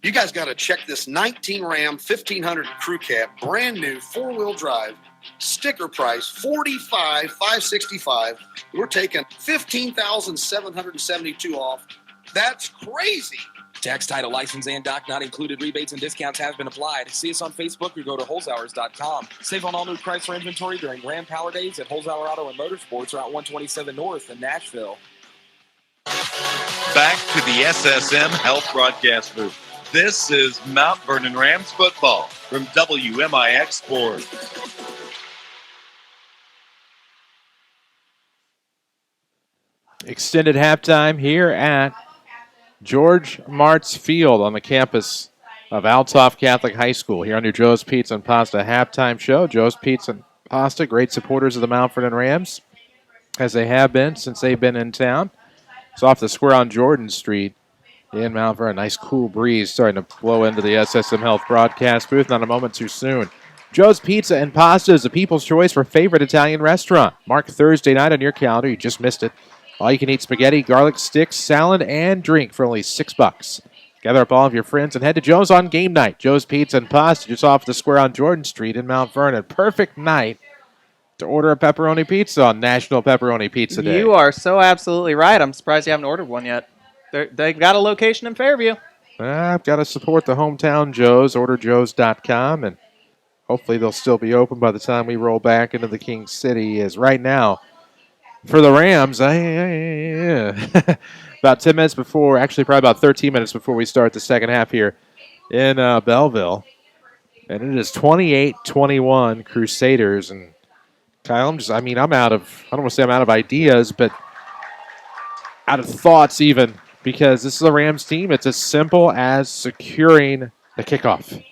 You guys got to check this 19 Ram 1500 crew cab, brand new 4-wheel drive, sticker price $45,565. We're taking $15,772 off. That's crazy. Tax, title, license, and doc not included. Rebates and discounts have been applied. See us on Facebook or go to wholeshours.com. Save on all new Chrysler inventory during Ram Power Days at Holes Hour Auto and Motorsports, Route 127 North in Nashville. Back to the SSM Health Broadcast Booth. This is Mount Vernon Rams football from WMIX Sports. Extended halftime here at George Martz Field on the campus of Althoff Catholic High School here on your Joe's Pizza and Pasta halftime show. Joe's Pizza and Pasta, great supporters of the Mount Vernon Rams, as they have been since they've been in town. It's off the square on Jordan Street in Mount Vernon. Nice cool breeze starting to blow into the SSM Health broadcast booth. Not a moment too soon. Joe's Pizza and Pasta is the people's choice for favorite Italian restaurant. Mark Thursday night on your calendar. You just missed it. All you can eat spaghetti, garlic sticks, salad, and drink for only $6. Gather up all of your friends and head to Joe's on game night. Joe's Pizza and Pasta just off the square on Jordan Street in Mount Vernon. Perfect night to order a pepperoni pizza on National Pepperoni Pizza Day. You are so absolutely right. I'm surprised you haven't ordered one yet. They've got a location in Fairview. I've got to support the hometown Joe's. Order joes.com, and hopefully they'll still be open by the time we roll back into the King City. As right now, for the Rams, about 10 minutes before, actually probably about 13 minutes before we start the second half here in Belleville. And it is 28-21 Crusaders. And Kyle, I'm out of, I don't want to say I'm out of ideas, but out of thoughts even, because this is a Rams team. It's as simple as securing the kickoff.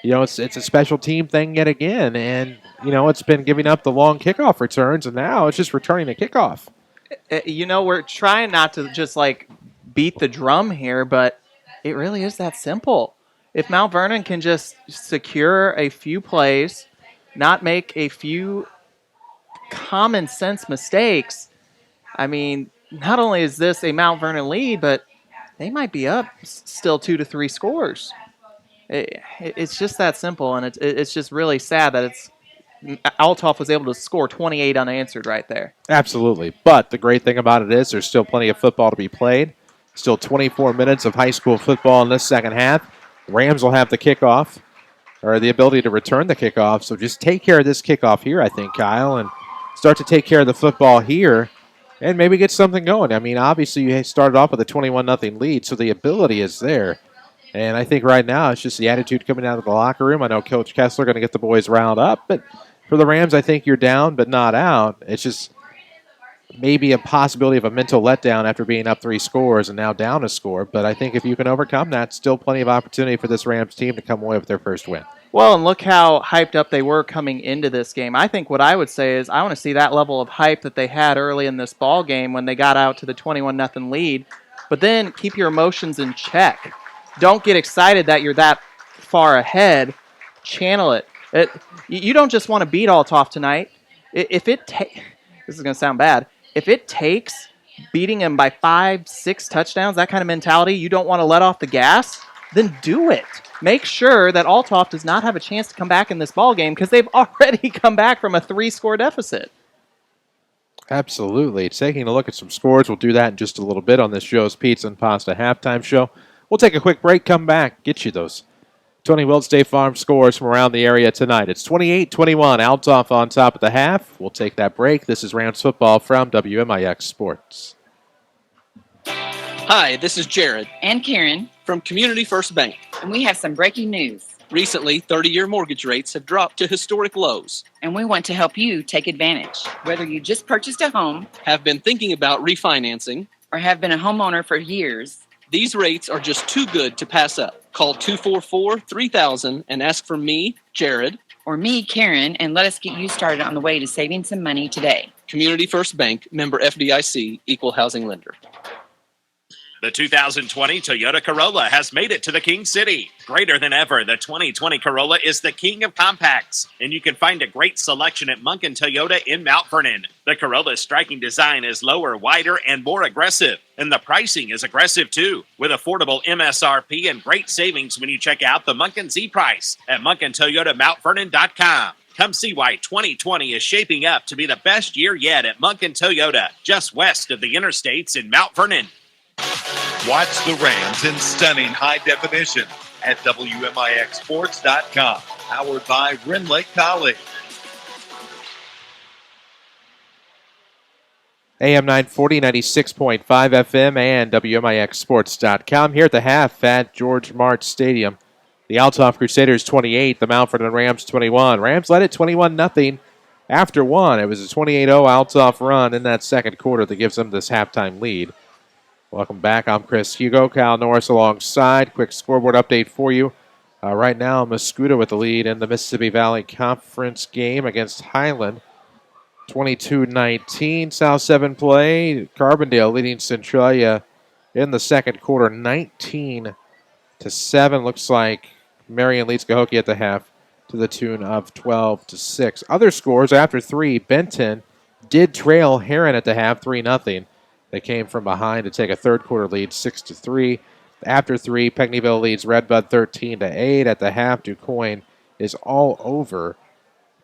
It's a special team thing yet again, and, it's been giving up the long kickoff returns, and now it's just returning the kickoff. We're trying not to just, beat the drum here, but it really is that simple. If Mount Vernon can just secure a few plays, not make a few common sense mistakes, not only is this a Mount Vernon lead, but they might be up still 2 to 3 scores. It's just that simple, and it's just really sad that Althoff was able to score 28 unanswered right there. Absolutely. But the great thing about it is there's still plenty of football to be played. Still 24 minutes of high school football in this second half. Rams will have the kickoff, or the ability to return the kickoff. So just take care of this kickoff here, I think, Kyle, and start to take care of the football here and maybe get something going. I mean, obviously you started off with a 21-0 lead, so the ability is there. And I think right now it's just the attitude coming out of the locker room. I know Coach Kessler going to get the boys riled up, but for the Rams, I think you're down but not out. It's just maybe a possibility of a mental letdown after being up 3 scores and now down a score. But I think if you can overcome that, still plenty of opportunity for this Rams team to come away with their first win. Well, and look how hyped up they were coming into this game. I think what I would say is I want to see that level of hype that they had early in this ball game when they got out to the 21-0 lead. But then keep your emotions in check. Don't get excited that you're that far ahead. Channel it. You don't just want to beat Althoff tonight. This is going to sound bad. If it takes beating him by 5, 6 touchdowns, that kind of mentality, you don't want to let off the gas, then do it. Make sure that Althoff does not have a chance to come back in this ballgame because they've already come back from a 3-score deficit. Absolutely. Taking a look at some scores. We'll do that in just a little bit on this Joe's Pizza and Pasta halftime show. We'll take a quick break, come back, get you those Tony Wilt State Farm scores from around the area tonight. It's 28-21, Althoff on top at the half. We'll take that break. This is Rams football from WMIX Sports. Hi, this is Jared. And Karen. From Community First Bank. And we have some breaking news. Recently, 30-year mortgage rates have dropped to historic lows. And we want to help you take advantage. Whether you just purchased a home, have been thinking about refinancing, or have been a homeowner for years, these rates are just too good to pass up. Call 244-3000 and ask for me, Jared. Or me, Karen, and let us get you started on the way to saving some money today. Community First Bank, member FDIC, equal housing lender. The 2020 Toyota Corolla has made it to the King City. Greater than ever, the 2020 Corolla is the king of compacts, and you can find a great selection at Munkin Toyota in Mount Vernon. The Corolla's striking design is lower, wider, and more aggressive, and the pricing is aggressive too, with affordable MSRP and great savings when you check out the Munkin Z price at MunkinToyotaMountVernon.com. Come see why 2020 is shaping up to be the best year yet at Munkin Toyota, just west of the interstates in Mount Vernon. Watch the Rams in stunning high definition at WMIXSports.com. Powered by Rend Lake College. AM 940, 96.5 FM, and WMIXSports.com. Here at the half at George March Stadium. The Althoff Crusaders 28, the Mount Vernon Rams 21. Rams led it 21-0 after one. It was a 28-0 Althoff run in that second quarter that gives them this halftime lead. Welcome back. I'm Chris Hugo. Cal Norris alongside. Quick scoreboard update for you. Right now, Muscuda with the lead in the Mississippi Valley Conference game against Highland. 22-19. South 7 play. Carbondale leading Centralia in the second quarter. 19-7. Looks like Marion leads Cahokia at the half to the tune of 12-6. Other scores after 3. Benton did trail Heron at the half 3-0. They came from behind to take a third quarter lead, 6-3. After 3, Peckneyville leads Redbud 13-8. At the half, DuQuoin is all over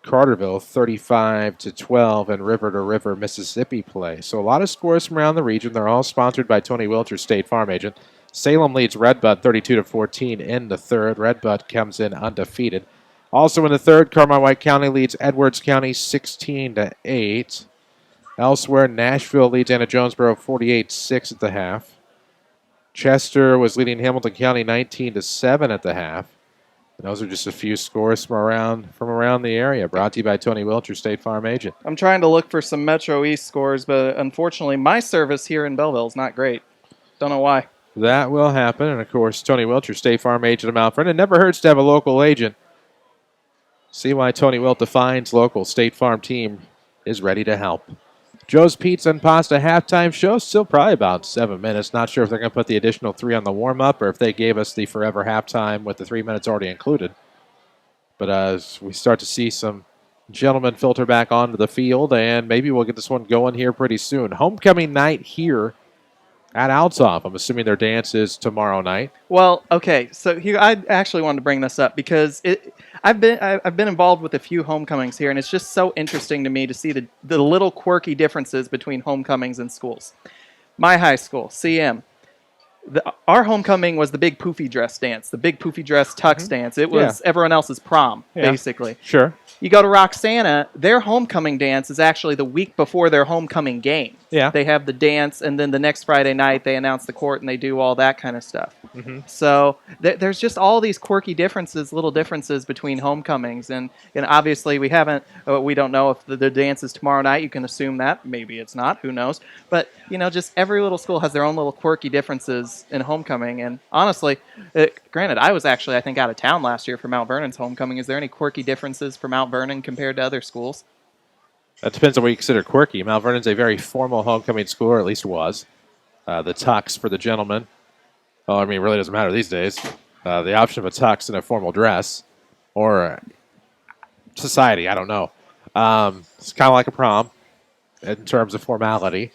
Carterville 35-12 and River to River Mississippi play. So a lot of scores from around the region. They're all sponsored by Tony Wilcher, State Farm Agent. Salem leads Redbud 32-14 in the third. Redbud comes in undefeated. Also in the third, Carmi-White County leads Edwards County 16-8. Elsewhere, Nashville leads Anna Jonesboro 48-6 at the half. Chester was leading Hamilton County 19-7 at the half. And those are just a few scores from around the area. Brought to you by Tony Wilcher, State Farm Agent. I'm trying to look for some Metro East scores, but unfortunately, my service here in Belleville is not great. Don't know why. That will happen. And, of course, Tony Wilcher, State Farm Agent of Mount Vernon. It never hurts to have a local agent. See why Tony Wilt defines local. State Farm team is ready to help. Joe's Pizza and Pasta halftime show, still probably about 7 minutes. Not sure if they're going to put the additional 3 on the warm-up or if they gave us the forever halftime with the 3 minutes already included. But as we start to see some gentlemen filter back onto the field, and maybe we'll get this one going here pretty soon. Homecoming night here at Althoff. I'm assuming their dance is tomorrow night. Well, okay, so here I actually wanted to bring this up because I've been involved with a few homecomings here, and it's just so interesting to me to see the little quirky differences between homecomings and schools. My high school, CM, Our homecoming was the big poofy dress dance, the big poofy dress tux dance. It was everyone else's prom, basically. Sure. You go to Roxana, their homecoming dance is actually the week before their homecoming game. Yeah. They have the dance, and then the next Friday night they announce the court and they do all that kind of stuff. Mhm. So there's just all these quirky differences, little differences between homecomings, and obviously we don't know if the dance is tomorrow night. You can assume that maybe it's not. Who knows? But just every little school has their own little quirky differences in homecoming. And honestly, granted, I was actually I think out of town last year for Mount Vernon's homecoming. Is there any quirky differences for Mount Vernon compared to other schools? That depends on what you consider quirky. Mount Vernon's a very formal homecoming school, or at least was. The tux for the gentlemen. Well, I mean, it really doesn't matter these days. The option of a tux and a formal dress, or society, I don't know. It's kind of like a prom in terms of formality.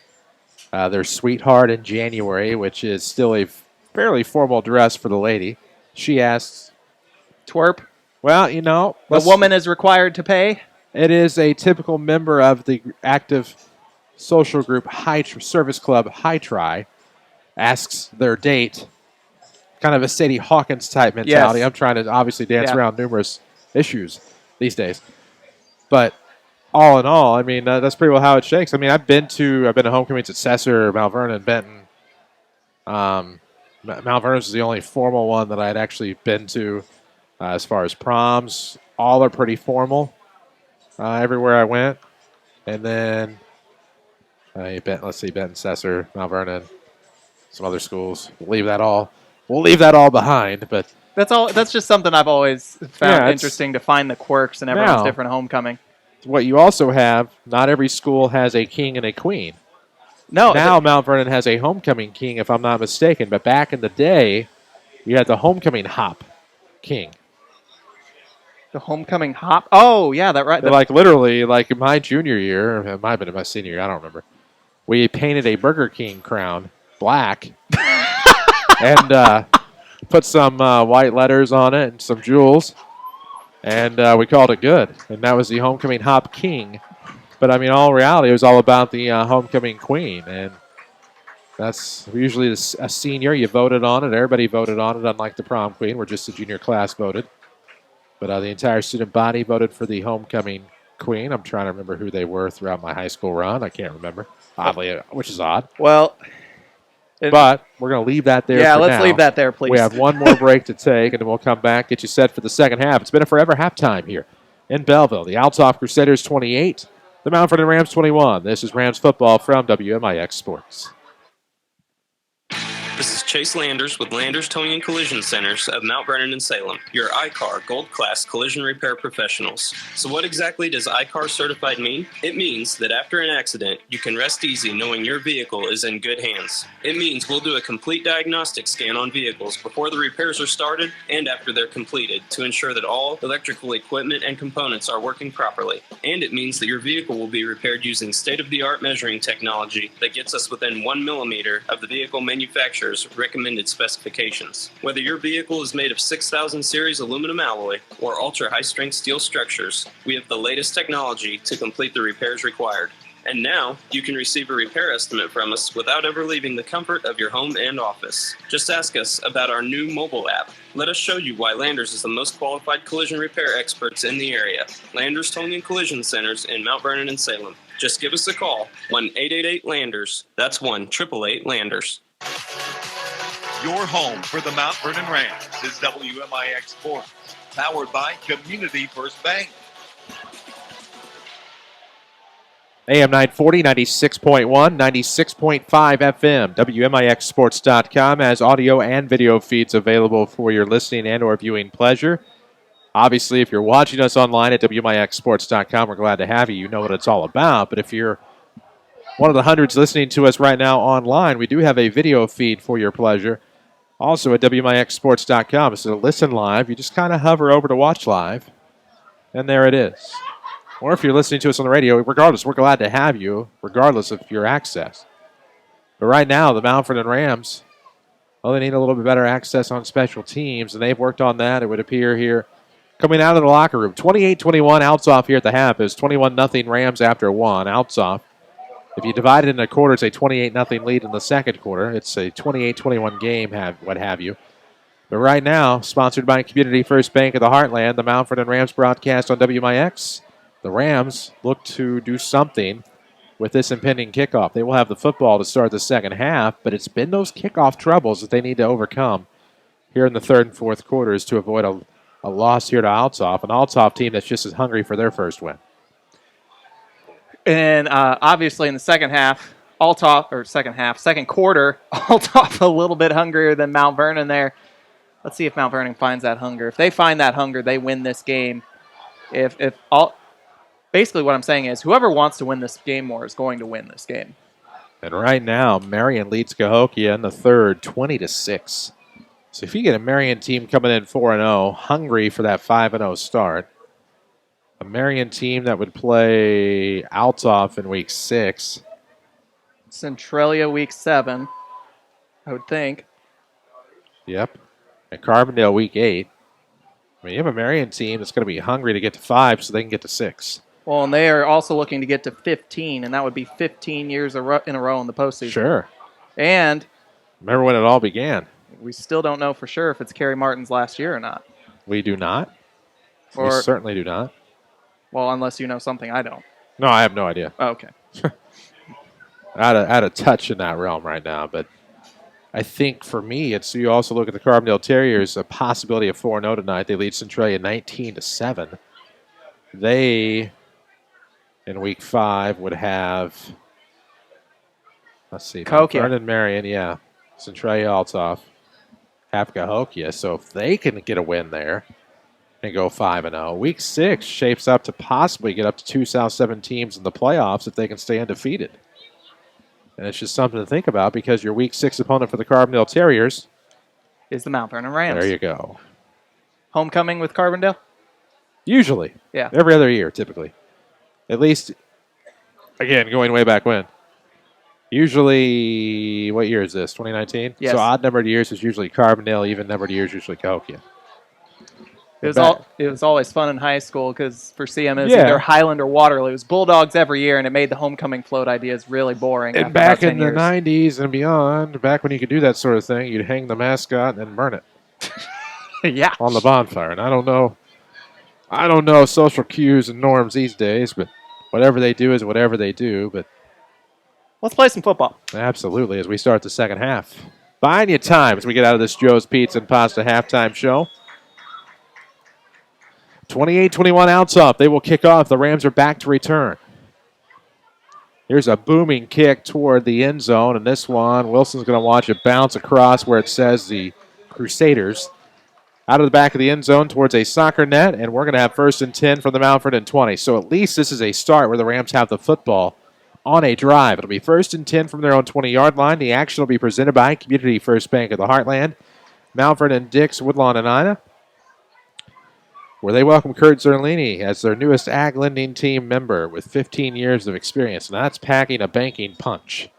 There's Sweetheart in January, which is still a fairly formal dress for the lady. She asks, twerp? Well, the woman is required to pay? It is a typical member of the active social group service club High Try asks their date. Kind of a Sadie Hawkins type mentality. Yes. I'm trying to obviously dance Yeah. around numerous issues these days. But all in all, I mean, that's pretty well how it shakes. I mean, I've been to homecomings at Cesar, Mount Vernon, Benton. Mount Vernon's is the only formal one that I had actually been to. As far as proms, all are pretty formal everywhere I went. And then, Benton, Cesar, Mount Vernon, some other schools. We'll leave that all behind. But That's just something I've always found interesting to find the quirks in everyone's different homecoming. What you also have, not every school has a king and a queen. No. Now Mount Vernon has a homecoming king, if I'm not mistaken. But back in the day, you had the homecoming hop king. The homecoming hop? Oh, yeah, that right. Like literally, like in my junior year, it might have been in my senior year, I don't remember. We painted a Burger King crown black and put some white letters on it and some jewels. And we called it good. And that was the homecoming hop king. But I mean, all reality, it was all about the homecoming queen. And that's usually a senior. You voted on it. Everybody voted on it, unlike the prom queen, where just the junior class voted. But the entire student body voted for the homecoming queen. I'm trying to remember who they were throughout my high school run. I can't remember, oddly, which is odd. Well, but we're going to leave that there. Yeah, for let's now. leave that there, please. We have one more break to take, and then we'll come back, get you set for the second half. It's been a forever halftime here in Belleville. The Althoff Crusaders 28, the Mount Vernon Rams 21. This is Rams football from WMIX Sports. This is Chase Landers with Landers Towing and Collision Centers of Mount Vernon and Salem, your I-CAR Gold Class collision repair professionals. So what exactly does I-CAR certified mean? It means that after an accident, you can rest easy knowing your vehicle is in good hands. It means we'll do a complete diagnostic scan on vehicles before the repairs are started and after they're completed to ensure that all electrical equipment and components are working properly. And it means that your vehicle will be repaired using state-of-the-art measuring technology that gets us within 1 millimeter of the vehicle manufacturer's recommended specifications. Whether your vehicle is made of 6000 series aluminum alloy or ultra high strength steel structures, we have the latest technology to complete the repairs required. And now you can receive a repair estimate from us without ever leaving the comfort of your home and office. Just ask us about our new mobile app. Let us show you why Landers is the most qualified collision repair experts in the area. Landers Towing and Collision Centers in Mount Vernon and Salem. Just give us a call, 1-888-LANDERS. That's 1-888-LANDERS. Your home for the Mount Vernon Rams is WMIX Sports, powered by Community First Bank. AM 940, 96.1, 96.5 FM, WMIXsports.com has audio and video feeds available for your listening and or viewing pleasure. Obviously, if you're watching us online at WMIXsports.com, we're glad to have you. You know what it's all about. But if you're one of the hundreds listening to us right now online, we do have a video feed for your pleasure. Also at WMIXsports.com. So to listen live, you just kind of hover over to watch live, and there it is. Or if you're listening to us on the radio, regardless, we're glad to have you, regardless of your access. But right now, the Mount Vernon Rams, well, they need a little bit better access on special teams, and they've worked on that, it would appear here. Coming out of the locker room, 28-21, Althoff here at the half. It was 21-0 Rams after one. Althoff If you divide it into a quarter, it's a 28-0 lead in the second quarter. It's a 28-21 game, what have you. But right now, sponsored by Community First Bank of the Heartland, the Mount Vernon Rams broadcast on WMIX. The Rams look to do something with this impending kickoff. They will have the football to start the second half, but it's been those kickoff troubles that they need to overcome here in the third and fourth quarters to avoid a loss here to Althoff, an Althoff team that's just as hungry for their first win. And obviously in the second quarter, Althoff a little bit hungrier than Mount Vernon there. Let's see if Mount Vernon finds that hunger. If they find that hunger, they win this game. Basically what I'm saying is whoever wants to win this game more is going to win this game. And right now, Marion leads Cahokia in the third, 20-6. So if you get a Marion team coming in 4-0, hungry for that 5-0 start, a Marion team that would play Althoff in week 6. Centralia week 7, I would think. Yep. And Carbondale week 8. I mean, you have a Marion team that's going to be hungry to get to 5 so they can get to 6. Well, and they are also looking to get to 15, and that would be 15 years in a row in the postseason. Sure. And remember when it all began? We still don't know for sure if it's Kerry Martin's last year or not. We do not. We certainly do not. Well, unless you know something I don't. No, I have no idea. Oh, okay. out of touch in that realm right now, but I think for me, it's you also look at the Carbondale Terriers, a possibility of 4-0 tonight. They lead Centralia 19-7. They, in week 5, would have, let's see, Vernon Marion, yeah, Centralia Althoff, have Cahokia. So if they can get a win there and go 5-0, week 6 shapes up to possibly get up to 2 South 7 teams in the playoffs if they can stay undefeated. And it's just something to think about because your week 6 opponent for the Carbondale Terriers is the Mount Vernon Rams. There you go. Homecoming with Carbondale? Usually. Yeah. Every other year, typically. At least, again, going way back when. Usually, what year is this? 2019? Yes. So odd numbered years is usually Carbondale, even numbered years usually Cahokia. It was always fun in high school because for CM it was either Highland or Waterloo. It was Bulldogs every year, and it made the homecoming float ideas really boring. And back in the 90s and beyond, back when you could do that sort of thing, you'd hang the mascot and then burn it. Yeah. On the bonfire. And I don't know social cues and norms these days, but whatever they do is whatever they do. But let's play some football. Absolutely, as we start the second half. Buying you time as we get out of this Joe's Pizza and Pasta halftime show. 28-21 Althoff. They will kick off. The Rams are back to return. Here's a booming kick toward the end zone, and this one, Wilson's going to watch it bounce across where it says the Crusaders. Out of the back of the end zone towards a soccer net, and we're going to have 1st and 10 from the Mount Vernon 20. So at least this is a start where the Rams have the football on a drive. It'll be 1st and 10 from their own 20-yard line. The action will be presented by Community First Bank of the Heartland, Mount Vernon, Dix, Woodlawn, and Ina, where they welcome Kurt Zerlini as their newest ag lending team member with 15 years of experience, and that's packing a banking punch.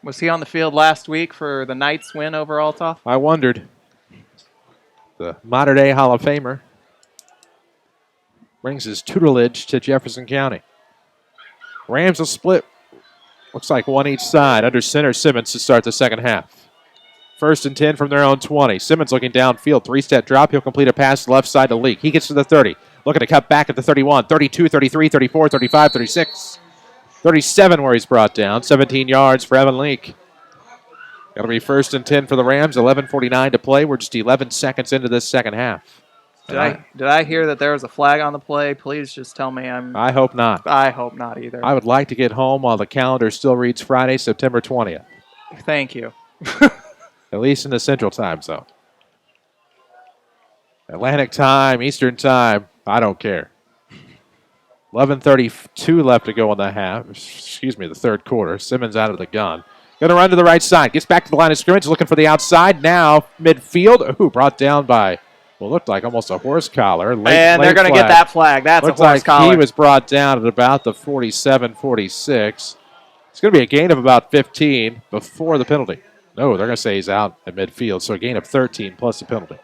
Was he on the field last week for the Knights' win over Althoff? I wondered. The modern-day Hall of Famer brings his tutelage to Jefferson County. Rams will split, looks like one each side, under center Simmons to start the second half. 1st and 10 from their own 20. Simmons looking downfield, 3-step drop. He'll complete a pass left side to Leak. He gets to the 30. Looking to cut back at the 31, 32, 33, 34, 35, 36. 37 where he's brought down. 17 yards for Evan Leak. It'll be 1st and 10 for the Rams. 11:49 to play. We're just 11 seconds into this second half. Did I hear that there was a flag on the play? Please just tell me I hope not. I hope not either. I would like to get home while the calendar still reads Friday, September 20th. Thank you. At least in the Central Time Zone. Atlantic time, Eastern time, I don't care. 11:32 left to go in the third quarter. Simmons out of the gun. Going to run to the right side. Gets back to the line of scrimmage, looking for the outside. Now, midfield. Brought down by, looked like almost a horse collar. And they're going to get that flag. That's looked a horse collar. He was brought down at about the 47-46. It's going to be a gain of about 15 before the penalty. No, they're going to say he's out at midfield, so a gain of 13 plus a penalty.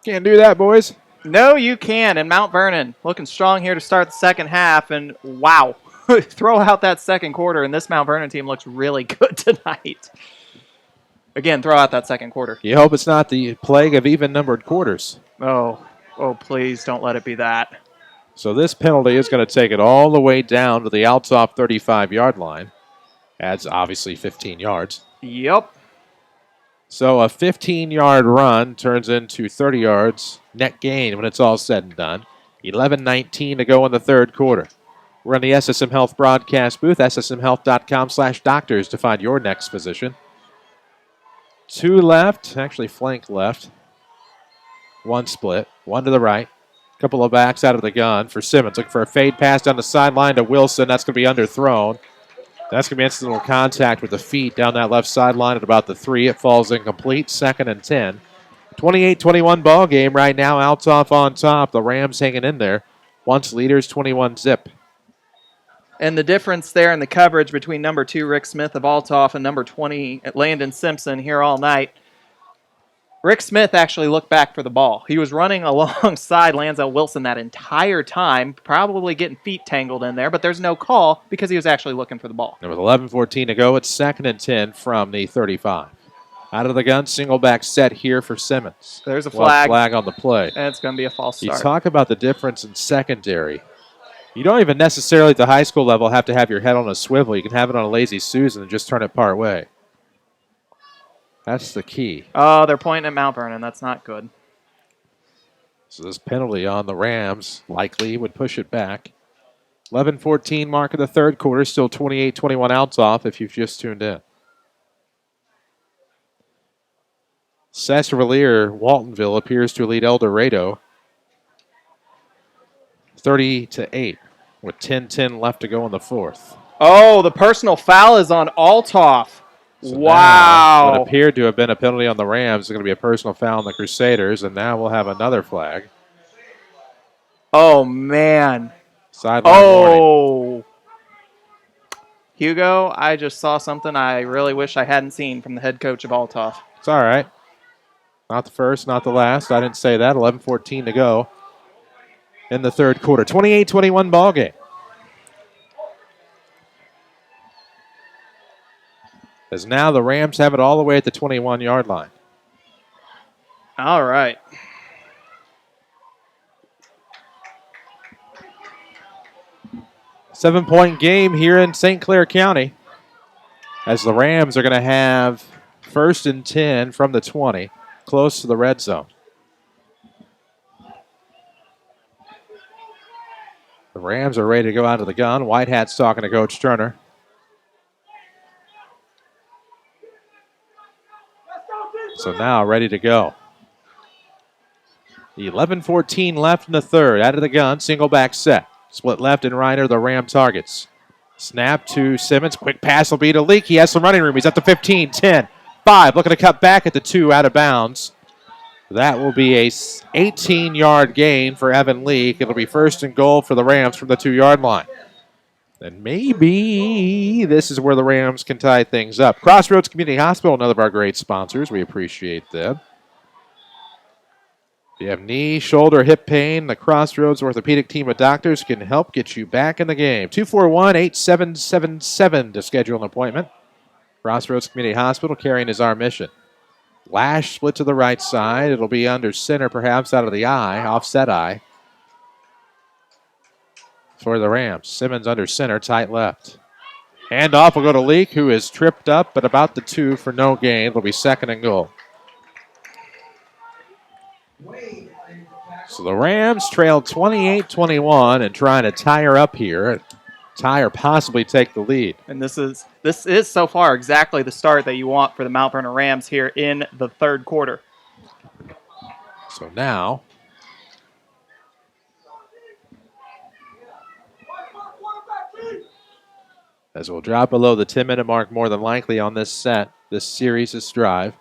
Can't do that, boys. No, you can. And Mount Vernon looking strong here to start the second half. And wow, throw out that second quarter, and this Mount Vernon team looks really good tonight. Again, throw out that second quarter. You hope it's not the plague of even-numbered quarters. Oh, please don't let it be that. So this penalty is going to take it all the way down to the Althoff 35-yard line. Adds obviously 15 yards. Yep. So a 15-yard run turns into 30 yards net gain when it's all said and done. 11:19 to go in the third quarter. We're in the SSM Health broadcast booth, ssmhealth.com/doctors to find your next physician. 2 left, actually flank left. 1 split, 1 to the right. Couple of backs out of the gun for Simmons. Looking for a fade pass down the sideline to Wilson. That's going to be underthrown. That's going to be incidental contact with the feet down that left sideline at about the 3. It falls incomplete. 2nd and 10. 28-21 ball game right now. Althoff on top. The Rams hanging in there. Once leaders, 21-zip. And the difference there in the coverage between number 2, Rick Smith of Althoff, and number 20, Landon Simpson here all night. Rick Smith actually looked back for the ball. He was running alongside Lansell Wilson that entire time, probably getting feet tangled in there, but there's no call because he was actually looking for the ball. And with 11:14 to go, it's 2nd and 10 from the 35. Out of the gun, single back set here for Simmons. There's a flag. Flag on the play. And it's going to be a false start. You talk about the difference in secondary. You don't even necessarily at the high school level have to have your head on a swivel. You can have it on a lazy Susan and just turn it part way. That's the key. Oh, they're pointing at Mount Vernon. That's not good. So this penalty on the Rams likely would push it back. 11:14 mark of the third quarter. Still 28-21 Althoff if you've just tuned in. Sassavalier Waltonville appears to lead El Dorado 30-8 with 10:10 left to go in the fourth. Oh, the personal foul is on Althoff. So wow. What appeared to have been a penalty on the Rams is going to be a personal foul on the Crusaders, and now we'll have another flag. Oh, man. Sideline warning. Hugo, I just saw something I really wish I hadn't seen from the head coach of Althoff. It's all right. Not the first, not the last. I didn't say that. 11:14 to go in the third quarter. 28-21 ball game. As now the Rams have it all the way at the 21-yard line. All right. Seven-point game here in St. Clair County as the Rams are going to have 1st and 10 from the 20, close to the red zone. The Rams are ready to go out of the gun. Whitehat's talking to Coach Turner. So now ready to go. 11:14 left in the third. Out of the gun, single back set. Split left and right are the Ram targets. Snap to Simmons. Quick pass will be to Leak. He has some running room. He's at the 15, 10, 5. Looking to cut back at the 2 out of bounds. That will be a 18-yard gain for Evan Leak. It'll be 1st and goal for the Rams from the 2-yard line. And maybe this is where the Rams can tie things up. Crossroads Community Hospital, another of our great sponsors. We appreciate them. If you have knee, shoulder, hip pain, the Crossroads Orthopedic team of doctors can help get you back in the game. 241-8777 to schedule an appointment. Crossroads Community Hospital carrying is our mission. Lash split to the right side. It'll be under center, perhaps out of the eye, offset eye. For the Rams. Simmons under center, tight left. Handoff will go to Leak, who is tripped up, but about the 2 for no gain. It'll be 2nd and goal. So the Rams trail 28-21 and trying to tie her up here. Tie or possibly take the lead. And this is so far exactly the start that you want for the Mount Vernon Rams here in the third quarter. So now as we'll drop below the 10-minute mark more than likely on this set, this series, this drive.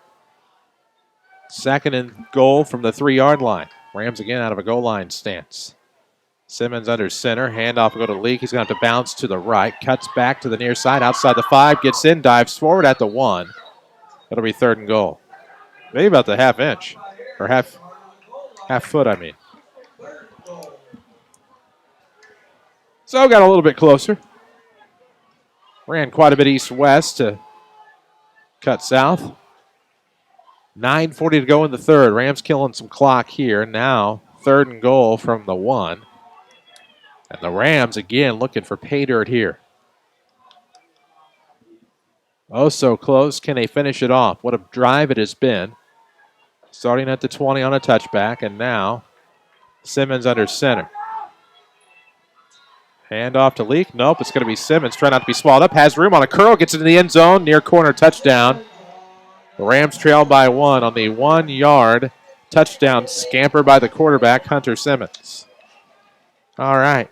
2nd and goal from the 3-yard line. Rams again out of a goal line stance. Simmons under center. Handoff will go to Leak. He's going to have to bounce to the right. Cuts back to the near side. Outside the 5. Gets in. Dives forward at the 1. That'll be 3rd and goal. Maybe about the half inch. Or half foot, I mean. So got a little bit closer. Ran quite a bit east-west to cut south. 9:40 to go in the third. Rams killing some clock here. Now 3rd and goal from the 1. And the Rams again looking for pay dirt here. Oh, so close. Can they finish it off? What a drive it has been. Starting at the 20 on a touchback, and now Simmons under center. Hand off to Leak. Nope, it's going to be Simmons. Trying not to be swallowed up. Has room on a curl. Gets into the end zone. Near corner touchdown. The Rams trail by 1 on the 1-yard touchdown scamper by the quarterback, Hunter Simmons. All right.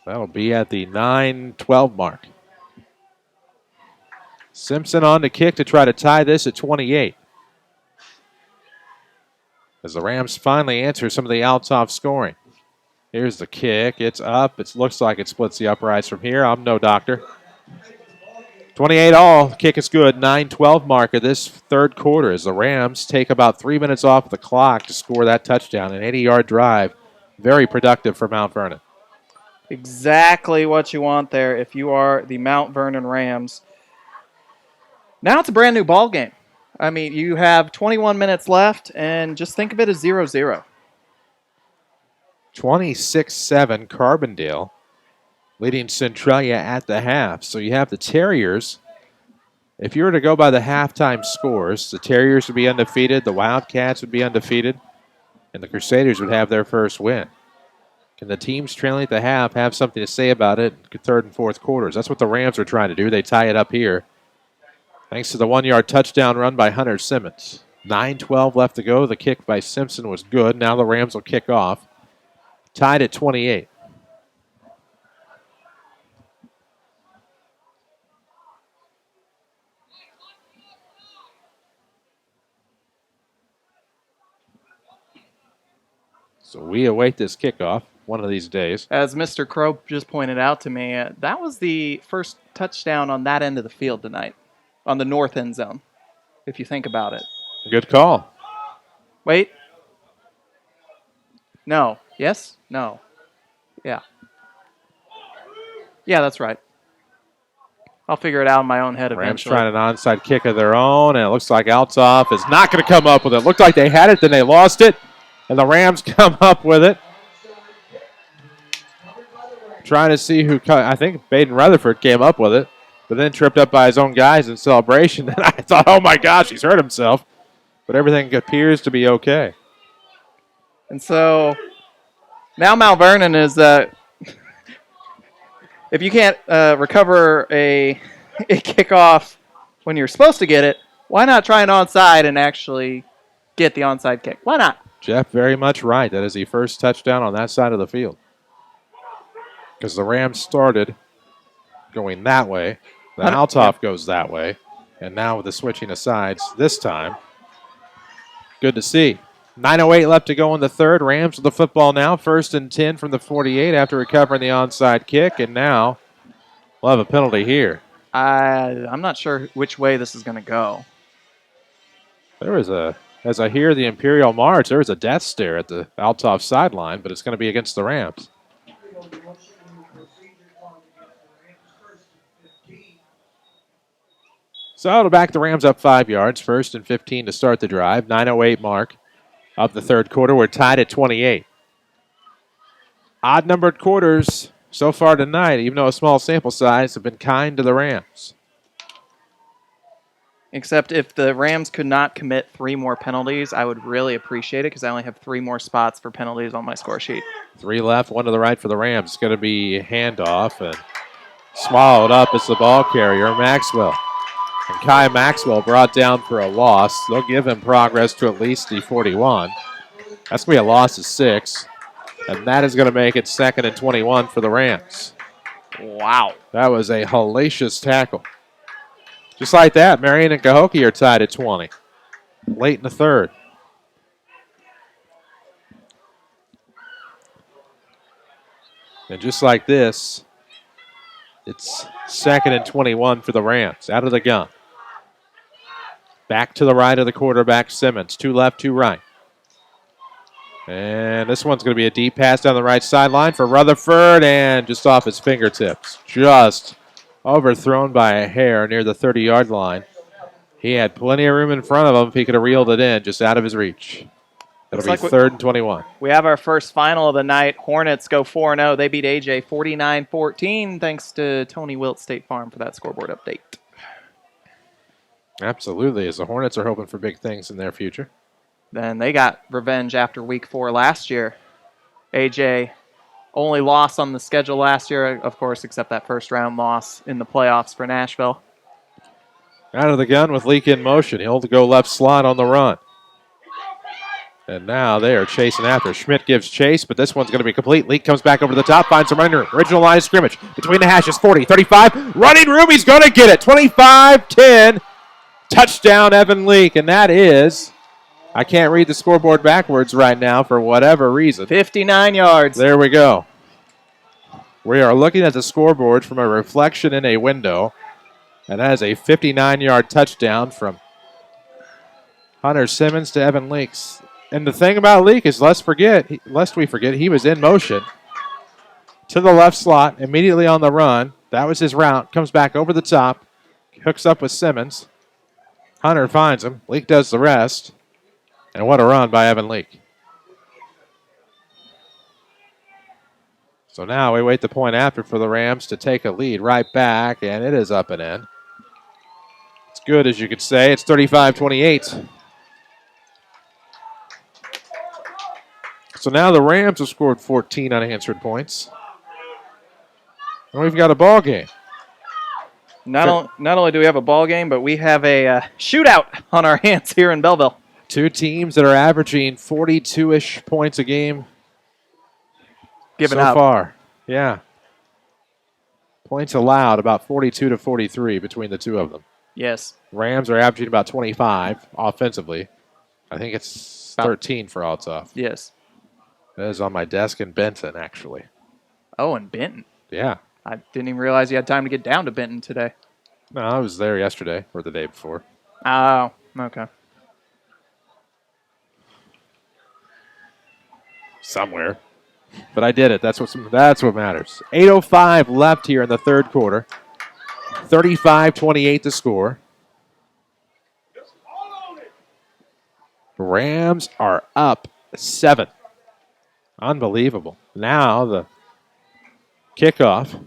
That'll be at the 9:12 mark. Simpson on to kick to try to tie this at 28. As the Rams finally answer some of the Althoff scoring. Here's the kick. It's up. It looks like it splits the uprights from here. I'm no doctor. 28 all. The kick is good. 9:12 mark of this third quarter as the Rams take about 3 minutes off the clock to score that touchdown. An 80-yard drive. Very productive for Mount Vernon. Exactly what you want there if you are the Mount Vernon Rams. Now it's a brand new ball game. I mean, you have 21 minutes left, and just think of it as 0-0. 26-7 Carbondale leading Centralia at the half. So you have the Terriers. If you were to go by the halftime scores, the Terriers would be undefeated, the Wildcats would be undefeated, and the Crusaders would have their first win. Can the teams trailing at the half have something to say about it in third and fourth quarters? That's what the Rams are trying to do. They tie it up here. Thanks to the 1-yard touchdown run by Hunter Simmons. 9:12 left to go. The kick by Simpson was good. Now the Rams will kick off. Tied at 28. So we await this kickoff one of these days. As Mr. Crow just pointed out to me, that was the first touchdown on that end of the field tonight, on the north end zone, if you think about it. Good call. Wait. No. Yes? No. Yeah. Yeah, that's right. I'll figure it out in my own head Rams eventually. trying an onside kick of their own, and it looks like Althoff is not going to come up with it. Looked like they had it, then they lost it, and the Rams come up with it. Trying to see who, I think Baden Rutherford came up with it, but then tripped up by his own guys in celebration. And I thought, oh my gosh, he's hurt himself. But everything appears to be okay. And so now Mount Vernon is, if you can't recover a kickoff when you're supposed to get it, why not try an onside and actually get the onside kick? Why not? Jeff, very much right. That is the first touchdown on that side of the field. Because the Rams started going that way. Then Althoff goes that way. And now with the switching of sides this time. Good to see. 9:08 left to go in the third. Rams with the football now. 1st and 10 from the 48 after recovering the onside kick. And now we'll have a penalty here. I'm not sure which way this is going to go. There is as I hear the Imperial March, there is a death stare at the Althoff sideline, but it's going to be against the Rams. So it'll back the Rams up 5 yards. 1st and 15 to start the drive. 9:08 mark of the third quarter. We're tied at 28. Odd-numbered quarters so far tonight, even though a small sample size, have been kind to the Rams. Except if the Rams could not commit 3 more penalties, I would really appreciate it because I only have 3 more spots for penalties on my score sheet. 3 left, 1 to the right for the Rams. It's going to be a handoff and swallowed up as the ball carrier, Maxwell. And Kai Maxwell brought down for a loss. They'll give him progress to at least the 41. That's going to be a loss of 6. And that is going to make it 2nd and 21 for the Rams. Wow. That was a hellacious tackle. Just like that, Marion and Cahokia are tied at 20. Late in the third. And just like this, it's 2nd and 21 for the Rams. Out of the gun. Back to the right of the quarterback, Simmons. 2 left, 2 right. And this one's going to be a deep pass down the right sideline for Rutherford, and just off his fingertips. Just overthrown by a hair near the 30-yard line. He had plenty of room in front of him if he could have reeled it in, just out of his reach. It'll be 3rd and 21. We have our first final of the night. Hornets go 4-0. They beat AJ 49-14. Thanks to Tony Wilt State Farm for that scoreboard update. Absolutely, as the Hornets are hoping for big things in their future. Then they got revenge after week 4 last year. AJ only loss on the schedule last year, of course, except that first-round loss in the playoffs for Nashville. Out of the gun with Leak in motion. He'll go left slot on the run. And now they are chasing after. Schmidt gives chase, but this one's going to be complete. Leak comes back over the top, finds some running room. Original line of scrimmage between the hashes, 40, 35. Running room, he's going to get it. 25-10. Touchdown, Evan Leak. And that is, I can't read the scoreboard backwards right now for whatever reason. 59 yards. There we go. We are looking at the scoreboard from a reflection in a window. And that is a 59-yard touchdown from Hunter Simmons to Evan Leaks. And the thing about Leak is, lest we forget, he was in motion to the left slot, immediately on the run. That was his route. Comes back over the top, hooks up with Simmons. Hunter finds him. Leak does the rest. And what a run by Evan Leak. So now we wait the point after for the Rams to take a lead right back, and it is up and in. It's good, as you could say. It's 35-28. So now the Rams have scored 14 unanswered points. And we've got a ball game. Not only do we have a ball game, but we have a shootout on our hands here in Belleville. 2 teams that are averaging 42-ish points a game Given so up. far. Yeah. Points allowed, about 42 to 43 between the 2 of them. Yes. Rams are averaging about 25 offensively. I think it's 13 for Althoff. Yes. That is on my desk in Benton, actually. Oh, in Benton. Yeah. I didn't even realize you had time to get down to Benton today. No, I was there yesterday or the day before. Oh, okay. Somewhere. But I did it. That's what matters. 8:05 left here in the third quarter. 35-28 the score. Rams are up 7. Unbelievable. Now the kickoff.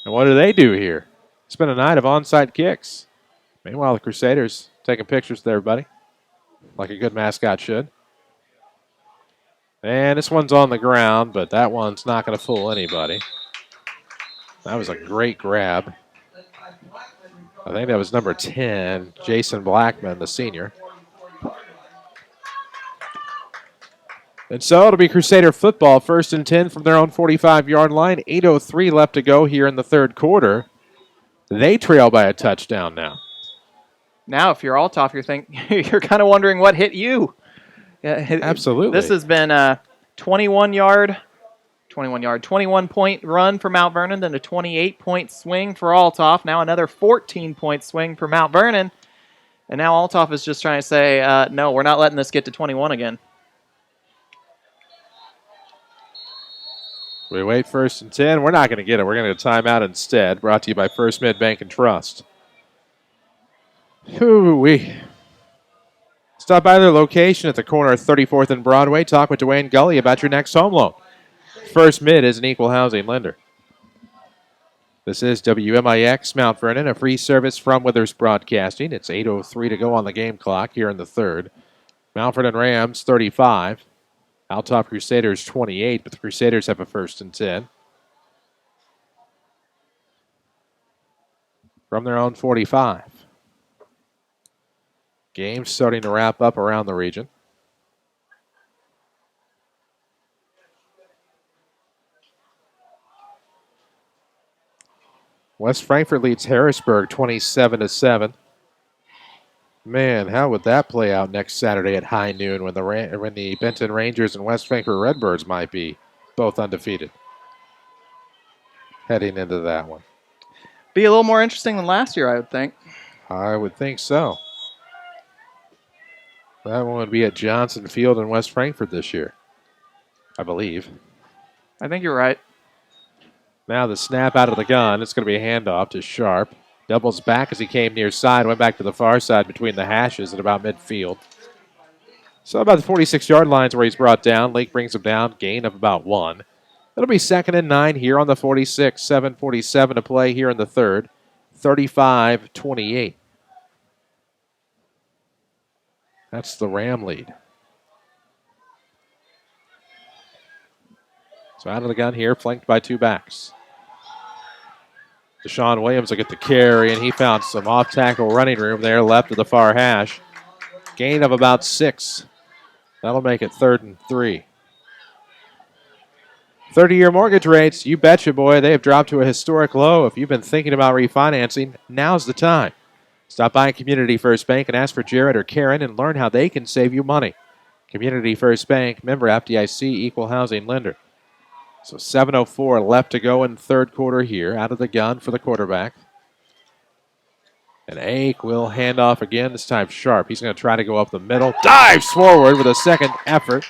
And what do they do here? It's been a night of onside kicks. Meanwhile, the Crusaders taking pictures with everybody, like a good mascot should. And this one's on the ground, but that one's not going to fool anybody. That was a great grab. I think that was number 10, Jason Blackman, the senior. And so it'll be Crusader football, 1st and 10 from their own 45-yard line. 8:03 left to go here in the third quarter. They trail by a touchdown now. Now, if you're Althoff, you're kind of wondering what hit you. Absolutely. This has been a 21-point run for Mount Vernon, then a 28-point swing for Althoff. Now another 14-point swing for Mount Vernon. And now Althoff is just trying to say, no, we're not letting this get to 21 again. We wait 1st and 10. We're not going to get it. We're going to get a timeout instead. Brought to you by First Mid Bank and Trust. Hoo-wee. Stop by their location at the corner of 34th and Broadway. Talk with Dwayne Gully about your next home loan. First Mid is an equal housing lender. This is WMIX Mount Vernon, a free service from Withers Broadcasting. It's 8:03 to go on the game clock here in the third. Mount Vernon Rams 35. Althoff Crusaders 28, but the Crusaders have a 1st and 10. From their own 45. Game starting to wrap up around the region. West Frankfort leads Harrisburg 27-7. Man, how would that play out next Saturday at high noon when the Benton Rangers and West Frankfort Redbirds might be both undefeated heading into that one? Be a little more interesting than last year, I would think. I would think so. That one would be at Johnson Field in West Frankfort this year, I believe. I think you're right. Now the snap out of the gun. It's going to be a handoff to Sharp. Doubles back as he came near side. Went back to the far side between the hashes at about midfield. So about the 46-yard lines where he's brought down. Lake brings him down. Gain of about 1. It'll be 2nd and 9 here on the 46. 7:47 to play here in the third. 35-28. That's the Ram lead. So out of the gun here, flanked by 2 backs. Deshaun Williams will get the carry, and he found some off-tackle running room there left of the far hash. Gain of about 6. That'll make it 3rd and 3. 30-year mortgage rates, you betcha, boy, they have dropped to a historic low. If you've been thinking about refinancing, now's the time. Stop by Community First Bank and ask for Jared or Karen and learn how they can save you money. Community First Bank, member FDIC, equal housing lender. So 7:04 left to go in third quarter here. Out of the gun for the quarterback. And Ake will hand off again, this time Sharp. He's going to try to go up the middle. Dives forward with a second effort.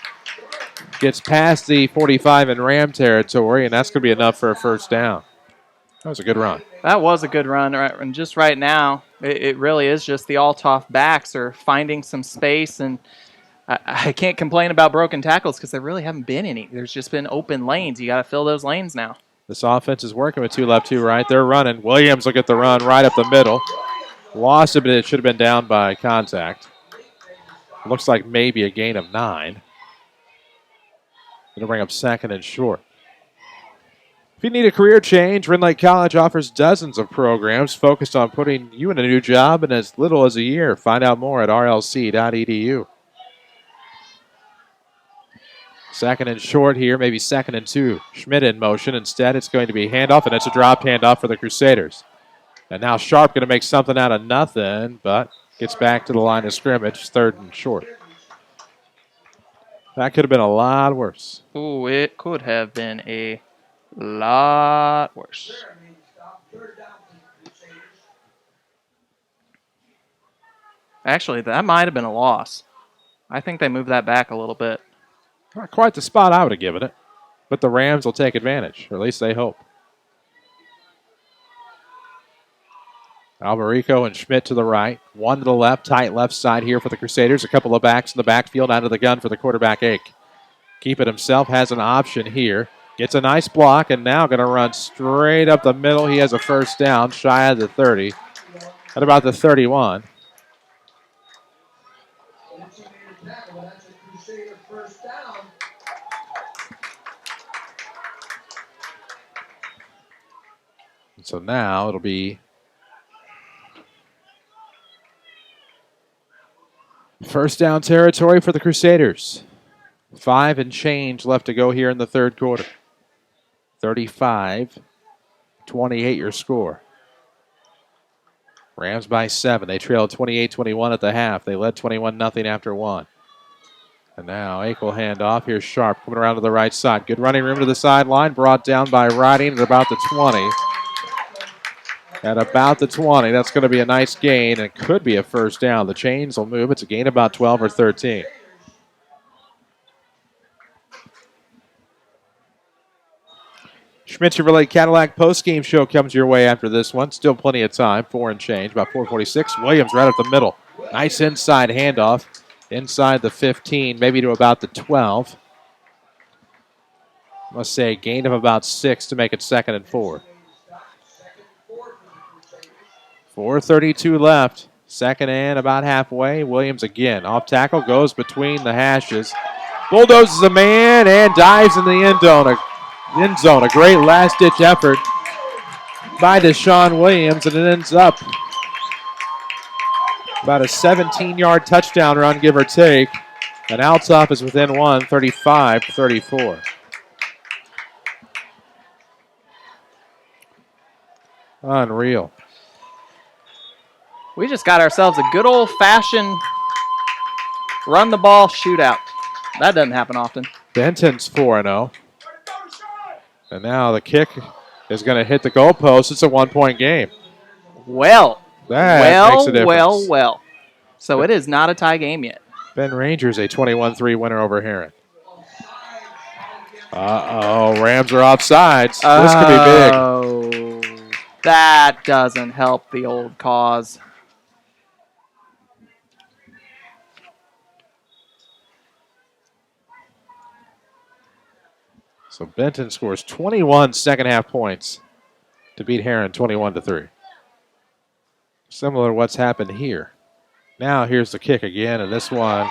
Gets past the 45 in Ram territory, and that's going to be enough for a first down. That was a good run. That was a good run. And just right now, it really is just the Althoff backs are finding some space. And I can't complain about broken tackles because there really haven't been any. There's just been open lanes. You got to fill those lanes now. This offense is working with 2 left, 2 right. They're running. Williams will get the run right up the middle. Lost it, but it should have been down by contact. Looks like maybe a gain of 9. It'll bring up 2nd and short. If you need a career change, Rend Lake College offers dozens of programs focused on putting you in a new job in as little as a year. Find out more at rlc.edu. 2nd and short here, maybe 2nd and 2. Schmidt in motion. Instead, it's going to be handoff, and it's a drop handoff for the Crusaders. And now Sharp going to make something out of nothing, but gets back to the line of scrimmage, 3rd and short. That could have been a lot worse. Ooh, it could have been a lot worse. Actually, that might have been a loss. I think they moved that back a little bit. Not quite the spot I would have given it, but the Rams will take advantage, or at least they hope. Alberico and Schmidt to the right. 1 to the left, tight left side here for the Crusaders. A couple of backs in the backfield, out of the gun for the quarterback, Ake. Keep it himself, has an option here. Gets a nice block, and now going to run straight up the middle. He has a first down, shy of the 30. At about the 31. And so now it'll be first down territory for the Crusaders. 5 and change left to go here in the third quarter. 35-28 your score. Rams by 7. They trailed 28-21 at the half. They led 21-0 after 1. And now Ake will hand off. Here's Sharp coming around to the right side. Good running room to the sideline. Brought down by Riding at about the 20. At about the 20. That's going to be a nice gain and could be a first down. The chains will move. It's a gain about 12 or 13. Schmidt Chevrolet Cadillac post-game show comes your way after this one. Still plenty of time. 4 and change, about 4:46. Williams right up the middle. Nice inside handoff. Inside the 15, maybe to about the 12. Must say a gain of about 6 to make it 2nd and 4. 4:32 left. 2nd and about halfway. Williams again. Off tackle, goes between the hashes. Bulldozes a man and dives in the end zone. A great last-ditch effort by Deshaun Williams, and it ends up about a 17-yard touchdown run, give or take. And Althoff is within 1, 35-34. Unreal. We just got ourselves a good old-fashioned run-the-ball shootout. That doesn't happen often. Benton's 4-0. And now the kick is going to hit the goalpost. It's a 1-point game. Well, that makes a difference. Well. So it is not a tie game yet. Ben Rangers a 21-3 winner over Heron. Uh-oh, Rams are offsides. This could be big. Oh, that doesn't help the old cause. So Benton scores 21 second-half points to beat Heron 21-3. Similar to what's happened here. Now here's the kick again, and this one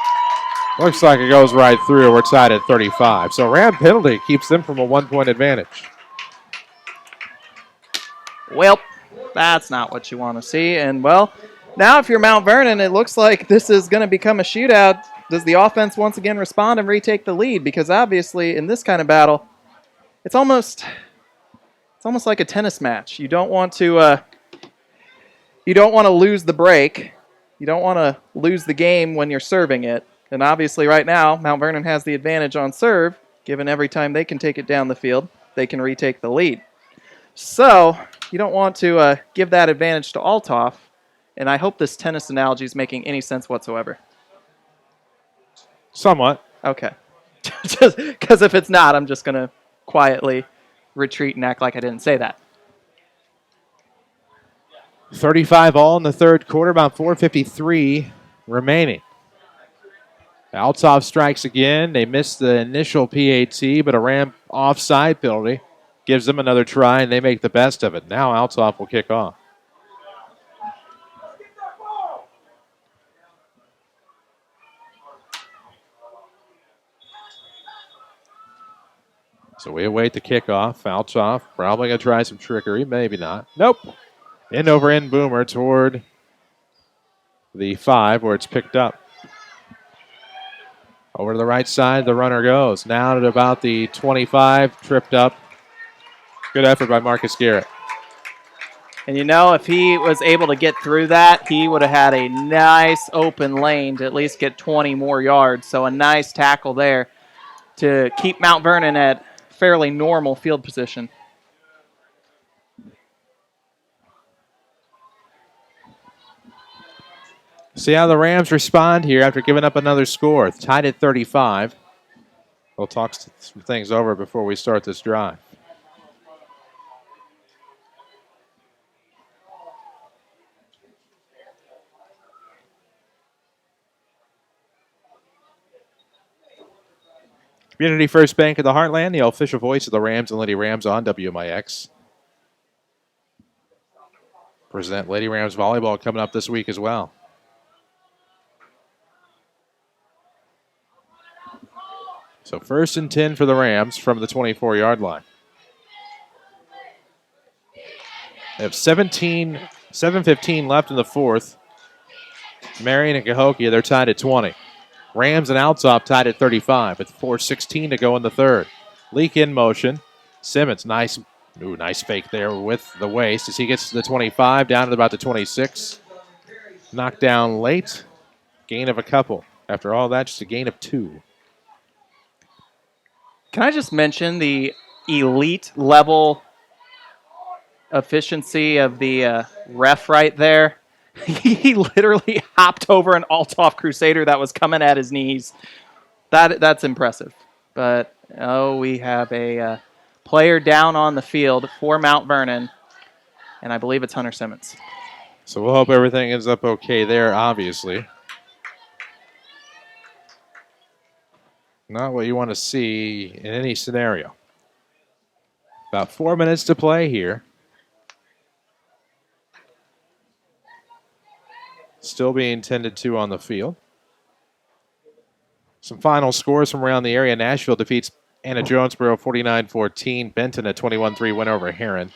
looks like it goes right through. We're tied at 35. So Ram penalty keeps them from a 1-point advantage. Well, that's not what you want to see. And, well, now if you're Mount Vernon, it looks like this is going to become a shootout. Does the offense once again respond and retake the lead? Because obviously in this kind of battle, it's almost like a tennis match. You don't want to lose the break. You don't want to lose the game when you're serving it. And obviously right now, Mount Vernon has the advantage on serve, given every time they can take it down the field, they can retake the lead. So you don't want to give that advantage to Althoff, and I hope this tennis analogy is making any sense whatsoever. Somewhat. Okay. Just because if it's not, I'm just going to quietly retreat and act like I didn't say that. 35 all in the third quarter, about 4:53 remaining. Althoff strikes again. They missed the initial PAT, but a Ram offside penalty gives them another try, and they make the best of it. Now Althoff will kick off. So we await the kickoff. Althoff probably going to try some trickery. Maybe not. Nope. End-over-end boomer toward the 5 where it's picked up. Over to the right side, the runner goes. Now at about the 25, tripped up. Good effort by Marcus Garrett. And if he was able to get through that, he would have had a nice open lane to at least get 20 more yards. So a nice tackle there to keep Mount Vernon at fairly normal field position. See how the Rams respond here after giving up another score. It's tied at 35. We'll talk some things over before we start this drive. Community First Bank of the Heartland, the official voice of the Rams and Lady Rams on WMIX. Present Lady Rams volleyball coming up this week as well. So 1st and 10 for the Rams from the 24-yard line. They have 7:15 left in the fourth. Marion and Cahokia, they're tied at 20. Rams and Althoff tied at 35 with 4:16 to go in the third. Leak in motion. Simmons, nice fake there with the waist as he gets to the 25, down to about the 26. Knocked down late. Gain of a couple. After all that, just a gain of 2. Can I just mention the elite level efficiency of the ref right there? He literally hopped over an Althoff Crusader that was coming at his knees. That's impressive. But, we have a player down on the field for Mount Vernon, and I believe it's Hunter Simmons. So we'll hope everything ends up okay there, obviously. Not what you want to see in any scenario. About 4 minutes to play here. Still being tended to on the field. Some final scores from around the area. Nashville defeats Anna Jonesboro 49-14. Benton a 21-3 win over Heron.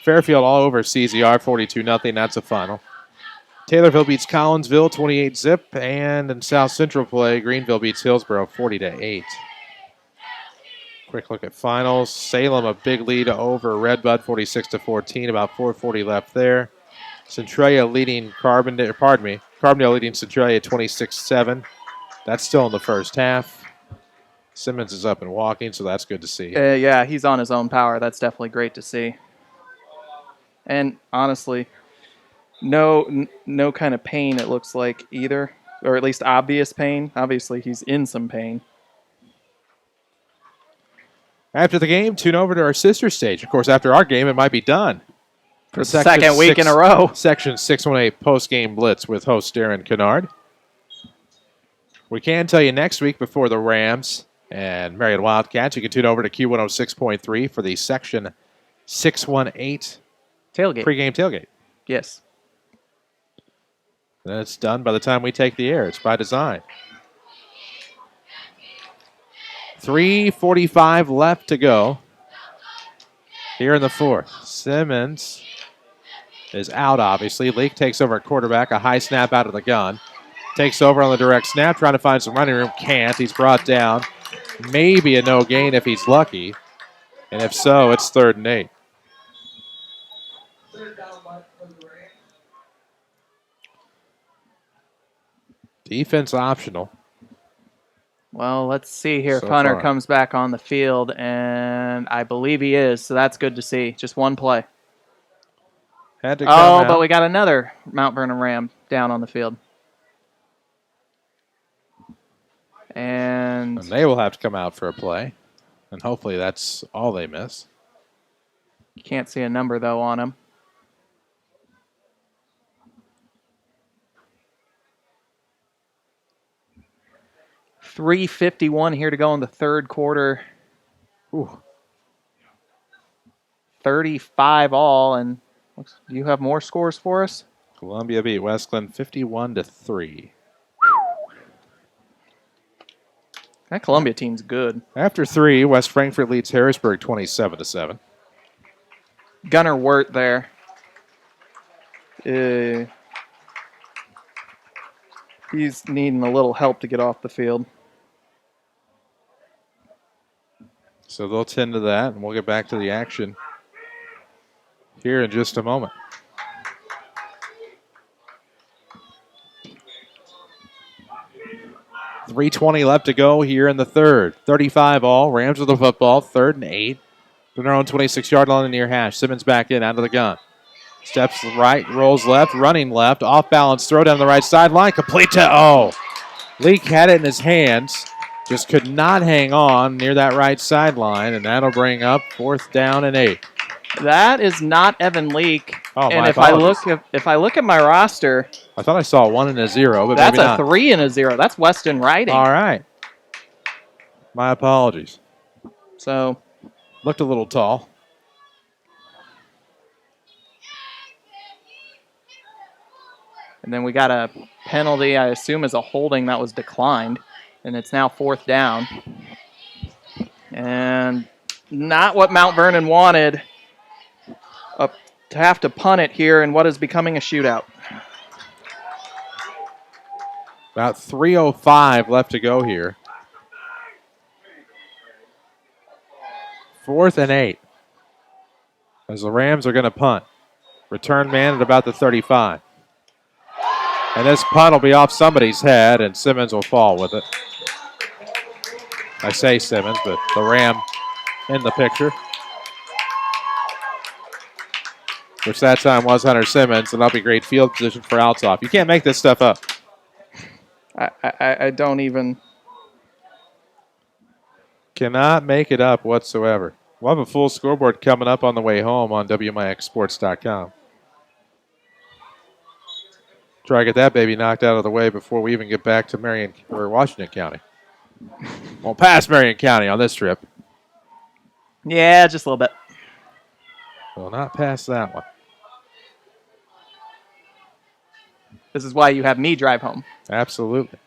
Fairfield all over CZR 42-0. That's a final. Taylorville beats Collinsville 28-zip. And in South Central play, Greenville beats Hillsboro 40-8. Quick look at finals. Salem a big lead over Redbud 46-14. About 4:40 left there. Centralia leading Carbondale leading Centralia 26-7. That's still in the first half. Simmons is up and walking, so that's good to see. Yeah, he's on his own power. That's definitely great to see. And honestly, no kind of pain it looks like either. or at least obvious pain. Obviously, he's in some pain. After the game, tune over to our sister stage. Of course, after our game, it might be done. For the second week in a row. Section 618 post-game blitz with host Darren Kennard. We can tell you next week before the Rams and Marion Wildcats, you can tune over to Q106.3 for the Section 618 tailgate. Pregame tailgate. Yes. And it's done by the time we take the air. It's by design. 3:45 left to go here in the fourth. Simmons is out, obviously. Leak takes over at quarterback, a high snap out of the gun. Takes over on the direct snap, trying to find some running room. Can't. He's brought down. Maybe a no gain if he's lucky. And if so, it's 3rd and 8. Defense optional. Well, let's see here. So if Hunter far. comes back on the field, and I believe he is, so that's good to see. Just one play. Had to come out. But we got another Mount Vernon Ram down on the field. And they will have to come out for a play. And hopefully that's all they miss. You can't see a number, though, on him. .351 here to go in the third quarter. Ooh. 35 all. And do you have more scores for us? Columbia beat West Glen 51-3. That Columbia team's good. After 3, West Frankfort leads Harrisburg 27-7. Gunnar Wirt there. He's needing a little help to get off the field. So they'll tend to that, and we'll get back to the action here in just a moment. .320 left to go here in the third. 35 all. Rams with the football. 3rd and 8. From their own 26-yard line in the near hash. Simmons back in, out of the gun. Steps right, rolls left, running left. Off balance, throw down the right sideline. Complete to Leak had it in his hands. Just could not hang on near that right sideline, and that'll bring up 4th down and 8. That is not Evan Leak. Oh, and my if I look at my roster, I thought I saw a 1 and a 0, but that's maybe a not. 3 and a 0. That's Weston Writing. All right. My apologies. So looked a little tall. And then we got a penalty, I assume is a holding that was declined. And it's now 4th down. And not what Mount Vernon wanted. To have to punt it here in what is becoming a shootout. About 3:05 left to go here. 4th and 8. As the Rams are going to punt. Return man at about the 35. And this punt will be off somebody's head, and Simmons will fall with it. I say Simmons, but the Ram in the picture. Which that time was Hunter Simmons, and that'll be great field position for Althoff. You can't make this stuff up. I don't even. Cannot make it up whatsoever. We'll have a full scoreboard coming up on the way home on WMIXSports.com. Try to get that baby knocked out of the way before we even get back to Marion or Washington County. Won't pass Marion County on this trip. Yeah, just a little bit. Will not pass that one. This is why you have me drive home. Absolutely.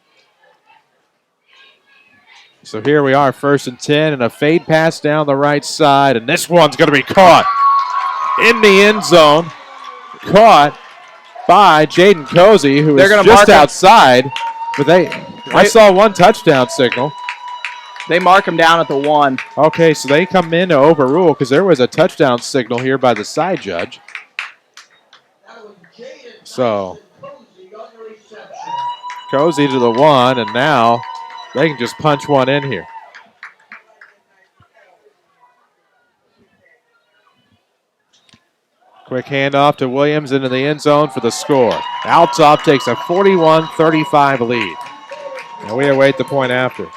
So here we are, 1st and 10, and a fade pass down the right side, and this one's going to be caught in the end zone. Caught by Jaden Cozy, who is just outside. But I saw one touchdown signal. They mark him down at the 1. Okay, so they come in to overrule because there was a touchdown signal here by the side judge. So Cozy to the 1, and now they can just punch one in here. Quick handoff to Williams into the end zone for the score. Althoff takes a 41-35 lead. And we await the point after.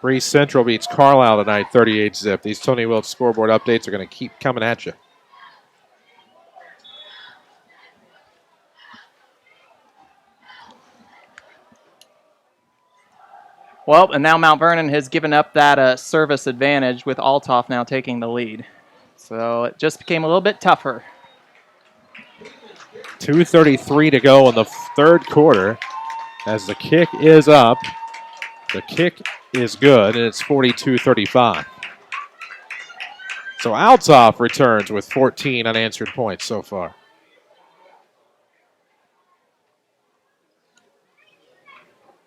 Bree Central beats Carlisle tonight, 38-zip. These Tony Wilt scoreboard updates are going to keep coming at you. Well, and now Mount Vernon has given up that service advantage with Althoff now taking the lead. So it just became a little bit tougher. 2:33 to go in the third quarter as the kick is up. The kick is good, and it's 42-35. So Althoff returns with 14 unanswered points so far.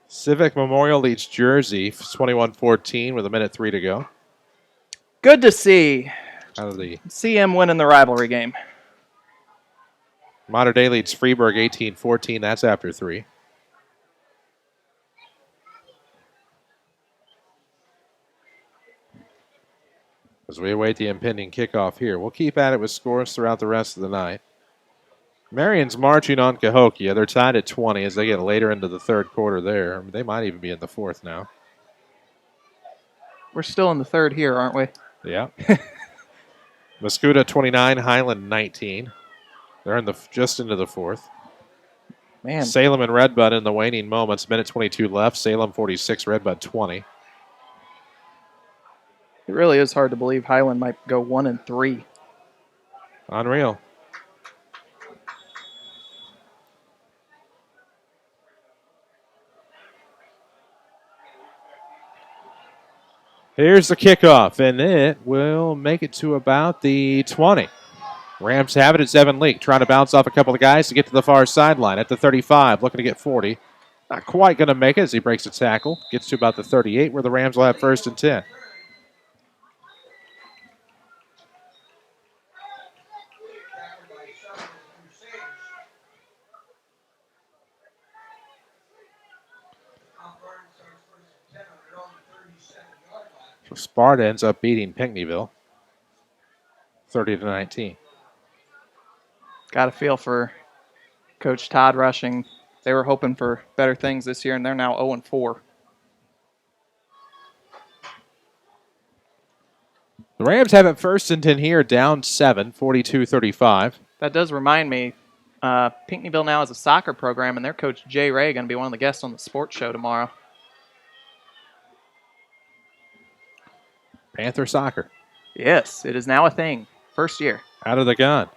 Civic Memorial leads Jersey 21-14 with 1:03 to go. Good to see. Out of the See him winning the rivalry game. Mater Dei leads Freeburg 18-14. That's after 3. As we await the impending kickoff here, we'll keep at it with scores throughout the rest of the night. Marion's marching on Cahokia. They're tied at 20 as they get later into the third quarter there. They might even be in the fourth now. We're still in the third here, aren't we? Yeah. Mascoutah 29, Highland 19. They're in just into the fourth. Man. Salem and Redbud in the waning moments. Minute 22 left. Salem 46, Redbud 20. It really is hard to believe Highland might go 1-3. Unreal. Here's the kickoff, and it will make it to about the 20. Rams have it at Evan Leake, trying to bounce off a couple of guys to get to the far sideline at the 35, looking to get 40. Not quite going to make it as he breaks a tackle. Gets to about the 38, where the Rams will have 1st and 10. So Sparta ends up beating Pinckneyville 30-19. Got a feel for Coach Todd Rushing. They were hoping for better things this year, and they're now 0-4. The Rams have it 1st and 10 here, down 7, 42-35. That does remind me, Pinckneyville now has a soccer program, and their coach, Jay Ray, going to be one of the guests on the sports show tomorrow. Panther soccer. Yes, it is now a thing. First year. Out of the gun.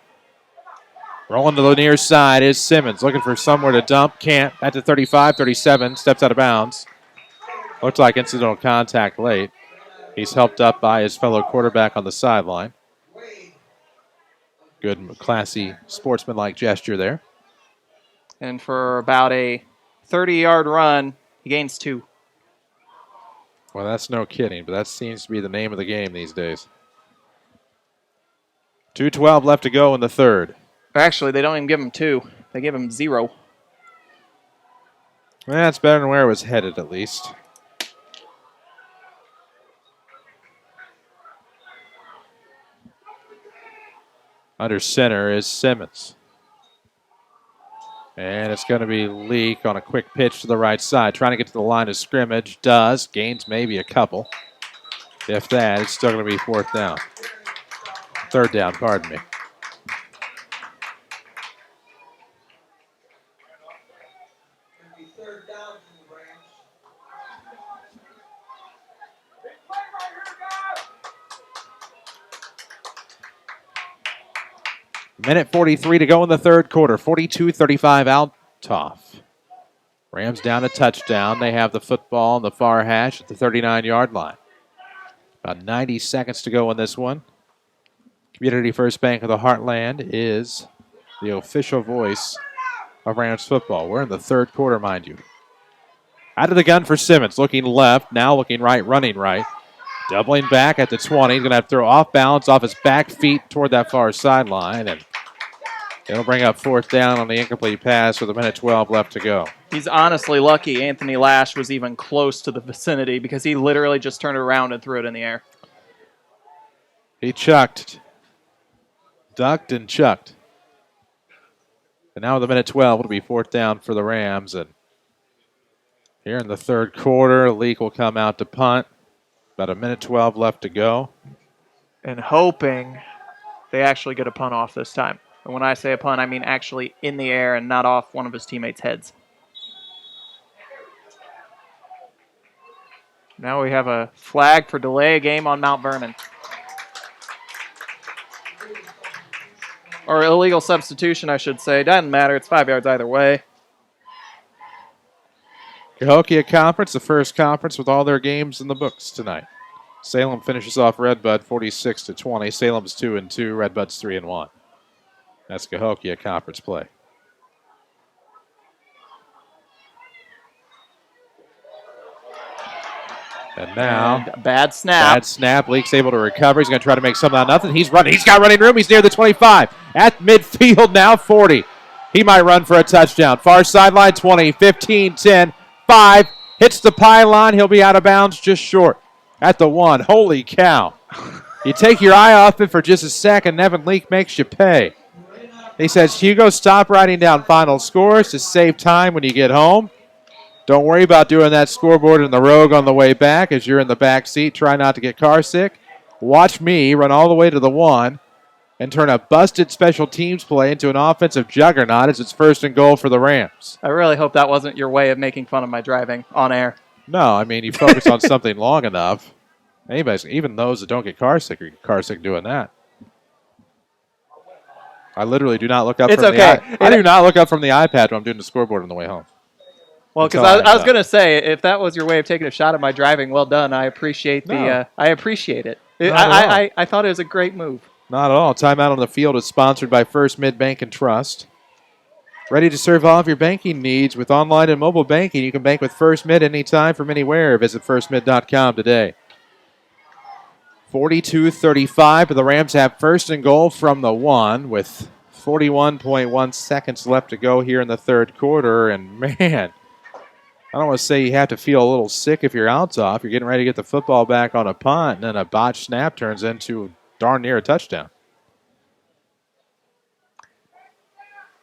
Rolling to the near side is Simmons, looking for somewhere to dump. Can't. At the 35, 37, steps out of bounds. Looks like incidental contact late. He's helped up by his fellow quarterback on the sideline. Good, classy, sportsmanlike gesture there. And for about a 30-yard run, he gains 2. Well, that's no kidding, but that seems to be the name of the game these days. 2:12 left to go in the third. Actually, they don't even give him 2. They give him 0. That's better than where it was headed, at least. Under center is Simmons. And it's going to be Leake on a quick pitch to the right side. Trying to get to the line of scrimmage. Does. Gains maybe a couple. If that, it's still going to be 4th down. 3rd down, pardon me. Minute 43 to go in the third quarter. 42-35 Althoff. Rams down a touchdown. They have the football on the far hash at the 39-yard line. About 90 seconds to go in this one. Community First Bank of the Heartland is the official voice of Rams football. We're in the third quarter, mind you. Out of the gun for Simmons. Looking left, now looking right, running right. Doubling back at the 20. He's going to have to throw off balance off his back feet toward that far sideline. And It'll bring up 4th down on the incomplete pass with 1:12 left to go. He's honestly lucky Anthony Lash was even close to the vicinity because he literally just turned around and threw it in the air. He chucked, ducked, and chucked. And now with 1:12, it'll be 4th down for the Rams. And here in the third quarter, Leak will come out to punt. About 1:12 left to go. And hoping they actually get a punt off this time. And when I say a punt, I mean actually in the air and not off one of his teammates' heads. Now we have a flag for delay a game on Mount Vernon. Or illegal substitution, I should say. Doesn't matter. It's 5 yards either way. Cahokia Conference, the first conference with all their games in the books tonight. Salem finishes off Redbud 46-20. Salem's 2-2. Redbud's 3-1. That's Cahokia Conference play. And now, and bad snap. Bad snap. Leak's able to recover. He's going to try to make something out of nothing. He's running. He's got running room. He's near the 25. At midfield now, 40. He might run for a touchdown. Far sideline, 20, 15, 10, 5. Hits the pylon. He'll be out of bounds just short. At the 1. Holy cow. You take your eye off it for just a second, Evan Leak makes you pay. He says, Hugo, stop writing down final scores to save time when you get home. Don't worry about doing that scoreboard in the Rogue on the way back as you're in the back seat. Try not to get car sick. Watch me run all the way to the 1 and turn a busted special teams play into an offensive juggernaut as it's 1st and goal for the Rams. I really hope that wasn't your way of making fun of my driving on air. No, I mean, you focus on something long enough. Anybody's, even those that don't get car sick are car sick doing that. I literally do not look up from the I do not look up from the iPad when I'm doing the scoreboard on the way home. Well, because I was going to say, if that was your way of taking a shot at my driving, well done. I appreciate I appreciate it. I thought it was a great move. Not at all. Timeout on the field is sponsored by First Mid Bank and Trust. Ready to serve all of your banking needs with online and mobile banking. You can bank with First Mid anytime from anywhere. Visit firstmid.com today. 42-35, but the Rams have 1st and goal from the 1 with 41.1 seconds left to go here in the third quarter. And, man, I don't want to say you have to feel a little sick if you're Althoff. You're getting ready to get the football back on a punt, and then a botched snap turns into darn near a touchdown.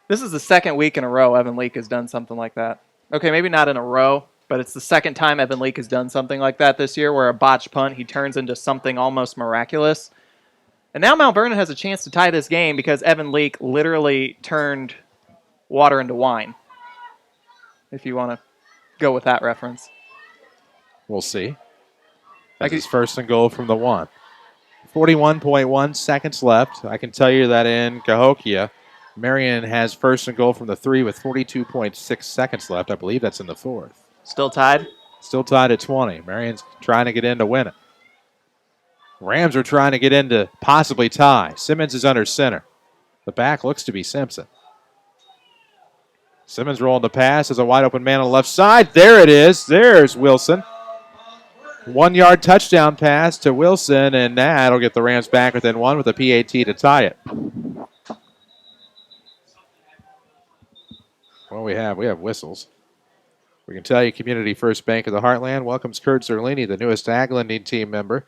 This is the second week in a row Evan Leak has done something like that. Okay, maybe not in a row, but it's the second time Evan Leak has done something like that this year where a botched punt, he turns into something almost miraculous. And now Mount Vernon has a chance to tie this game because Evan Leak literally turned water into wine, if you want to go with that reference. We'll see. That's his 1st and goal from the 1. 41.1 seconds left. I can tell you that in Cahokia, Marion has 1st and goal from the 3 with 42.6 seconds left. I believe that's in the 4th. Still tied? Still tied at 20. Marion's trying to get in to win it. Rams are trying to get in to possibly tie. Simmons is under center. The back looks to be Simpson. Simmons rolling the pass as a wide open man on the left side. There it is. There's Wilson. 1 yard touchdown pass to Wilson, and that'll get the Rams back within 1 with a PAT to tie it. Well, we have whistles. We can tell you Community First Bank of the Heartland welcomes Kurt Zerlini, the newest ag lending team member.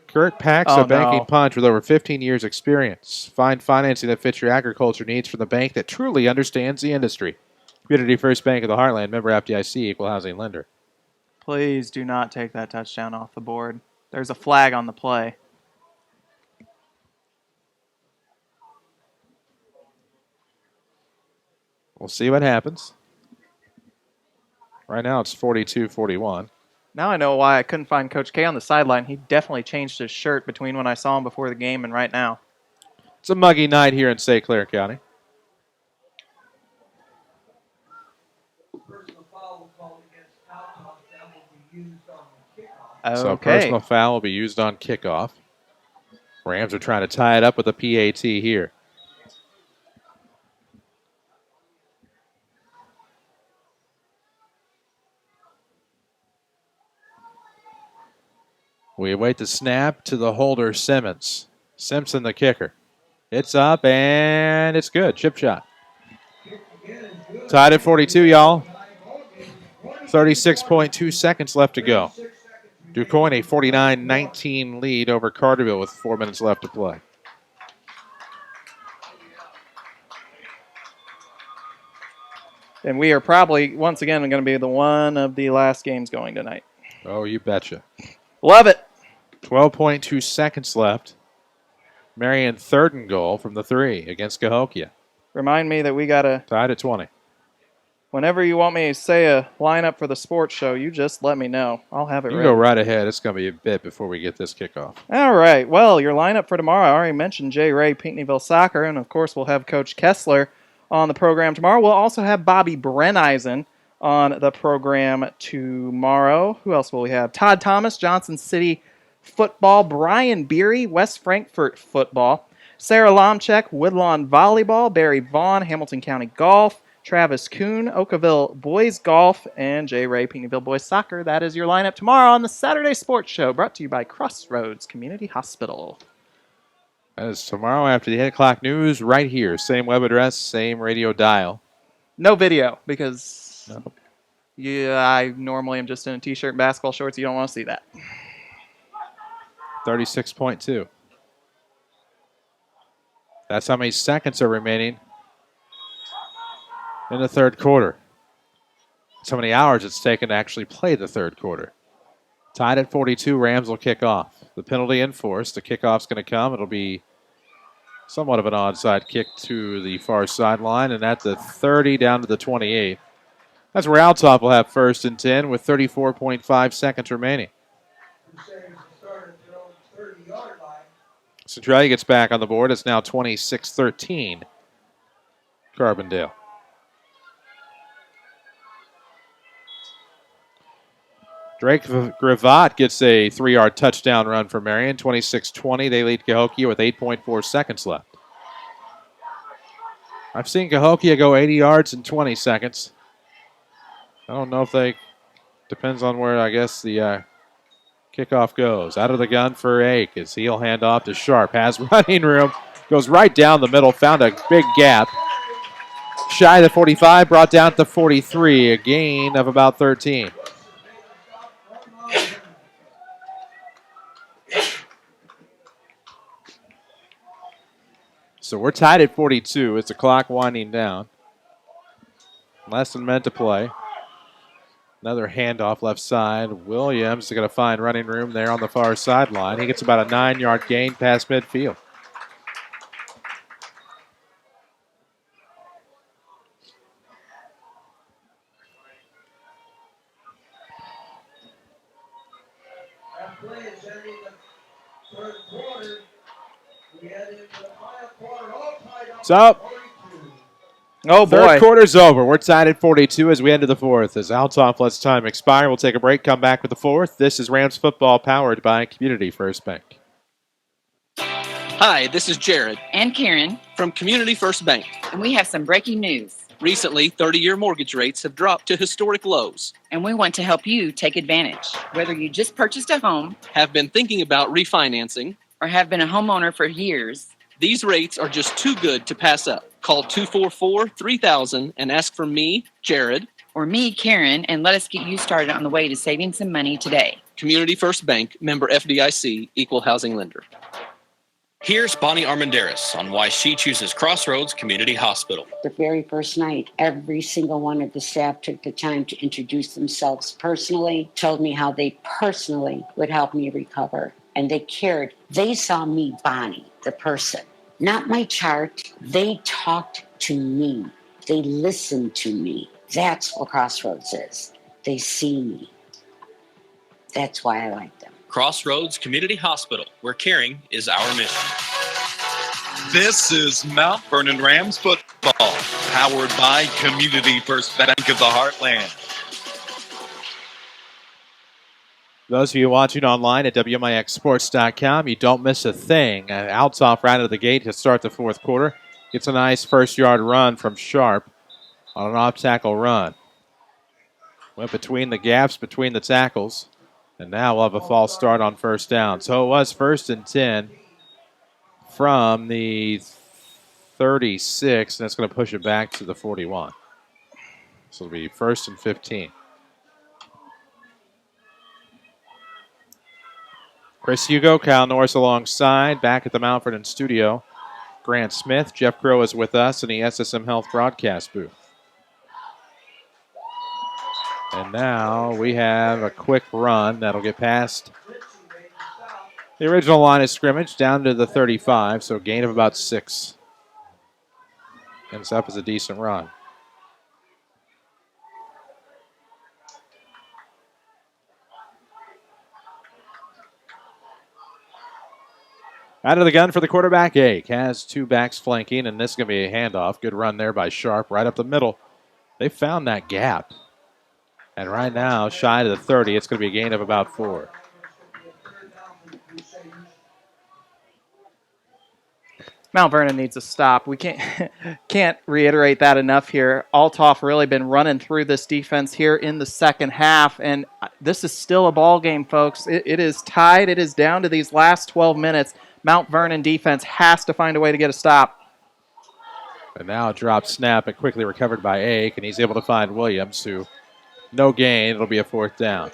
Kurt packs a banking punch with over 15 years' experience. Find financing that fits your agriculture needs from the bank that truly understands the industry. Community First Bank of the Heartland, member FDIC, equal housing lender. Please do not take that touchdown off the board. There's a flag on the play. We'll see what happens. Right now it's 42-41. Now I know why I couldn't find Coach K on the sideline. He definitely changed his shirt between when I saw him before the game and right now. It's a muggy night here in St. Clair County. So a personal foul will be used on kickoff. Rams are trying to tie it up with a PAT here. We await the snap to the holder, Simmons. Simpson, the kicker. It's up, and it's good. Chip shot. Tied at 42, y'all. 36.2 seconds left to go. DuQuoin a 49-19 lead over Carterville with 4 minutes left to play. And we are probably, once again, going to be the one of the last games going tonight. Oh, you betcha. Love it. 12.2 seconds left. Marion third and goal from the 3 against Cahokia. Remind me that we got to... Tied at 20. Whenever you want me to say a lineup for the sports show, you just let me know. I'll have it You ready. go right ahead. It's going to be a bit before we get this kickoff. All right. Well, your lineup for tomorrow, I already mentioned Jay Ray, Pinckneyville Soccer, and of course we'll have Coach Kessler on the program tomorrow. We'll also have Bobby Brenneisen on the program tomorrow. Who else will we have? Todd Thomas, Johnson City Football, Brian Beery, West Frankfort Football, Sarah Lomchek, Woodlawn Volleyball, Barry Vaughn, Hamilton County Golf, Travis Kuhn, Oakville Boys Golf, and Jay Ray, Pinckneyville Boys Soccer. That is your lineup tomorrow on the Saturday Sports Show, brought to you by Crossroads Community Hospital. That is tomorrow after the 8 o'clock news right here. Same web address, same radio dial. No video, because I normally am just in a t-shirt and basketball shorts. You don't want to see that. 36.2. That's how many seconds are remaining in the third quarter. That's how many hours it's taken to actually play the third quarter. Tied at 42, Rams will kick off. The penalty enforced. The kickoff's going to come. It'll be somewhat of an onside kick to the far sideline, and at the 30 down to the 28. That's where Althoff will have first and 10 with 34.5 seconds remaining. Centralia gets back on the board. It's now 26-13. Carbondale. Drake Gravatt gets a 3-yard touchdown run for Marion. 26-20. They lead Cahokia with 8.4 seconds left. I've seen Cahokia go 80 yards in 20 seconds. I don't know if they... Depends on where, I guess, the kickoff goes. Out of the gun for Ake as he'll hand off to Sharp. Has running room. Goes right down the middle. Found a big gap. Shy of the 45. Brought down to 43. A gain of about 13. So we're tied at 42. It's the clock winding down. Less than a minute to play. Another handoff left side. Williams is going to find running room there on the far sideline. He gets about a 9-yard gain past midfield. So, oh boy. Third quarter's over. We're tied at 42 as we enter the fourth. As Althoff lets time expire, we'll take a break, come back with the fourth. This is Rams football powered by Community First Bank. Hi, this is Jared. And Karen. From Community First Bank. And we have some breaking news. Recently, 30-year mortgage rates have dropped to historic lows. And we want to help you take advantage. Whether you just purchased a home, have been thinking about refinancing, or have been a homeowner for years, these rates are just too good to pass up. Call 244-3000 and ask for me, Jared. Or me, Karen, and let us get you started on the way to saving some money today. Community First Bank, member FDIC, equal housing lender. Here's Bonnie Armendariz on why she chooses Crossroads Community Hospital. The very first night, every single one of the staff took the time to introduce themselves personally, told me how they personally would help me recover. And they cared. They saw me, Bonnie, the person, not my chart. They talked to me. They listened to me. That's what Crossroads is. They see me. That's why I like them. Crossroads Community Hospital, where caring is our mission. This is Mount Vernon Rams football, powered by Community First Bank of the Heartland. Those of you watching online at WMIXSports.com, you don't miss a thing. Althoff right out of the gate to start the fourth quarter. Gets a nice first-yard run from Sharp on an off-tackle run. Went between the gaps, between the tackles. And now we'll have a false start on first down. So it was first and 10 from the 36, and that's going to push it back to the 41. So it'll be 1st and 15. Chris Hugo, Kyle Norris alongside, back at the Mount Vernon studio. Grant Smith, Jeff Crow is with us in the SSM Health broadcast booth. And now we have a quick run that'll get past the original line of scrimmage down to the 35, so a gain of about 6. Ends up as a decent run. Out of the gun for the quarterback, Ake has 2 backs flanking, and this is going to be a handoff. Good run there by Sharp right up the middle. They found that gap. And right now, shy of the 30, it's going to be a gain of about 4. Mount Vernon needs a stop. We can't reiterate that enough here. Althoff really been running through this defense here in the second half, and this is still a ball game, folks. It is tied. It is down to these last 12 minutes. Mount Vernon defense has to find a way to get a stop. And now a drop snap and quickly recovered by Ake, and he's able to find Williams, who no gain. It'll be a 4th down.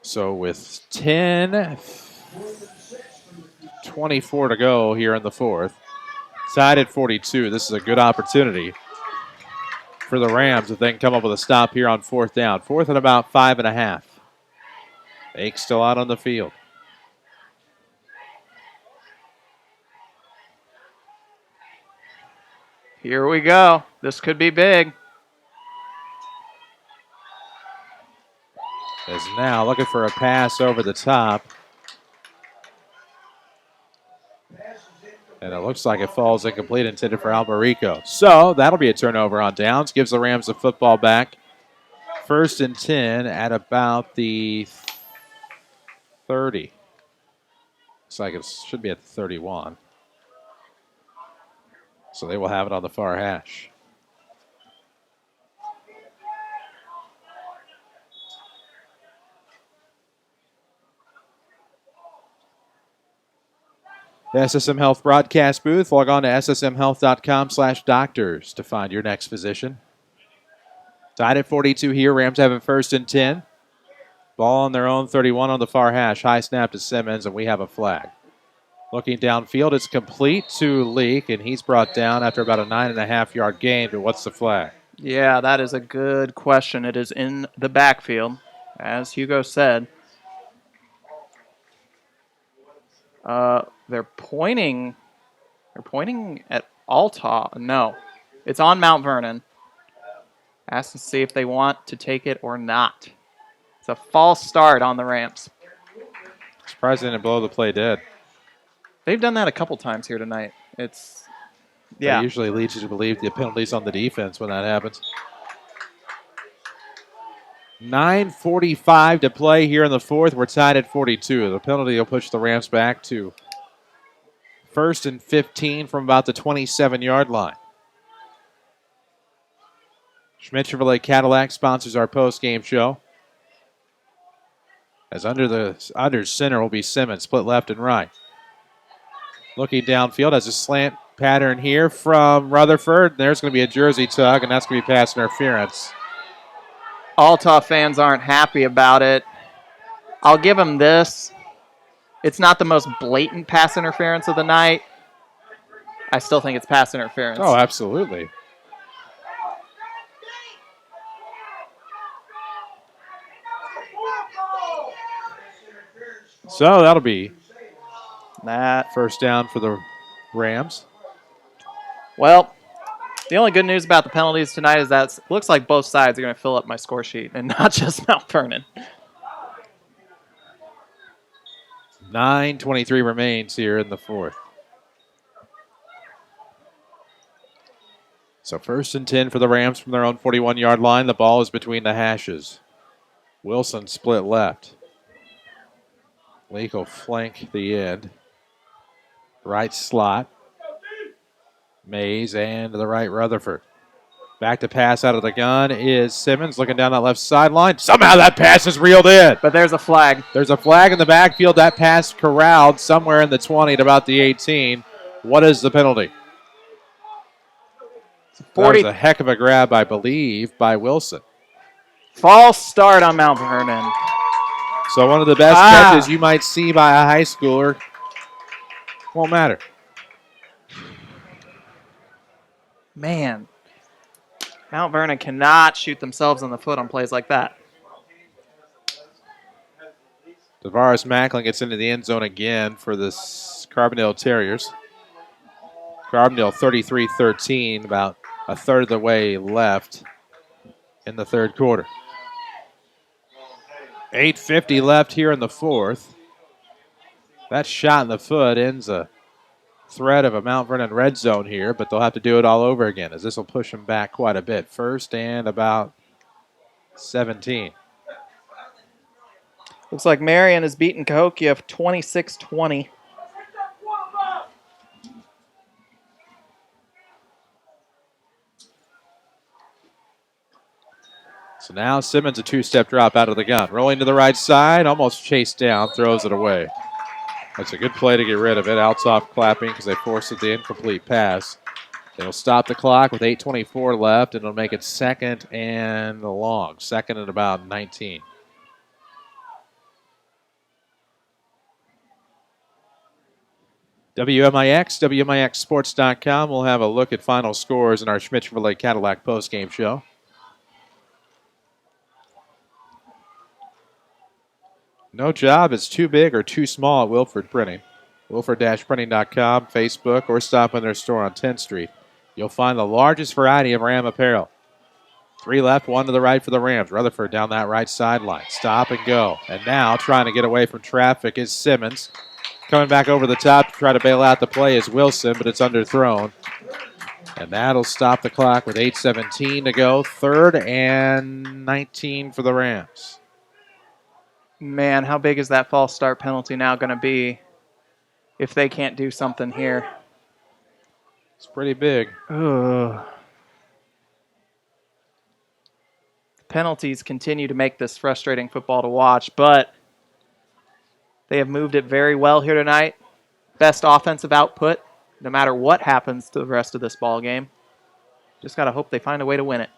So with 10:24 to go here in the 4th, tied at 42. This is a good opportunity for the Rams if they can come up with a stop here on 4th down. 4th and about 5.5. Ake still out on the field. Here we go. This could be big. Is now looking for a pass over the top. And it looks like it falls incomplete, intended for Albarico. So that'll be a turnover on downs. Gives the Rams the football back. 1st and 10 at about the 30. Looks like it should be at the 31. So they will have it on the far hash. The SSM Health broadcast booth. Log on to ssmhealth.com/doctors to find your next physician. Tied at 42 here. Rams have it 1st and 10. Ball on their own 31 on the far hash. High snap to Simmons, and we have a flag. Looking downfield, it's complete to Leak, and he's brought down after about a 9.5-yard gain. But what's the flag? Yeah, that is a good question. It is in the backfield, as Hugo said. They're pointing at Althoff. No, it's on Mount Vernon. Ask to see if they want to take it or not. It's a false start on the Rams. Surprised they didn't blow the play dead. They've done that a couple times here tonight. That usually leads you to believe the penalty's on the defense when that happens. 9:45 to play here in the 4th. We're tied at 42. The penalty will push the Rams back to 1st and 15 from about the 27-yard line. Schmidt Chevrolet Cadillac sponsors our post-game show. As under center will be Simmons, split left and right. Looking downfield as a slant pattern here from Rutherford. There's going to be a jersey tug, and that's going to be pass interference. Althoff fans aren't happy about it. I'll give them this. It's not the most blatant pass interference of the night. I still think it's pass interference. Oh, absolutely. So that'll be that 1st down for the Rams. Well, the only good news about the penalties tonight is that it looks like both sides are going to fill up my score sheet and not just Mount Vernon. 9:23 remains here in the 4th. So 1st and 10 for the Rams from their own 41-yard line. The ball is between the hashes. Wilson split left. Leak will flank the end. Right slot. Mays and to the right Rutherford. Back to pass out of the gun is Simmons looking down that left sideline. Somehow that pass is reeled in. But there's a flag. There's a flag in the backfield. That pass corralled somewhere in the 20 to about the 18. What is the penalty? That 40 was a heck of a grab, I believe, by Wilson. false start on Mount Vernon. So one of the best catches you might see by a high schooler won't matter. Man, Mount Vernon cannot shoot themselves in the foot on plays like that. Tavares Macklin gets into the end zone again for the Carbondale Terriers. Carbondale 33-13, about a third of the way left in the third quarter. 8:50 left here in the fourth. That shot in the foot ends a threat of a Mount Vernon red zone here, but they'll have to do it all over again as this will push them back quite a bit. First and about 17. Looks like Marion has beaten Cahokia 26-20. So now Simmons a two-step drop out of the gun. Rolling to the right side, almost chased down, throws it away. That's a good play to get rid of it. Althoff clapping because they forced the incomplete pass. It'll stop the clock with 8:24 left, and it'll make it second and long. Second and about 19. WMIX, WMIXSports.com. We'll have a look at final scores in our Schmidt Chevrolet Cadillac postgame show. No job is too big or too small at Wilford Printing. Wilford-printing.com, Facebook, or stop in their store on 10th Street. You'll find the largest variety of Ram apparel. 3 left, 1 to the right for the Rams. Rutherford down that right sideline. Stop and go. And now trying to get away from traffic is Simmons. Coming back over the top to try to bail out the play is Wilson, but it's underthrown. And that'll stop the clock with 8:17 to go. Third and 19 for the Rams. Man, how big is that false start penalty now going to be if they can't do something here? It's pretty big. Ugh. Penalties continue to make this frustrating football to watch, but they have moved it very well here tonight. Best offensive output, no matter what happens to the rest of this ball game. Just got to hope they find a way to win it.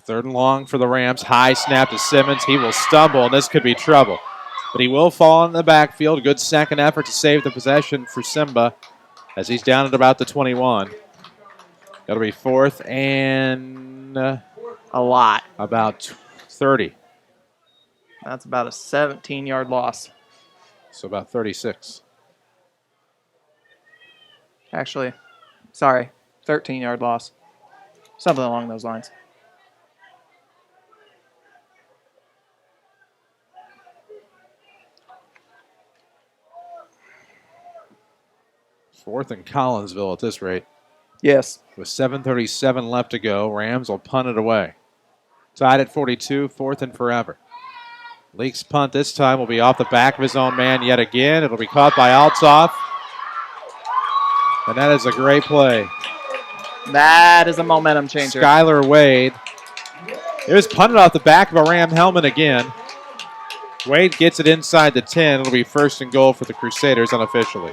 Third and long for the Rams. High snap to Simmons. He will stumble, and this could be trouble. But he will fall in the backfield. Good second effort to save the possession for Simba as he's down at about the 21. That'll be fourth and a lot. About 30. That's about a 17-yard loss. So about 36. Actually, sorry, 13-yard loss. Something along those lines. Fourth and Collinsville at this rate. Yes. With 7:37 left to go, Rams will punt it away. Tied at 42, fourth and forever. Leak's punt this time will be off the back of his own man yet again. It'll be caught by Althoff. And that is a great play. That is a momentum changer. Skylar Wade. It was punted off the back of a Ram helmet again. Wade gets it inside the 10. It'll be first and goal for the Crusaders unofficially.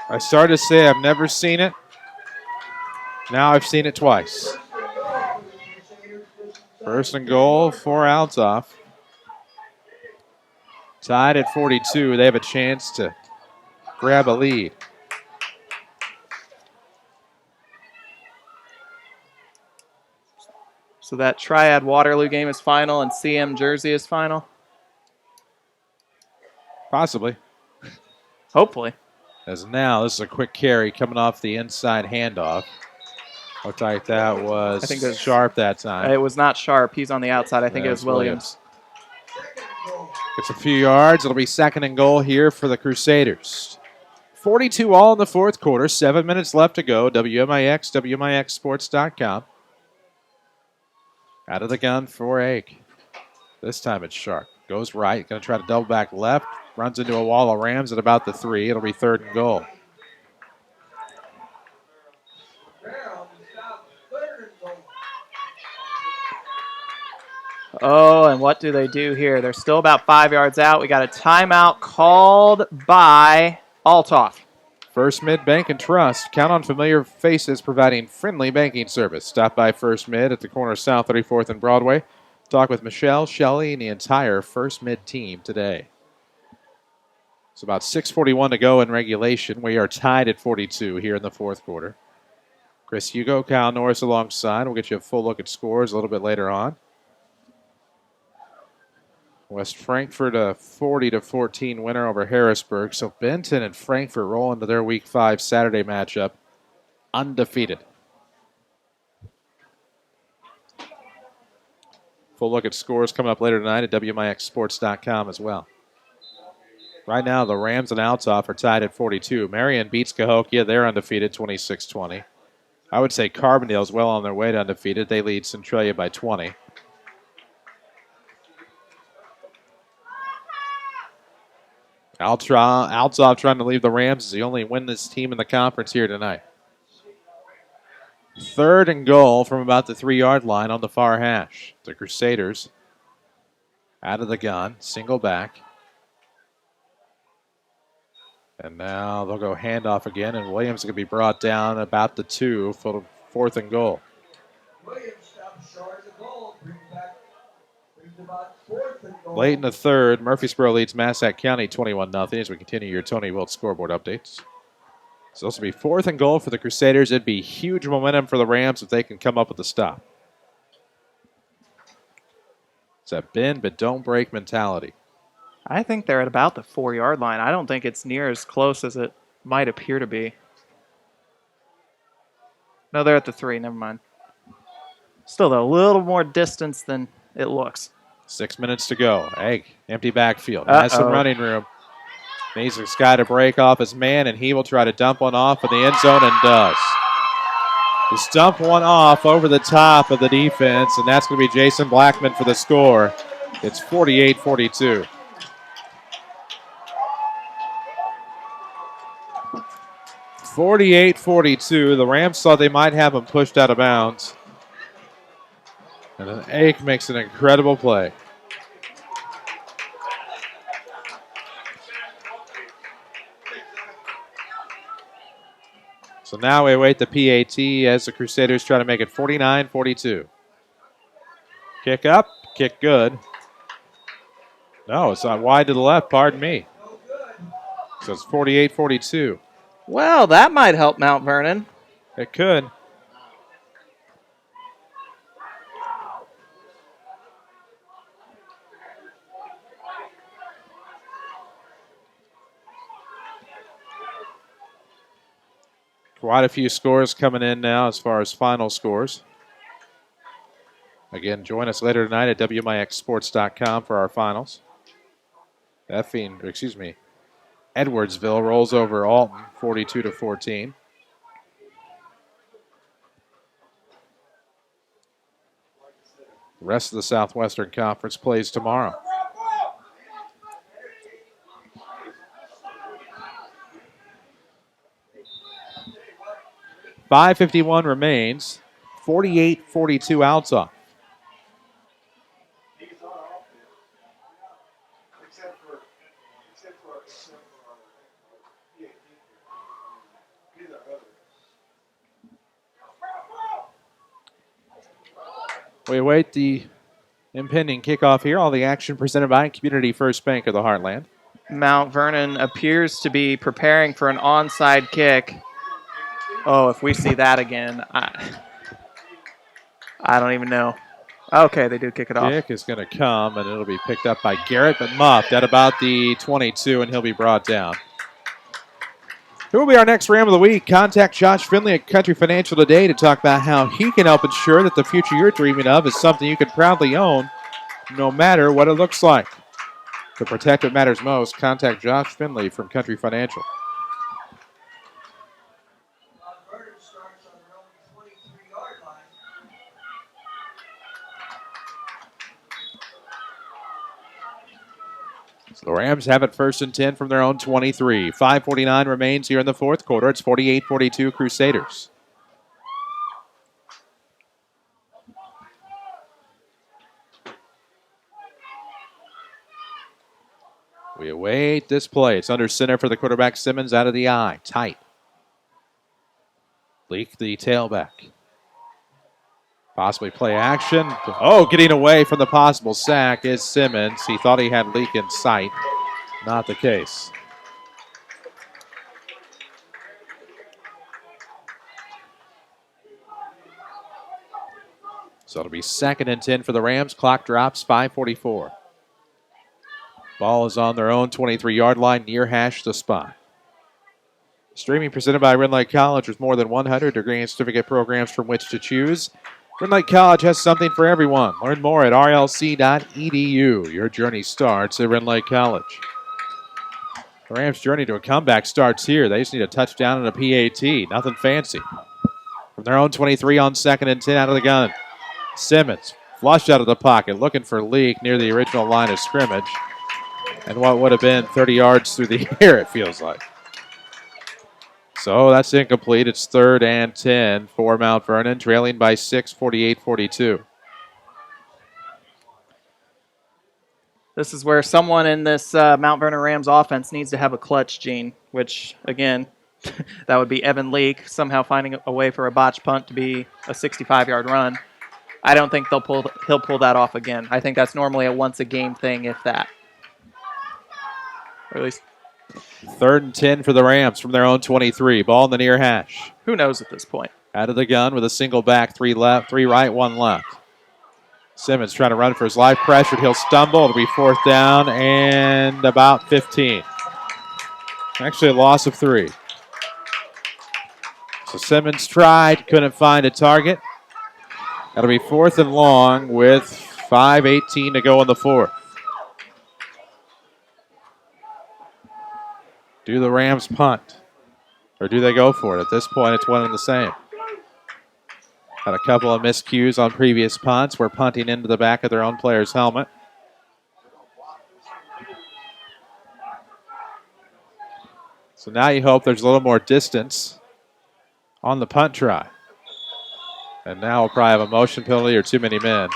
I started to say I've never seen it. Now I've seen it twice. First and goal for Althoff. Tied at 42. They have a chance to grab a lead. So that Triad Waterloo game is final and CM Jersey is final? Possibly. Hopefully. As now, this is a quick carry coming off the inside handoff. Looked like that was, Sharp that time. It was not Sharp. He's on the outside. I think it was Williams. Gets a few yards. It'll be second and goal here for the Crusaders. 42 all in the fourth quarter. 7 minutes left to go. WMIX, WMIXSports.com. Out of the gun for Ake. This time it's Sharp. Goes right. Going to try to double back left. Runs into a wall of Rams at about the 3. It'll be third and goal. Oh, and what do they do here? They're still about 5 yards out. We got a timeout called by Althoff. First Mid Bank and Trust. Count on familiar faces providing friendly banking service. Stop by First Mid at the corner of South 34th and Broadway. Talk with Michelle, Shelley, and the entire First Mid team today. It's about 6:41 to go in regulation. We are tied at 42 here in the fourth quarter. Chris Hugo, Kyle Norris alongside. We'll get you a full look at scores a little bit later on. West Frankfort a 40-14 winner over Harrisburg. So Benton and Frankfort roll into their Week 5 Saturday matchup undefeated. Full look at scores coming up later tonight at WMIXSports.com as well. Right now, the Rams and Althoff are tied at 42. Marion beats Cahokia. They're undefeated, 26-20. I would say Carbondale's well on their way to undefeated. They lead Centralia by 20. Althoff trying to leave the Rams as the only winless team in the conference here tonight. 3rd and goal from about the 3-yard line on the far hash. The Crusaders out of the gun, single back. And now they'll go handoff again, and Williams is going to be brought down about the 2 for 4th and goal. Late in the third, Murfreesboro leads Massac County 21-0 as we continue your Tony Wilt scoreboard updates. So this will be 4th and goal for the Crusaders. It'd be huge momentum for the Rams if they can come up with a stop. It's a bend but don't break mentality. I think they're at about the 4-yard line. I don't think it's near as close as it might appear to be. No, they're at the 3. Never mind. Still a little more distance than it looks. 6 minutes to go. Egg, empty backfield. Has some running room. Needs this guy to break off his man, and he will try to dump one off in the end zone and does. Just dump one off over the top of the defense, and that's going to be Jason Blackman for the score. It's 48-42. The Rams thought they might have him pushed out of bounds. And then Ake makes an incredible play. So now we await the PAT as the Crusaders try to make it 49-42. Kick up, kick good. No, it's not wide to the left, pardon me. So it's 48-42. Well, that might help Mount Vernon. It could. Quite a few scores coming in now as far as final scores. Again, join us later tonight at WMIXSports.com for our finals. Edwardsville rolls over Alton 42-14. The rest of the Southwestern Conference plays tomorrow. .551 remains. 48-42 Althoff. We await the impending kickoff here. All the action presented by Community First Bank of the Heartland. Mount Vernon appears to be preparing for an onside kick. Oh, if we see that again, I don't even know. Okay, they do kick it off. Kick is going to come, and it'll be picked up by Garrett, but muffed at about the 22, and he'll be brought down. Who will be our next Ram of the Week? Contact Josh Finley at Country Financial today to talk about how he can help ensure that the future you're dreaming of is something you can proudly own, no matter what it looks like. To protect what matters most, contact Josh Finley from Country Financial. So the Rams have it 1st and 10 from their own 23. 5:49 remains here in the fourth quarter. It's 48-42 Crusaders. We await this play. It's under center for the quarterback. Simmons out of the eye. Tight. Leak the tailback. Possibly play action. Oh, getting away from the possible sack is Simmons. He thought he had Leak in sight. Not the case. So it'll be 2nd and 10 for the Rams. Clock drops, 5:44. Ball is on their own 23-yard line, near hash the spot. Streaming presented by Red Lake College with more than 100 degree and certificate programs from which to choose. Red Lake College has something for everyone. Learn more at rlc.edu. Your journey starts at Red Lake College. The Rams' journey to a comeback starts here. They just need a touchdown and a PAT. Nothing fancy. From their own 23 on 2nd and 10 out of the gun. Simmons flushed out of the pocket, looking for Leak near the original line of scrimmage. And what would have been 30 yards through the air, it feels like. So that's incomplete. It's 3rd and 10 for Mount Vernon, trailing by 6, 48-42. This is where someone in this Mount Vernon Rams offense needs to have a clutch gene, which, again, that would be Evan Leak, somehow finding a way for a botch punt to be a 65-yard run. I don't think he'll pull that off again. I think that's normally a once-a-game thing, if that. Or at least 3rd and 10 for the Rams from their own 23. Ball in the near hash. Who knows at this point? Out of the gun with a single back, 3 left, 3 right, 1 left. Simmons trying to run for his life. Pressured. He'll stumble. It'll be 4th down and about 15. Actually, a loss of 3. So Simmons tried, couldn't find a target. That'll be 4th and long with 5:18 to go in the 4th. Do the Rams punt? Or do they go for it? At this point, it's one and the same. Had a couple of miscues on previous punts. We're punting into the back of their own player's helmet. So now you hope there's a little more distance on the punt try. And now we'll probably have a motion penalty or too many men.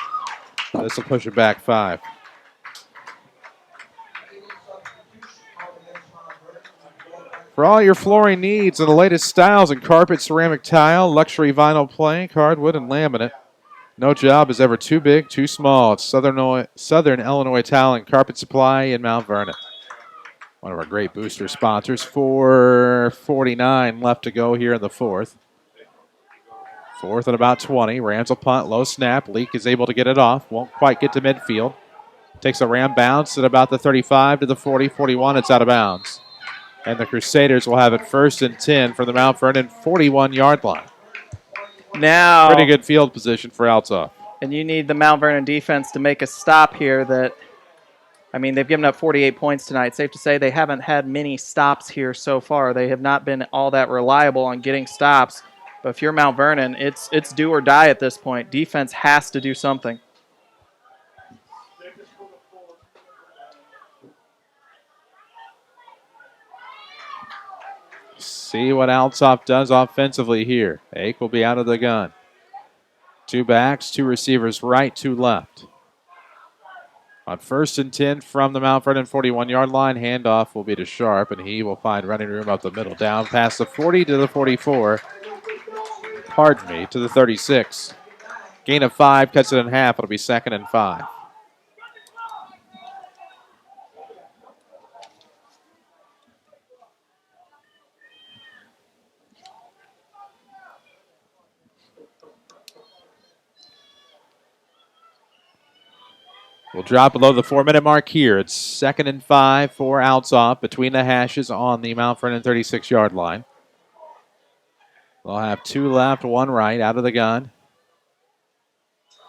This will push it back 5. For all your flooring needs and the latest styles in carpet, ceramic tile, luxury vinyl plank, hardwood, and laminate, no job is ever too big, too small. It's Southern Illinois Tile and Carpet Supply in Mount Vernon. One of our great booster sponsors. 4:49 left to go here in the 4th. 4th and about 20. Rams will punt, low snap. Leak is able to get it off. Won't quite get to midfield. Takes a Ram bounce at about the 35 to the 40, 41. It's out of bounds. And the Crusaders will have it 1st and 10 from the Mount Vernon 41-yard line. Now, pretty good field position for Althoff. And you need the Mount Vernon defense to make a stop here that, I mean, they've given up 48 points tonight. Safe to say they haven't had many stops here so far. They have not been all that reliable on getting stops. But if you're Mount Vernon, it's do or die at this point. Defense has to do something. See what Althoff does offensively here. Ake will be out of the gun. 2 backs, 2 receivers right, 2 left. On 1st and 10 from the Mount Vernon 41-yard line, handoff will be to Sharp, and he will find running room up the middle. Down past the 40 to the 44. Pardon me, to the 36. Gain of 5, cuts it in half. It'll be 2nd and 5. We'll drop below the 4-minute mark here. It's 2nd and 5 for Althoff between the hashes on the Mount Vernon 36-yard line. They'll have 2 left, 1 right, out of the gun.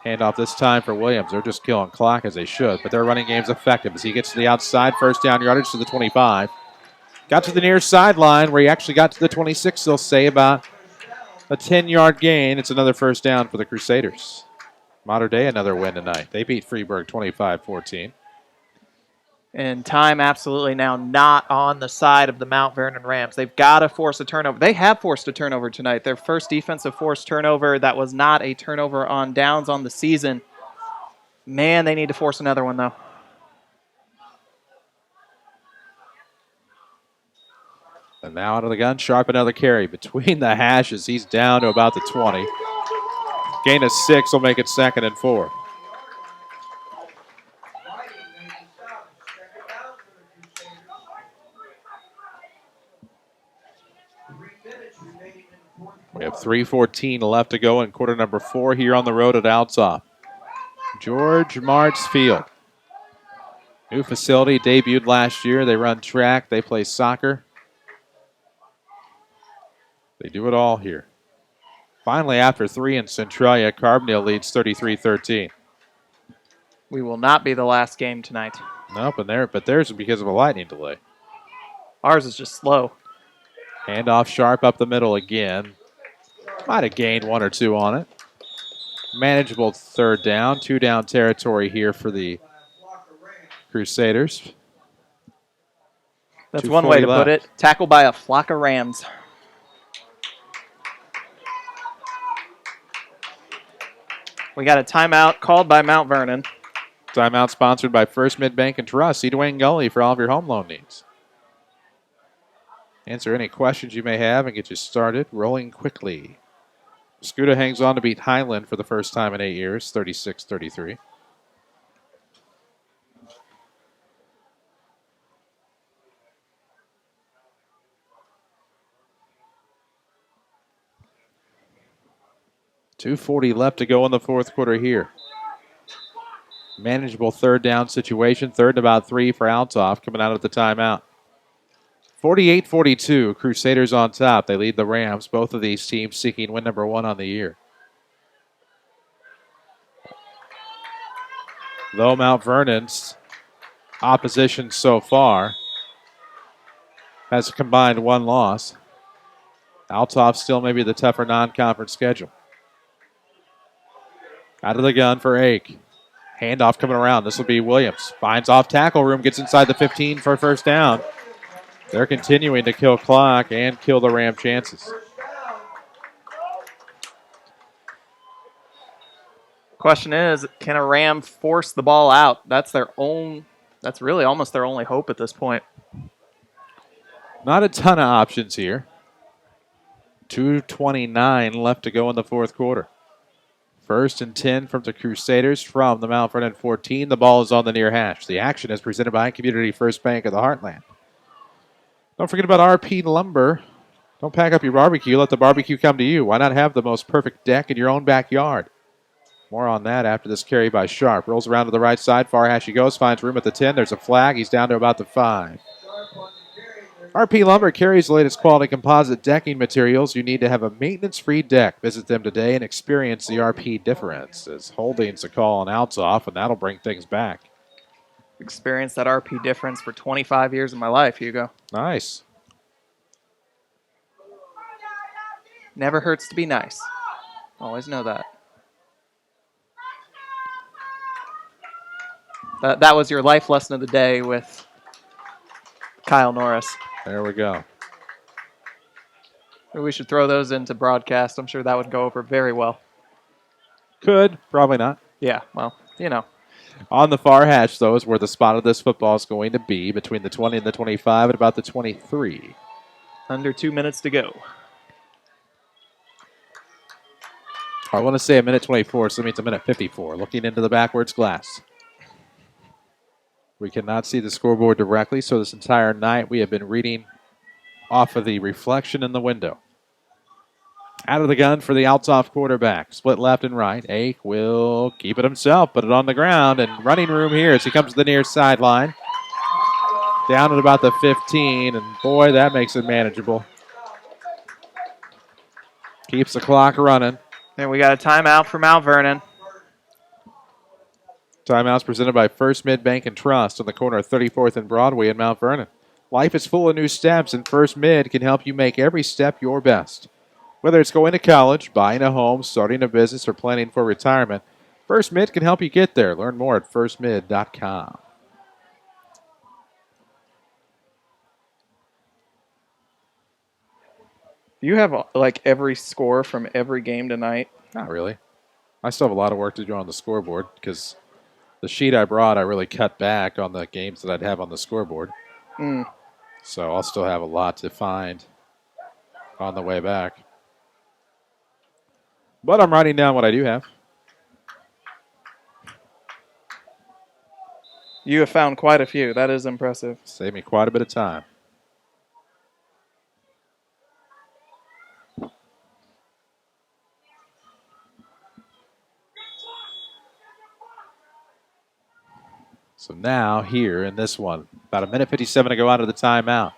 Handoff this time for Williams. They're just killing clock as they should, but their running game's effective as he gets to the outside, 1st down yardage to the 25. Got to the near sideline where he actually got to the 26, they'll say, about a 10-yard gain. It's another 1st down for the Crusaders. Mater Dei, another win tonight. They beat Freeburg 25-14. And time absolutely now not on the side of the Mount Vernon Rams. They've got to force a turnover. They have forced a turnover tonight. Their first defensive forced turnover that was not a turnover on downs on the season. Man, they need to force another one, though. And now out of the gun, Sharp another carry. Between the hashes, he's down to about the 20. Gain of 6 will make it 2nd and 4. We have 3:14 left to go in quarter number 4 here on the road at Althoff. George Martz Field. New facility, debuted last year. They run track, they play soccer. They do it all here. Finally, after 3 in Centralia, Carbondale leads 33-13. We will not be the last game tonight. Nope, but theirs is because of a lightning delay. Ours is just slow. Handoff Sharp up the middle again. Might have gained 1 or 2 on it. Manageable 3rd down. 2 down territory here for the Crusaders. That's one way to put it. Tackled by a flock of Rams. We got a timeout called by Mount Vernon. Timeout sponsored by First Mid Bank and Trust. See Dwayne Gully for all of your home loan needs. Answer any questions you may have and get you started rolling quickly. Scuda hangs on to beat Highland for the first time in 8 years, 36-33. .240 left to go in the 4th quarter here. Manageable 3rd down situation. 3rd and about 3 for Althoff coming out of the timeout. 48-42, Crusaders on top. They lead the Rams. Both of these teams seeking win number 1 on the year. Though Mount Vernon's opposition so far has combined 1 loss, Althoff still maybe the tougher non-conference schedule. Out of the gun for Ake. Handoff coming around. This will be Williams. Finds off tackle room, gets inside the 15 for a 1st down. They're continuing to kill clock and kill the Ram chances. Question is, can a Ram force the ball out? That's really almost their only hope at this point. Not a ton of options here. 2:29 left to go in the 4th quarter. 1st and 10 from the Crusaders from the Mount Vernon 14. The ball is on the near hash. The action is presented by Community First Bank of the Heartland. Don't forget about RP Lumber. Don't pack up your barbecue. Let the barbecue come to you. Why not have the most perfect deck in your own backyard? More on that after this carry by Sharp. Rolls around to the right side. Far hash he goes. Finds room at the 10. There's a flag. He's down to about the 5. RP Lumber carries the latest quality composite decking materials. You need to have a maintenance-free deck. Visit them today and experience the RP difference. As Holding's a call on Althoff, and that'll bring things back. Experienced that RP difference for 25 years of my life, Hugo. Nice. Never hurts to be nice. Always know that. That was your life lesson of the day with Kyle Norris. There we go. We should throw those into broadcast. I'm sure that would go over very well. Could. Probably not. Yeah, well, you know. On the far hash, though, is where the spot of this football is going to be, between the 20 and the 25 at about the 23. Under 2 minutes to go. I want to say a minute 24, so that means a minute 54. Looking into the backwards glass. We cannot see the scoreboard directly, so this entire night we have been reading off of the reflection in the window. Out of the gun for the Althoff quarterback. Split left and right. Ake will keep it himself, put it on the ground, and running room here as he comes to the near sideline. Down at about the 15, and boy, that makes it manageable. Keeps the clock running. And we got a timeout for Mount Vernon. Timeouts presented by First Mid Bank and Trust on the corner of 34th and Broadway in Mount Vernon. Life is full of new steps, and First Mid can help you make every step your best. Whether it's going to college, buying a home, starting a business, or planning for retirement, First Mid can help you get there. Learn more at firstmid.com. Do you have like every score from every game tonight? Not really. I still have a lot of work to do on the scoreboard because the sheet I brought, I really cut back on the games that I'd have on the scoreboard. So I'll still have a lot to find on the way back. But I'm writing down what I do have. You have found quite a few. That is impressive. Saved me quite a bit of time. So now here in this one, about a minute 57 to go out of the timeout.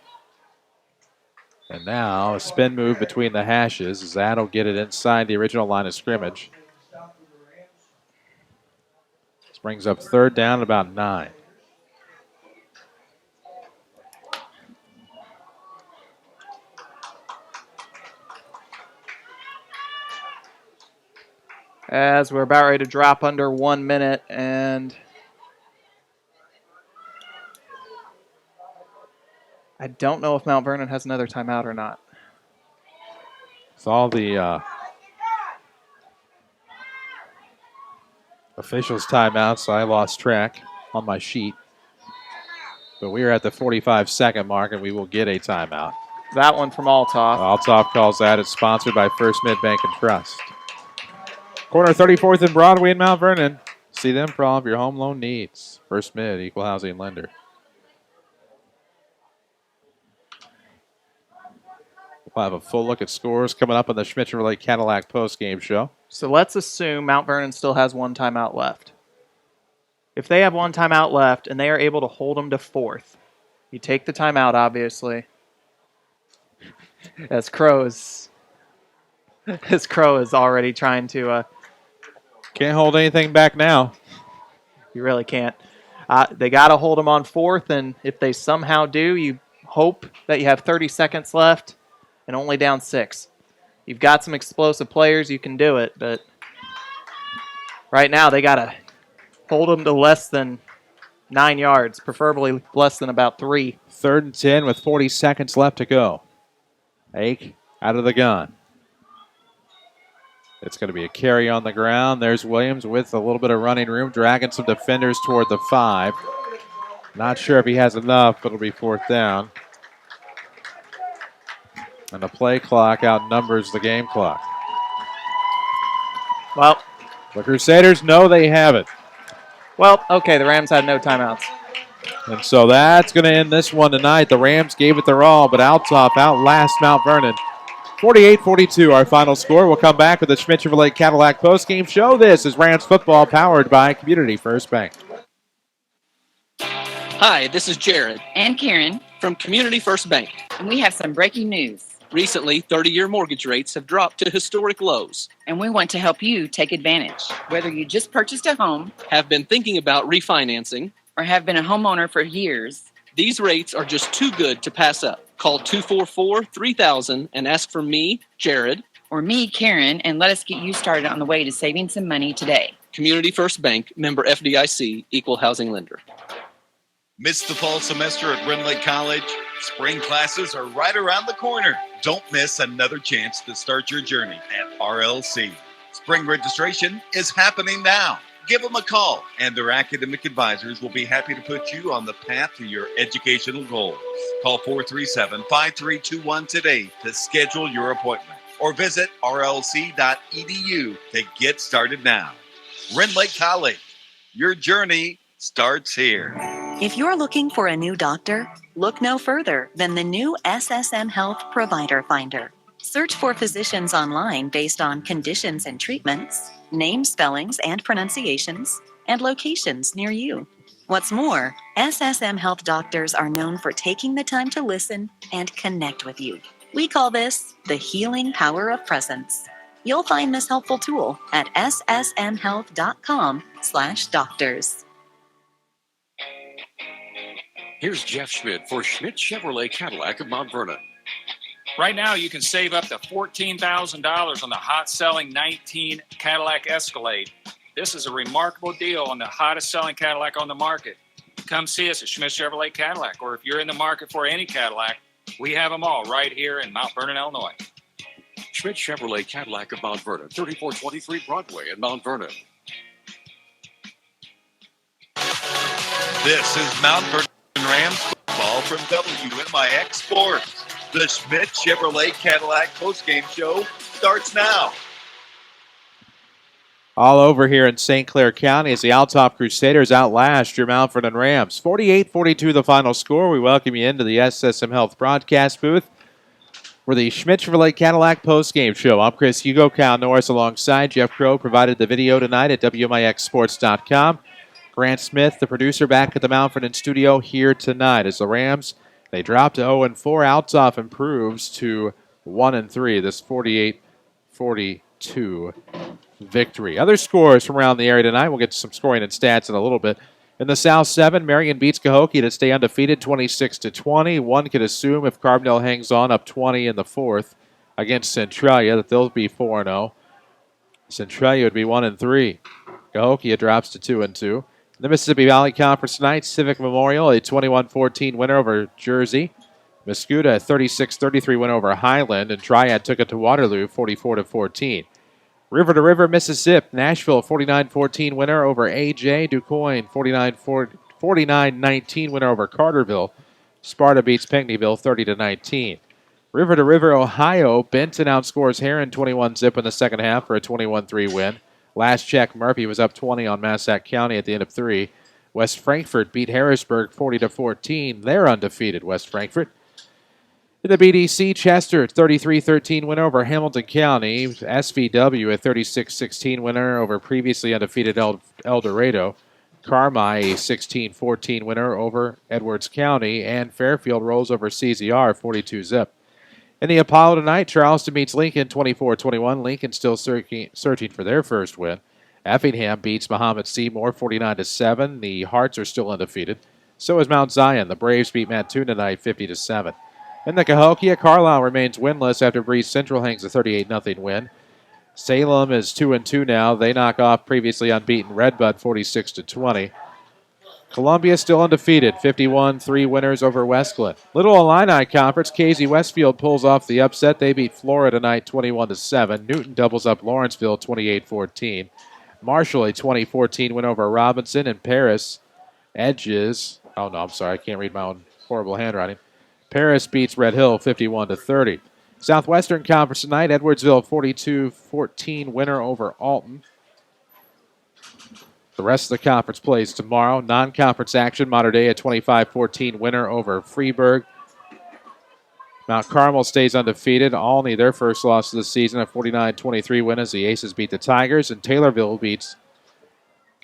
And now a spin move between the hashes as that'll get it inside the original line of scrimmage. This brings up third down at about 9. As we're about ready to drop under 1 minute, and I don't know if Mount Vernon has another timeout or not. It's all the officials' timeouts, so I lost track on my sheet. But we are at the 45-second mark, and we will get a timeout. That one from Althoff. Althoff calls that. It's sponsored by First Mid Bank and Trust. Corner 34th and Broadway in Mount Vernon. See them for all of your home loan needs. First Mid, equal housing lender. We'll have a full look at scores coming up on the Schmidt Chevrolet Cadillac postgame show. So let's assume Mount Vernon still has one timeout left. If they have one timeout left and they are able to hold them to 4th, you take the timeout, obviously. As Crow is already trying to... Can't hold anything back now. You really can't. They got to hold them on 4th, and if they somehow do, you hope that you have 30 seconds left and only down 6. You've got some explosive players, you can do it, but right now they got to hold them to less than 9 yards, preferably less than about 3. 3rd and 10 with 40 seconds left to go. Ake out of the gun. It's going to be a carry on the ground. There's Williams with a little bit of running room, dragging some defenders toward the 5. Not sure if he has enough, but it'll be 4th down. And the play clock outnumbers the game clock. Well, the Crusaders know they have it. Well, okay, the Rams had no timeouts. And so that's going to end this one tonight. The Rams gave it their all, but Althoff outlasts Mount Vernon. 48-42, our final score. We'll come back with the Schmidt Chevrolet Cadillac postgame show. This is Rams football powered by Community First Bank. Hi, this is Jared. And Karen. From Community First Bank. And we have some breaking news. Recently, 30-year mortgage rates have dropped to historic lows. And we want to help you take advantage. Whether you just purchased a home, have been thinking about refinancing, or have been a homeowner for years, these rates are just too good to pass up. Call 244-3000 and ask for me, Jared. Or me, Karen, and let us get you started on the way to saving some money today. Community First Bank, member FDIC, equal housing lender. Missed the fall semester at Glen Lake College? Spring classes are right around the corner. Don't miss another chance to start your journey at RLC. Spring registration is happening now. Give them a call, and their academic advisors will be happy to put you on the path to your educational goals. Call 437-5321 today to schedule your appointment, or visit rlc.edu to get started now. Glen Lake College, your journey starts here. If you're looking for a new doctor, look no further than the new SSM Health Provider Finder. Search for physicians online based on conditions and treatments, name spellings and pronunciations, and locations near you. What's more, SSM Health doctors are known for taking the time to listen and connect with you. We call this the healing power of presence. You'll find this helpful tool at ssmhealth.com/doctors. Here's Jeff Schmidt for Schmidt Chevrolet Cadillac of Mount Vernon. Right now, you can save up to $14,000 on the hot-selling 19 Cadillac Escalade. This is a remarkable deal on the hottest-selling Cadillac on the market. Come see us at Schmidt Chevrolet Cadillac, or if you're in the market for any Cadillac, we have them all right here in Mount Vernon, Illinois. Schmidt Chevrolet Cadillac of Mount Vernon, 3423 Broadway in Mount Vernon. This is Mount Vernon Rams football from WMIX Sports. The Schmidt Chevrolet Cadillac postgame show starts now. All over here in St. Clair County as the Althoff Crusaders outlast your Mount Vernon Rams. 48-42 the final score. We welcome you into the SSM Health broadcast booth for the Schmidt Chevrolet Cadillac postgame show. I'm Chris Hugo, Cal Norris alongside Jeff Crow provided the video tonight at WMIXSports.com. Grant Smith, the producer, back at the Mount Vernon studio here tonight as the Rams, they dropped to 0-4. Althoff improves to 1-3. This 48-42 victory. Other scores from around the area tonight. We'll get to some scoring and stats in a little bit. In the South 7, Marion beats Cahokia to stay undefeated 26-20. One could assume if Carbondale hangs on up 20 in the fourth against Centralia that they'll be 4-0. Centralia would be 1-3. Cahokia drops to 2-2. The Mississippi Valley Conference tonight, Civic Memorial, a 21-14 winner over Jersey. Mascoutah, a 36-33 win over Highland, and Triad took it to Waterloo, 44-14. River to River, Mississippi, Nashville, 49-14 winner over AJ. DuQuoin, 49-19 winner over Carterville. Sparta beats Pinckneyville, 30-19. River to River, Ohio, Benton outscores Heron 21-0 in the second half for a 21-3 win. Last check, Murphy was up 20 on Massac County at the end of 3. West Frankfort beat Harrisburg 40-14. They're undefeated, West Frankfort. In the BDC, Chester, 33-13 winner over Hamilton County. SVW, a 36-16 winner over previously undefeated El Dorado. Carmi, a 16-14 winner over Edwards County. And Fairfield rolls over CZR 42-0. In the Apollo tonight, Charleston meets Lincoln 24-21. Lincoln still searching for their first win. Effingham beats Muhammad Seymour 49-7. The Hearts are still undefeated. So is Mount Zion. The Braves beat Mattoon tonight 50-7. In the Cahokia, Carlisle remains winless after Breeze Central hangs a 38-0 win. Salem is 2-2 now. They knock off previously unbeaten Redbud 46-20. Columbia still undefeated, 51-3 winners over Westglen. Little Illini Conference, KZ Westfield pulls off the upset. They beat Flora tonight 21-7. Newton doubles up Lawrenceville 28-14. Marshall a 20-14 win over Robinson. And Paris edges. Oh no, I'm sorry, I can't read my own horrible handwriting. Paris beats Red Hill 51-30. Southwestern Conference tonight, Edwardsville 42-14 winner over Alton. The rest of the conference plays tomorrow. Non-conference action, Mater Dei a 25-14 winner over Freeburg. Mount Carmel stays undefeated. Olney, their first loss of the season, a 49-23 win as the Aces beat the Tigers. And Taylorville beats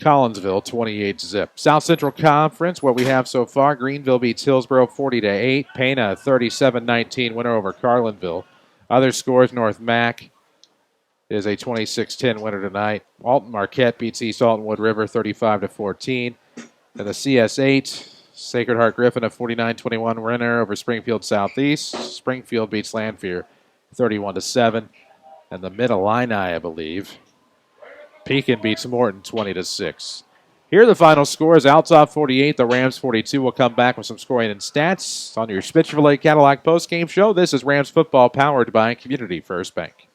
Collinsville 28-0. South Central Conference, what we have so far, Greenville beats Hillsborough 40-8. Pana a 37-19 winner over Carlinville. Other scores, North Mac is a 26-10 winner tonight. Alton Marquette beats East Alton Wood River 35-14. And the CS8, Sacred Heart Griffin a 49-21 winner over Springfield Southeast. Springfield beats Lanphier 31-7. And the Mid-Illini, I believe, Pekin beats Morton 20-6. Here are the final scores. Althoff 48, the Rams 42. We'll come back with some scoring and stats on your Schmidt Chevrolet Cadillac postgame show. This is Rams football powered by Community First Bank.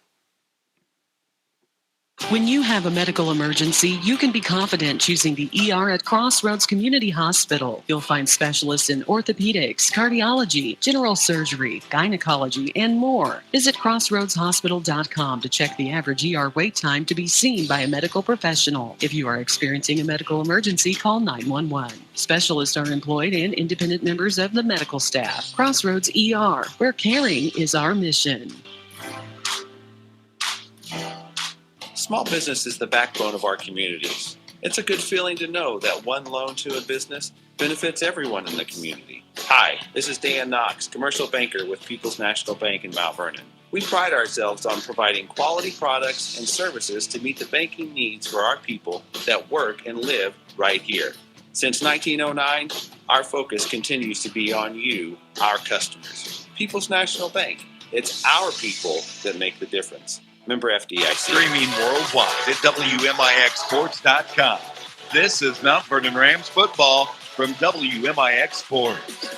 When you have a medical emergency, you can be confident choosing the ER at Crossroads Community Hospital. You'll find specialists in orthopedics, cardiology, general surgery, gynecology, and more. Visit crossroadshospital.com to check the average ER wait time to be seen by a medical professional. If you are experiencing a medical emergency, call 911. Specialists are employed and independent members of the medical staff. Crossroads ER, where caring is our mission. Small business is the backbone of our communities. It's a good feeling to know that one loan to a business benefits everyone in the community. Hi, this is Dan Knox, commercial banker with People's National Bank in Mount Vernon. We pride ourselves on providing quality products and services to meet the banking needs for our people that work and live right here. Since 1909, our focus continues to be on you, our customers. People's National Bank. It's our people that make the difference. Member FDIC. Streaming worldwide at WMIXSports.com. This is Mount Vernon Rams football from WMIX Sports.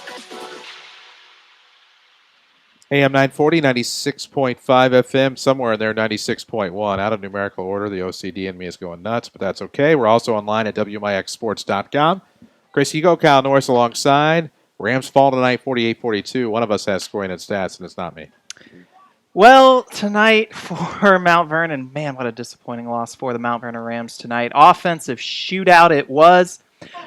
AM 940, 96.5 FM, somewhere in there, 96.1. Out of numerical order, the OCD in me is going nuts, but that's okay. We're also online at WMIXSports.com. Chris Hugo, Kyle Norris alongside. Rams fall tonight 48-42. One of us has scoring and stats, and it's not me. Well, tonight for Mount Vernon, man, what a disappointing loss for the Mount Vernon Rams tonight. Offensive shootout it was.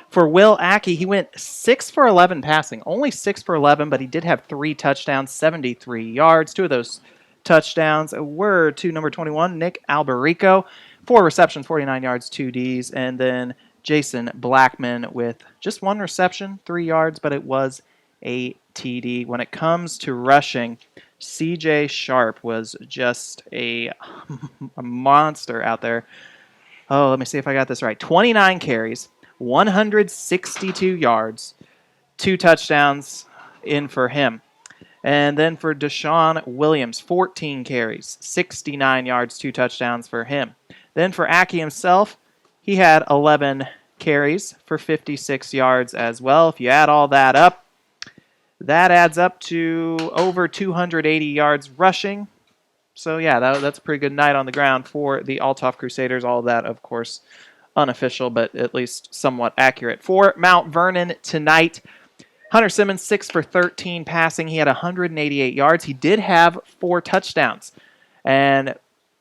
For Will Ackey, he went 6 for 11 passing. Only 6 for 11, but he did have 3 touchdowns, 73 yards. 2 of those touchdowns were to number 21, Nick Alberico. 4 receptions, 49 yards, 2 Ds. And then Jason Blackman with just 1 reception, 3 yards, but it was a TD. When it comes to rushing, CJ Sharp was just a monster out there. Oh, let me see if I got this right. 29 carries, 162 yards, 2 touchdowns in for him. And then for Deshaun Williams, 14 carries, 69 yards, 2 touchdowns for him. Then for Ackey himself, he had 11 carries for 56 yards as well. If you add all that up, that adds up to over 280 yards rushing. So, yeah, that's a pretty good night on the ground for the Althoff Crusaders. All of that, of course, unofficial, but at least somewhat accurate. For Mount Vernon tonight, Hunter Simmons, 6 for 13 passing. He had 188 yards. He did have 4 touchdowns, and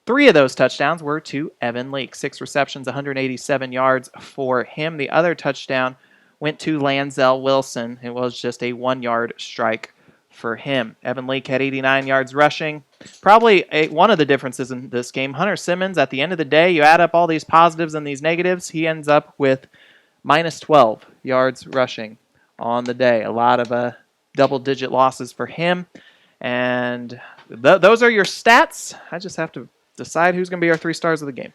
3 of those touchdowns were to Evan Leake. 6 receptions, 187 yards for him. The other touchdown went to Lanzel Wilson. It was just a 1-yard strike for him. Evan Leake had 89 yards rushing. Probably one of the differences in this game, Hunter Simmons, at the end of the day, you add up all these positives and these negatives, he ends up with minus 12 yards rushing on the day. A lot of double-digit losses for him. And those are your stats. I just have to decide who's going to be our 3 stars of the game.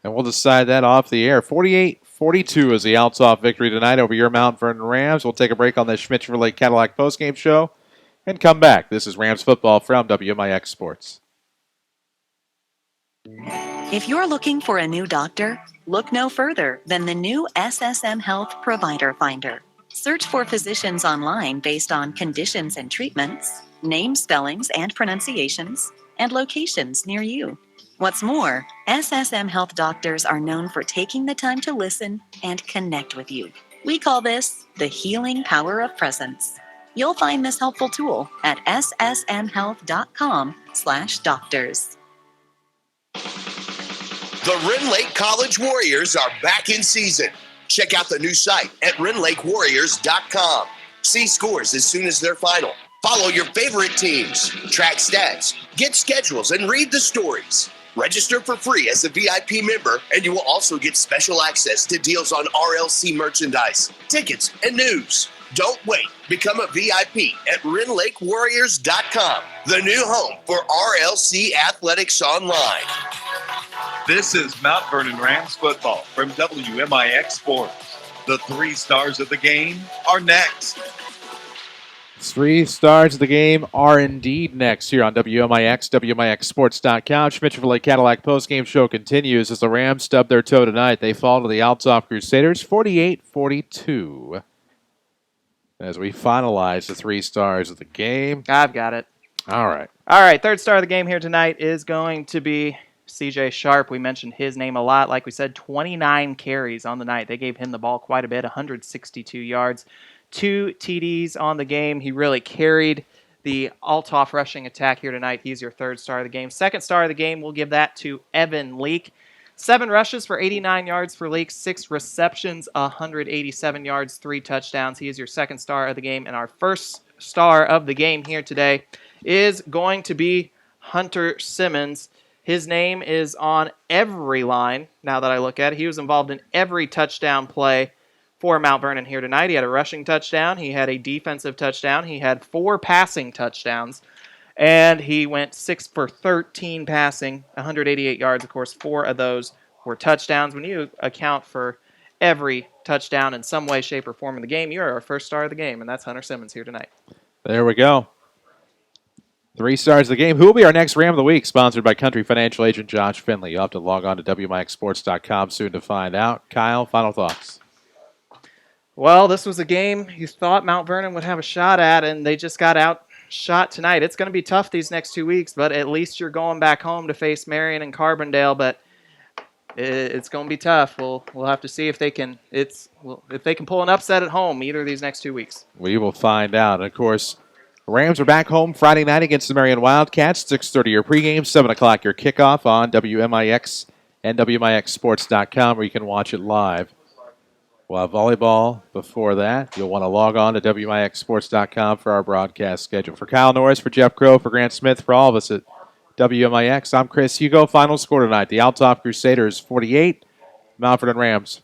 And we'll decide that off the air. 48-42 is the Althoff victory tonight over your Mount Vernon Rams. We'll take a break on the Schmidt Chevrolet Cadillac postgame show and come back. This is Rams football from WMIX Sports. If you're looking for a new doctor, look no further than the new SSM Health Provider Finder. Search for physicians online based on conditions and treatments, name spellings and pronunciations, and locations near you. What's more, SSM Health doctors are known for taking the time to listen and connect with you. We call this the healing power of presence. You'll find this helpful tool at ssmhealth.com/doctors. The Rend Lake College Warriors are back in season. Check out the new site at RendLakeWarriors.com. See scores as soon as they're final. Follow your favorite teams, track stats, get schedules, and read the stories. Register for free as a VIP member, and you will also get special access to deals on RLC merchandise, tickets, and news. Don't wait. Become a VIP at RendLakeWarriors.com, the new home for RLC Athletics Online. This is Mount Vernon Rams football from WMIX Sports. The 3 stars of the game are next. 3 stars of the game are indeed next here on WMIX, WMIXSports.com. Schmidt Chevrolet Cadillac postgame show continues as the Rams stub their toe tonight. They fall to the Althoff Crusaders 48-42. As we finalize the 3 stars of the game. I've got it. All right. All right, 3rd star of the game here tonight is going to be CJ Sharp. We mentioned his name a lot. Like we said, 29 carries on the night. They gave him the ball quite a bit, 162 yards. 2 TDs on the game. He really carried the Althoff rushing attack here tonight. He's your 3rd star of the game. 2nd star of the game, we'll give that to Evan Leake. 7 rushes for 89 yards for Leake, 6 receptions, 187 yards, 3 touchdowns. He is your 2nd star of the game. And our 1st star of the game here today is going to be Hunter Simmons. His name is on every line now that I look at it. He was involved in every touchdown play for Mount Vernon here tonight. He had a rushing touchdown. He had a defensive touchdown. He had 4 passing touchdowns. And he went 6 for 13 passing, 188 yards. Of course, 4 of those were touchdowns. When you account for every touchdown in some way, shape, or form in the game, you're our 1st star of the game, and that's Hunter Simmons here tonight. There we go. 3 stars of the game. Who will be our next Ram of the Week? Sponsored by Country Financial Agent Josh Finley. You'll have to log on to WMIXSports.com soon to find out. Kyle, final thoughts? Well, this was a game you thought Mount Vernon would have a shot at, and they just got outshot tonight. It's going to be tough these next 2 weeks, but at least you're going back home to face Marion and Carbondale. But It's going to be tough. We'll have to see if they can. If they can pull an upset at home either of these next 2 weeks. We will find out. Of course, Rams are back home Friday night against the Marion Wildcats. 6:30 your pregame, 7 o'clock your kickoff on WMIX and WMIXSports.com, where you can watch it live. We'll have volleyball before that. You'll want to log on to WMIXSports.com for our broadcast schedule. For Kyle Norris, for Jeff Crow, for Grant Smith, for all of us at WMIX, I'm Chris Hugo. Final score tonight, the Althoff Crusaders 48, Mount Vernon Rams